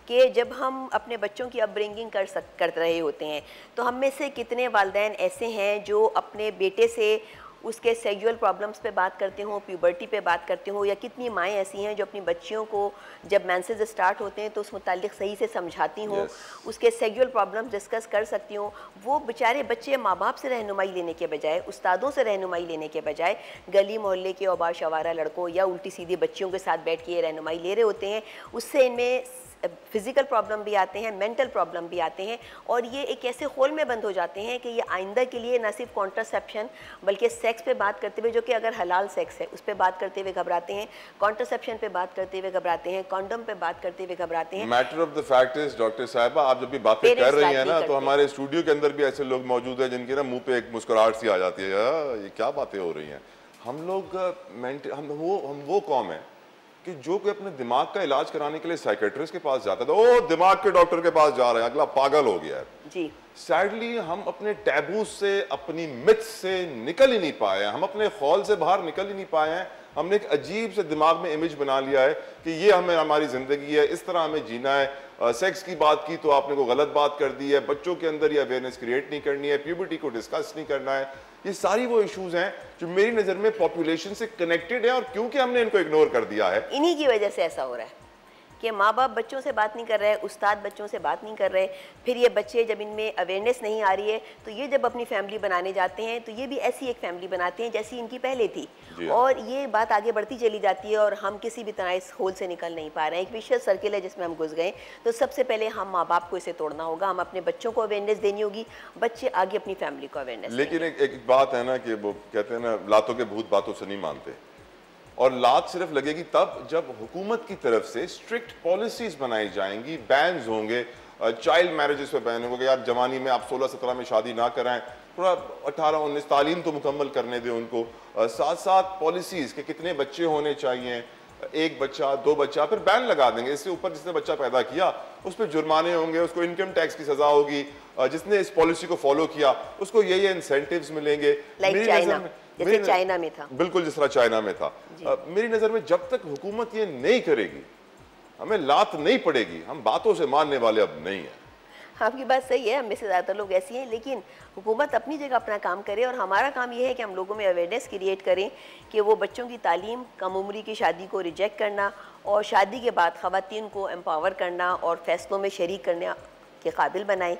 S8: कि जब हम अपने बच्चों की अपब्रिंगिंग कर रहे होते हैं तो हम में से कितने वालिदैन ऐसे हैं जो अपने बेटे से उसके सेक्सुअल प्रॉब्लम्स पे बात करते हो, प्यूबर्टी पे बात करते हो, या कितनी माएँ ऐसी हैं जो अपनी बच्चियों को जब मेंसेस स्टार्ट होते हैं तो उस मुतालिक सही से समझाती हों, उसके सेक्सुअल प्रॉब्लम्स डिस्कस कर सकती हों। वो बेचारे बच्चे माँ बाप से रहनुमाई लेने के बजाय, उस्तादों से रहनुमाई लेने के बजाय गली मोहल्ले के औबार शवारा लड़कों या उल्टी सीधी बच्चियों के साथ बैठ के रहनुमाई ले रहे होते हैं। उससे इनमें फिज़िकल प्रॉब्लम भी आते हैं, मेंटल प्रॉब्लम भी आते हैं, और ये एक ऐसे होल में बंद हो जाते हैं कि ये आइंदा के लिए न सिर्फ कॉन्ट्रासेप्शन बल्कि सेक्स पे बात करते हुए, जो कि अगर हलाल सेक्स है उस पर बात करते हुए घबराते हैं, कॉन्ट्रासेप्शन पे बात करते हुए घबराते हैं, कॉन्डम पे बात करते हुए घबराते हैं।
S2: Matter of the fact is doctor साहिबा, आप जब भी बातें कर रही हैं ना, तो हमारे स्टूडियो के अंदर भी ऐसे लोग मौजूद हैं जिनके ना मुंह पे एक मुस्कुराहट सी आ जाती है, ये क्या बातें हो रही हैं। हम लोग हम वो कौम है कि जो कोई अपने दिमाग का इलाज कराने के लिए साइकेट्रिस्ट के पास जाता था, ओ दिमाग के डॉक्टर के पास जा रहा है, अगला पागल हो गया है
S8: जी।
S2: सैडली हम अपने टैबू से, अपनी मिथ से निकल ही नहीं पाए हैं, हम अपने खौल से बाहर निकल ही नहीं पाए हैं। हमने एक अजीब से दिमाग में इमेज बना लिया है कि ये हमारी जिंदगी है, इस तरह हमें जीना है। सेक्स की बात की तो आपने को गलत बात कर दी है, बच्चों के अंदर ये अवेयरनेस क्रिएट नहीं करनी है, प्यूबर्टी को डिस्कस नहीं करना है। ये सारी वो इश्यूज हैं जो मेरी नज़र में पॉपुलेशन से कनेक्टेड है, और क्योंकि हमने इनको इग्नोर कर दिया है,
S8: इन्हीं की वजह से ऐसा हो रहा है कि माँ बाप बच्चों से बात नहीं कर रहे, उस्ताद बच्चों से बात नहीं कर रहे। फिर ये बच्चे जब इनमें अवेयरनेस नहीं आ रही है तो ये जब अपनी फैमिली बनाने जाते हैं तो ये भी ऐसी एक फैमिली बनाते हैं जैसी इनकी पहले थी, और ये बात आगे बढ़ती चली जाती है और हम किसी भी तरह इस होल से निकल नहीं पा रहे हैं। एक विशेष सर्किल है जिसमें हम घुस गए। तो सबसे पहले हम माँ बाप को इसे तोड़ना होगा, हम अपने बच्चों को अवेयरनेस देनी होगी, बच्चे आगे अपनी फैमिली को अवेयरनेस।
S2: लेकिन एक बात है ना कि वो कहते हैं ना, लातों के भूत बातों से नहीं मानते, और लात सिर्फ लगेगी तब जब हुकूमत की तरफ से स्ट्रिक्ट पॉलिसीज बनाई जाएंगी, बैन्स होंगे, चाइल्ड मैरिजेस पे बैन होगा, यार जवानी में आप 16-17 में शादी ना कराएं, थोड़ा 18-19 तालीम तो मुकम्मल करने दें उनको, साथ साथ पॉलिसीज के कितने बच्चे होने चाहिए, 1 बच्चा 2 बच्चा, फिर बैन लगा देंगे। इससे ऊपर जिसने बच्चा पैदा किया उस पर जुर्माने होंगे, उसको इनकम टैक्स की सजा होगी, जिसने इस पॉलिसी को फॉलो किया उसको ये इंसेंटिव्स मिलेंगे।
S8: जैसे चाइना में था,
S2: बिल्कुल जिस तरह चाइना में था। मेरी नजर में जब तक हुकूमत ये नहीं करेगी, हमें लात नहीं पड़ेगी, हम बातों से मानने वाले अब नहीं है।
S8: आपकी बात सही है, हम में से ज़्यादातर लोग ऐसी हैं, लेकिन हुकूमत अपनी जगह अपना काम करे, और हमारा काम यह है कि हम लोगों में अवेयरनेस क्रिएट करें कि वो बच्चों की तालीम, कम उम्री की शादी को रिजेक्ट करना, और शादी के बाद ख़वातीन को एम्पावर करना और फैसलों में शरीक करने के काबिल बनाएं।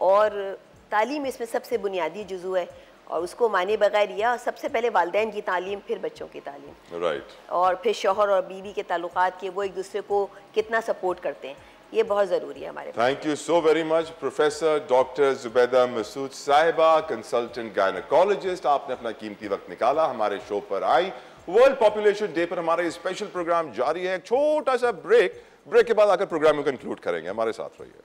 S8: और तालीम इसमें सबसे बुनियादी जुज़ू है, और उसको माने बगैर, या सबसे पहले वालिदैन की तालीम, फिर बच्चों की तालीम,
S2: राइट,
S8: और फिर शौहर और बीवी के ताल्लुकात के वो एक दूसरे को कितना सपोर्ट करते हैं, ये बहुत ज़रूरी है हमारे।
S2: Thank you so very much professor doctor Zubaida Masood साहिबा, कंसल्टेंट गायनेकोलॉजिस्ट, आपने अपना कीमती वक्त निकाला, हमारे शो पर आई। वर्ल्ड पॉपुलेशन डे पर हमारा ये स्पेशल प्रोग्राम जारी है। एक छोटा सा ब्रेक के बाद आकर प्रोग्राम को कंक्लूड करेंगे, हमारे साथ रहिए।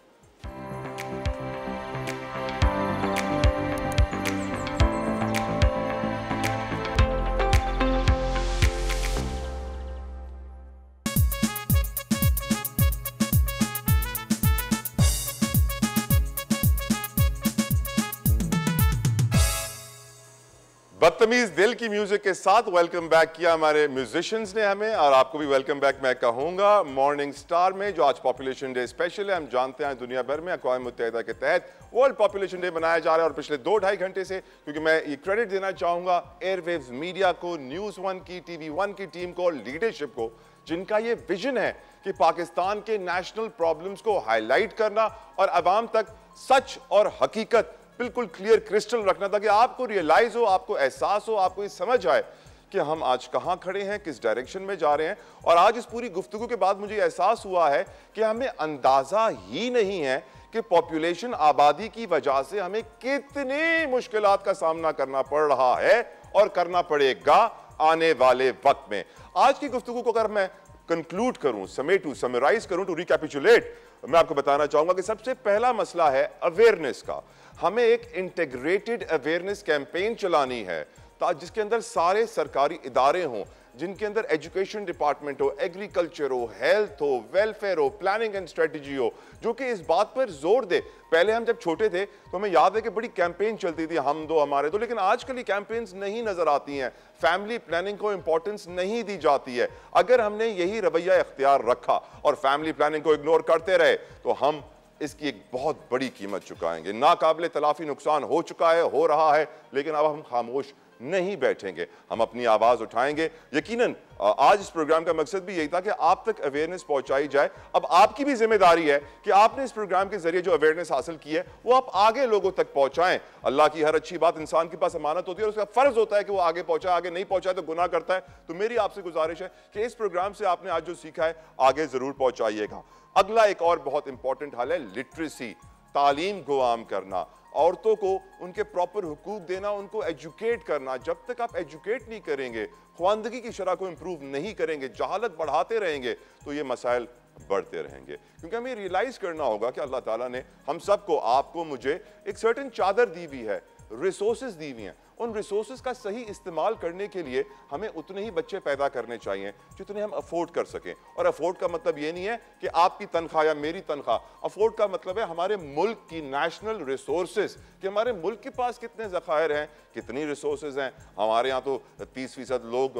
S2: बदतमीज दिल की म्यूजिक के साथ वेलकम बैक किया हमारे म्यूजिशियंस ने हमें, और आपको भी वेलकम बैक मैं कहूंगा मॉर्निंग स्टार में, जो आज पॉपुलेशन डे स्पेशल है। हम जानते हैं दुनिया भर में अक़वाम मुत्तहिदा के तहत वर्ल्ड पॉपुलेशन डे मनाया जा रहा है, और पिछले 2-2.5 घंटे से, क्योंकि मैं ये क्रेडिट देना चाहूंगा एयरवेव्स मीडिया को, न्यूज़ 1 की, TV 1 की टीम को, लीडरशिप को, जिनका ये विजन है कि पाकिस्तान के नेशनल प्रॉब्लम्स को हाईलाइट करना और अवाम तक सच और हकीकत बिल्कुल क्लियर क्रिस्टल रखना, ताकि आपको रियलाइज हो, आपको एहसास हो, आपको ये समझ आए कि हम आज कहां खड़े हैं, किस डायरेक्शन में जा रहे हैं। और आज इस पूरी गुफ्तगू के बाद मुझे एहसास हुआ है कि हमें अंदाजा ही नहीं है कि पॉपुलेशन, आबादी की वजह से हमें कितनी मुश्किलात का सामना करना पड़ रहा है और करना पड़ेगा आने वाले वक्त में। आज की गुफ्तगू को अगर मैं कंक्लूड करूं, समराइज करूं, टू रिकैपिचुलेट, मैं आपको बताना चाहूंगा कि सबसे पहला मसला है अवेयरनेस का। हमें एक इंटीग्रेटेड अवेयरनेस कैंपेन चलानी है जिसके अंदर सारे सरकारी इदारे हों, जिनके अंदर एजुकेशन डिपार्टमेंट हो, एग्रीकल्चर हो, हेल्थ हो, वेलफेयर हो, प्लानिंग एंड स्ट्रेटजी हो, जो कि इस बात पर जोर दे। पहले हम जब छोटे थे तो हमें याद है कि बड़ी कैंपेन चलती थी, हम दो हमारे दो, लेकिन आजकल ये कैंपेन्स नहीं नजर आती हैं। फैमिली प्लानिंग को इंपॉर्टेंस नहीं दी जाती है। अगर हमने यही रवैया इख्तियार रखा और फैमिली प्लानिंग को इग्नोर करते रहे तो हम इसकी एक बहुत बड़ी कीमत चुकाएंगे। नाकाबिले तलाफी नुकसान हो चुका है, हो रहा है, लेकिन अब हम खामोश नहीं बैठेंगे, हम अपनी आवाज उठाएंगे। यकीनन आज इस प्रोग्राम का मकसद भी यही था कि आप तक अवेयरनेस पहुंचाई जाए। अब आपकी भी जिम्मेदारी है कि आपने इस प्रोग्राम के जरिए जो अवेयरनेस हासिल की है वो आप आगे लोगों तक पहुंचाएं। अल्लाह की हर अच्छी बात इंसान के पास अमानत होती है और उसका फर्ज होता है कि वो आगे पहुंचाए, आगे नहीं पहुंचाए तो गुनाह करता है। तो मेरी आपसे गुजारिश है कि इस प्रोग्राम से आपने आज जो सीखा है आगे जरूर पहुंचाइएगा। अगला एक और बहुत इंपॉर्टेंट हल है लिटरेसी, तालीम को आम करना, औरतों को उनके प्रॉपर हुकूक देना, उनको एजुकेट करना। जब तक आप एजुकेट नहीं करेंगे, ख्वानदगी की शरह को इंप्रूव नहीं करेंगे, जहालत बढ़ाते रहेंगे तो ये मसाइल बढ़ते रहेंगे। क्योंकि हमें रियलाइज करना होगा कि अल्लाह ताला ने हम सबको, आपको, मुझे एक सर्टेन चादर दी हुई है, रिसोर्सेज दी हुई हैं। उन रिसोर्सेज का सही इस्तेमाल करने के लिए हमें उतने ही बच्चे पैदा करने चाहिए जितने हम अफोर्ड कर सकें। और अफोर्ड का मतलब ये नहीं है कि आपकी तनख्वाह या मेरी तनख्वाह। अफोर्ड का मतलब है हमारे मुल्क की नेशनल रिसोर्सेज, कि हमारे मुल्क के पास कितने ज़खायर हैं, कितनी रिसोर्सेज हैं। हमारे यहाँ तो 30% लोग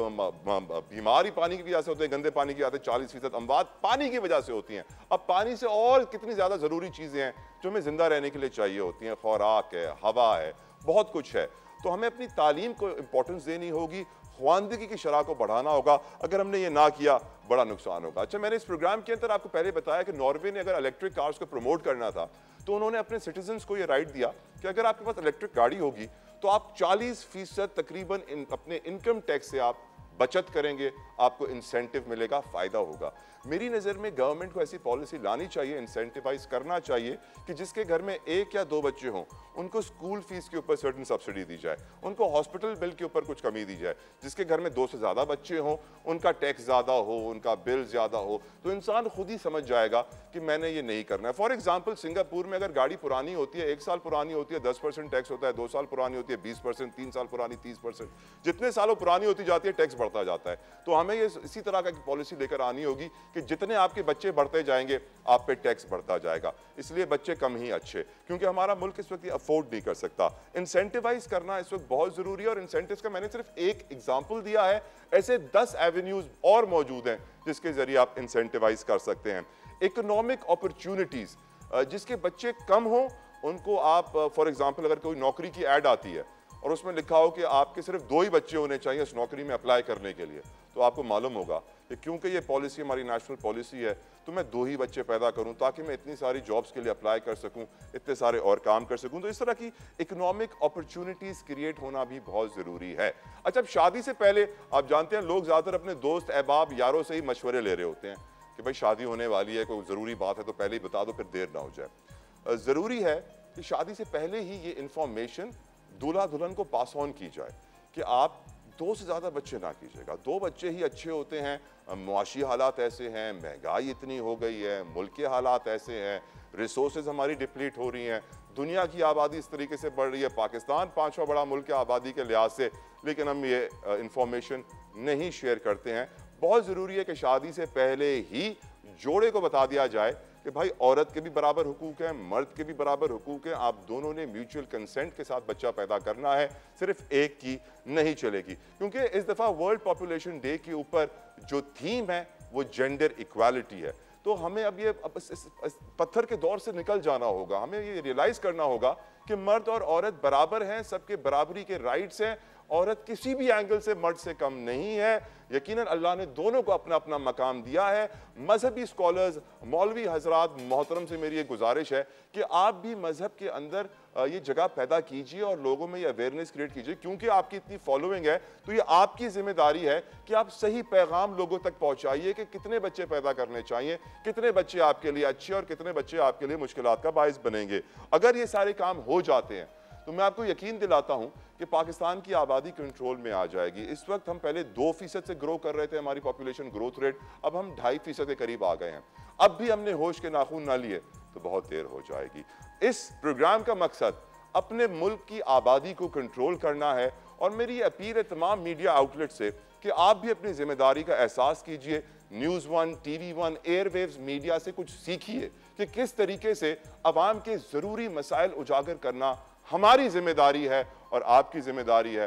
S2: बीमार ही पानी की वजह से होते हैं, गंदे पानी की वजह से, 40% अमवात पानी की वजह से होती हैं। अब पानी से और कितनी ज़्यादा ज़रूरी चीज़ें हैं जो हमें ज़िंदा रहने के लिए चाहिए होती हैं, खुराक है, हवा है, बहुत कुछ है। तो हमें अपनी तालीम को इंपॉर्टेंस देनी होगी, ख्वानदगी की शरह को बढ़ाना होगा। अगर हमने ये ना किया बड़ा नुकसान होगा। अच्छा, मैंने इस प्रोग्राम के अंदर आपको पहले बताया कि नॉर्वे ने अगर इलेक्ट्रिक कार्स को प्रमोट करना था तो उन्होंने अपने सिटीजन्स को ये राइट दिया कि अगर आपके पास इलेक्ट्रिक गाड़ी होगी तो आप 40% तकरीबन अपने इनकम टैक्स से आप बचत करेंगे, आपको इंसेंटिव मिलेगा, फायदा होगा। मेरी नज़र में गवर्नमेंट को ऐसी पॉलिसी लानी चाहिए, इंसेंटिवाइज करना चाहिए कि जिसके घर में 1 या 2 बच्चे हों उनको स्कूल फीस के ऊपर सर्टेन सब्सिडी दी जाए, उनको हॉस्पिटल बिल के ऊपर कुछ कमी दी जाए। जिसके घर में 2 से ज़्यादा बच्चे हों, उनका टैक्स ज़्यादा हो, उनका बिल ज़्यादा हो, तो इंसान खुद ही समझ जाएगा कि मैंने ये नहीं करना है। फॉर एग्जाम्पल, सिंगापुर में अगर गाड़ी पुरानी होती है, 1 साल पुरानी होती है 10% टैक्स होता है, 2 साल पुरानी होती है 20%, 3 साल पुरानी 30%। जितने सालों पुरानी होती जाती है टैक्स बढ़ता जाता है। तो हमें ये इसी तरह का पॉलिसी लेकर आनी होगी कि जितने आपके बच्चे बढ़ते जाएंगे आप पे टैक्स बढ़ता जाएगा। इसलिए बच्चे कम ही अच्छे, क्योंकि हमारा मुल्क इस वक्त ये अफोर्ड नहीं कर सकता। इंसेंटिवाइज करना इस वक्त बहुत जरूरी है और इंसेंटिव्स का मैंने सिर्फ एक एग्जांपल दिया है, ऐसे 10 एवेन्यूज और मौजूद हैं जिसके जरिए आप इंसेंटिवाइज कर सकते हैं। इकोनॉमिक अपॉर्चुनिटीज, जिसके बच्चे कम हो उनको आप, फॉर एग्जाम्पल अगर कोई नौकरी की एड आती है और उसमें लिखा हो कि आपके सिर्फ 2 ही बच्चे होने चाहिए उस नौकरी में अप्लाई करने के लिए, तो आपको मालूम होगा कि क्योंकि ये पॉलिसी हमारी नेशनल पॉलिसी है तो मैं 2 ही बच्चे पैदा करूं ताकि मैं इतनी सारी जॉब्स के लिए अप्लाई कर सकूं, इतने सारे और काम कर सकूं। तो इस तरह की इकोनॉमिक अपॉर्चुनिटीज क्रिएट होना भी बहुत ज़रूरी है। अच्छा, अब शादी से पहले आप जानते हैं लोग ज़्यादातर अपने दोस्त, अहबाब, यारों से ही मशवरे ले रहे होते हैं कि भाई शादी होने वाली है, कोई ज़रूरी बात है तो पहले ही बता दो फिर देर ना हो जाए। ज़रूरी है कि शादी से पहले ही ये इंफॉर्मेशन दूल्हा दुल्हन को पास ऑन की जाए कि आप 2 से ज़्यादा बच्चे ना कीजिएगा, 2 बच्चे ही अच्छे होते हैं। मुआशी हालात ऐसे हैं, महंगाई इतनी हो गई है, मुल्क के हालात ऐसे हैं, रिसोर्सेज हमारी डिप्लीट हो रही हैं, दुनिया की आबादी इस तरीके से बढ़ रही है, पाकिस्तान 5वां बड़ा मुल्क है आबादी के लिहाज से, लेकिन हम ये इंफॉर्मेशन नहीं शेयर करते हैं। बहुत ज़रूरी है कि शादी से पहले ही जोड़े को बता दिया जाए कि भाई औरत के भी बराबर हुकूक हैं, मर्द के भी बराबर हुकूक हैं, आप दोनों ने म्यूचुअल कंसेंट के साथ बच्चा पैदा करना है, सिर्फ एक की नहीं चलेगी। क्योंकि इस दफ़ा वर्ल्ड पॉपुलेशन डे के ऊपर जो थीम है वो जेंडर इक्वालिटी है। तो हमें अब ये इस पत्थर के दौर से निकल जाना होगा, हमें ये रियलाइज करना होगा कि मर्द और औरत बराबर हैं, सबके बराबरी के राइट्स हैं, औरत किसी भी एंगल से मर्द से कम नहीं है। यकीनन अल्लाह ने दोनों को अपना अपना मकाम दिया है। मजहबी स्कॉलर्स, मौलवी हजरात, मोहतरम से मेरी एक गुजारिश है कि आप भी मजहब के अंदर ये जगह पैदा कीजिए और लोगों में ये अवेयरनेस क्रिएट कीजिए। क्योंकि आपकी इतनी फॉलोइंग है तो ये आपकी जिम्मेदारी है कि आप सही पैगाम लोगों तक पहुंचाइए कि कितने बच्चे पैदा करने चाहिए, कितने बच्चे आपके लिए अच्छे और कितने बच्चे आपके लिए मुश्किलात का बाइस बनेंगे। अगर ये सारे काम हो जाते हैं तो मैं आपको यकीन दिलाता हूं कि पाकिस्तान की आबादी कंट्रोल में आ जाएगी। इस वक्त हम पहले 2% से ग्रो कर रहे थे हमारी पॉपुलेशन ग्रोथ रेट, अब हम 2.5% के करीब आ गए हैं। अब भी हमने होश के नाखून ना लिए तो बहुत देर हो जाएगी। इस प्रोग्राम का मकसद अपने मुल्क की आबादी को कंट्रोल करना है और मेरी अपील है तमाम मीडिया आउटलेट से कि आप भी अपनी जिम्मेदारी का एहसास कीजिए। न्यूज़ 1, TV 1, एयरवेव्स मीडिया से कुछ सीखिए कि किस तरीके से अवाम के ज़रूरी मसाइल उजागर करना हमारी जिम्मेदारी है और आपकी जिम्मेदारी है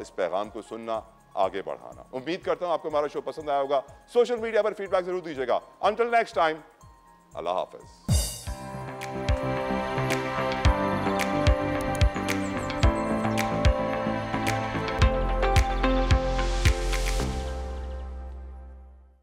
S2: इस पैगाम को सुनना, आगे बढ़ाना। उम्मीद करता हूं आपको हमारा शो पसंद आया होगा। सोशल मीडिया पर फीडबैक जरूर दीजिएगा। अंटिल नेक्स्ट टाइम, अल्लाह हाफिज।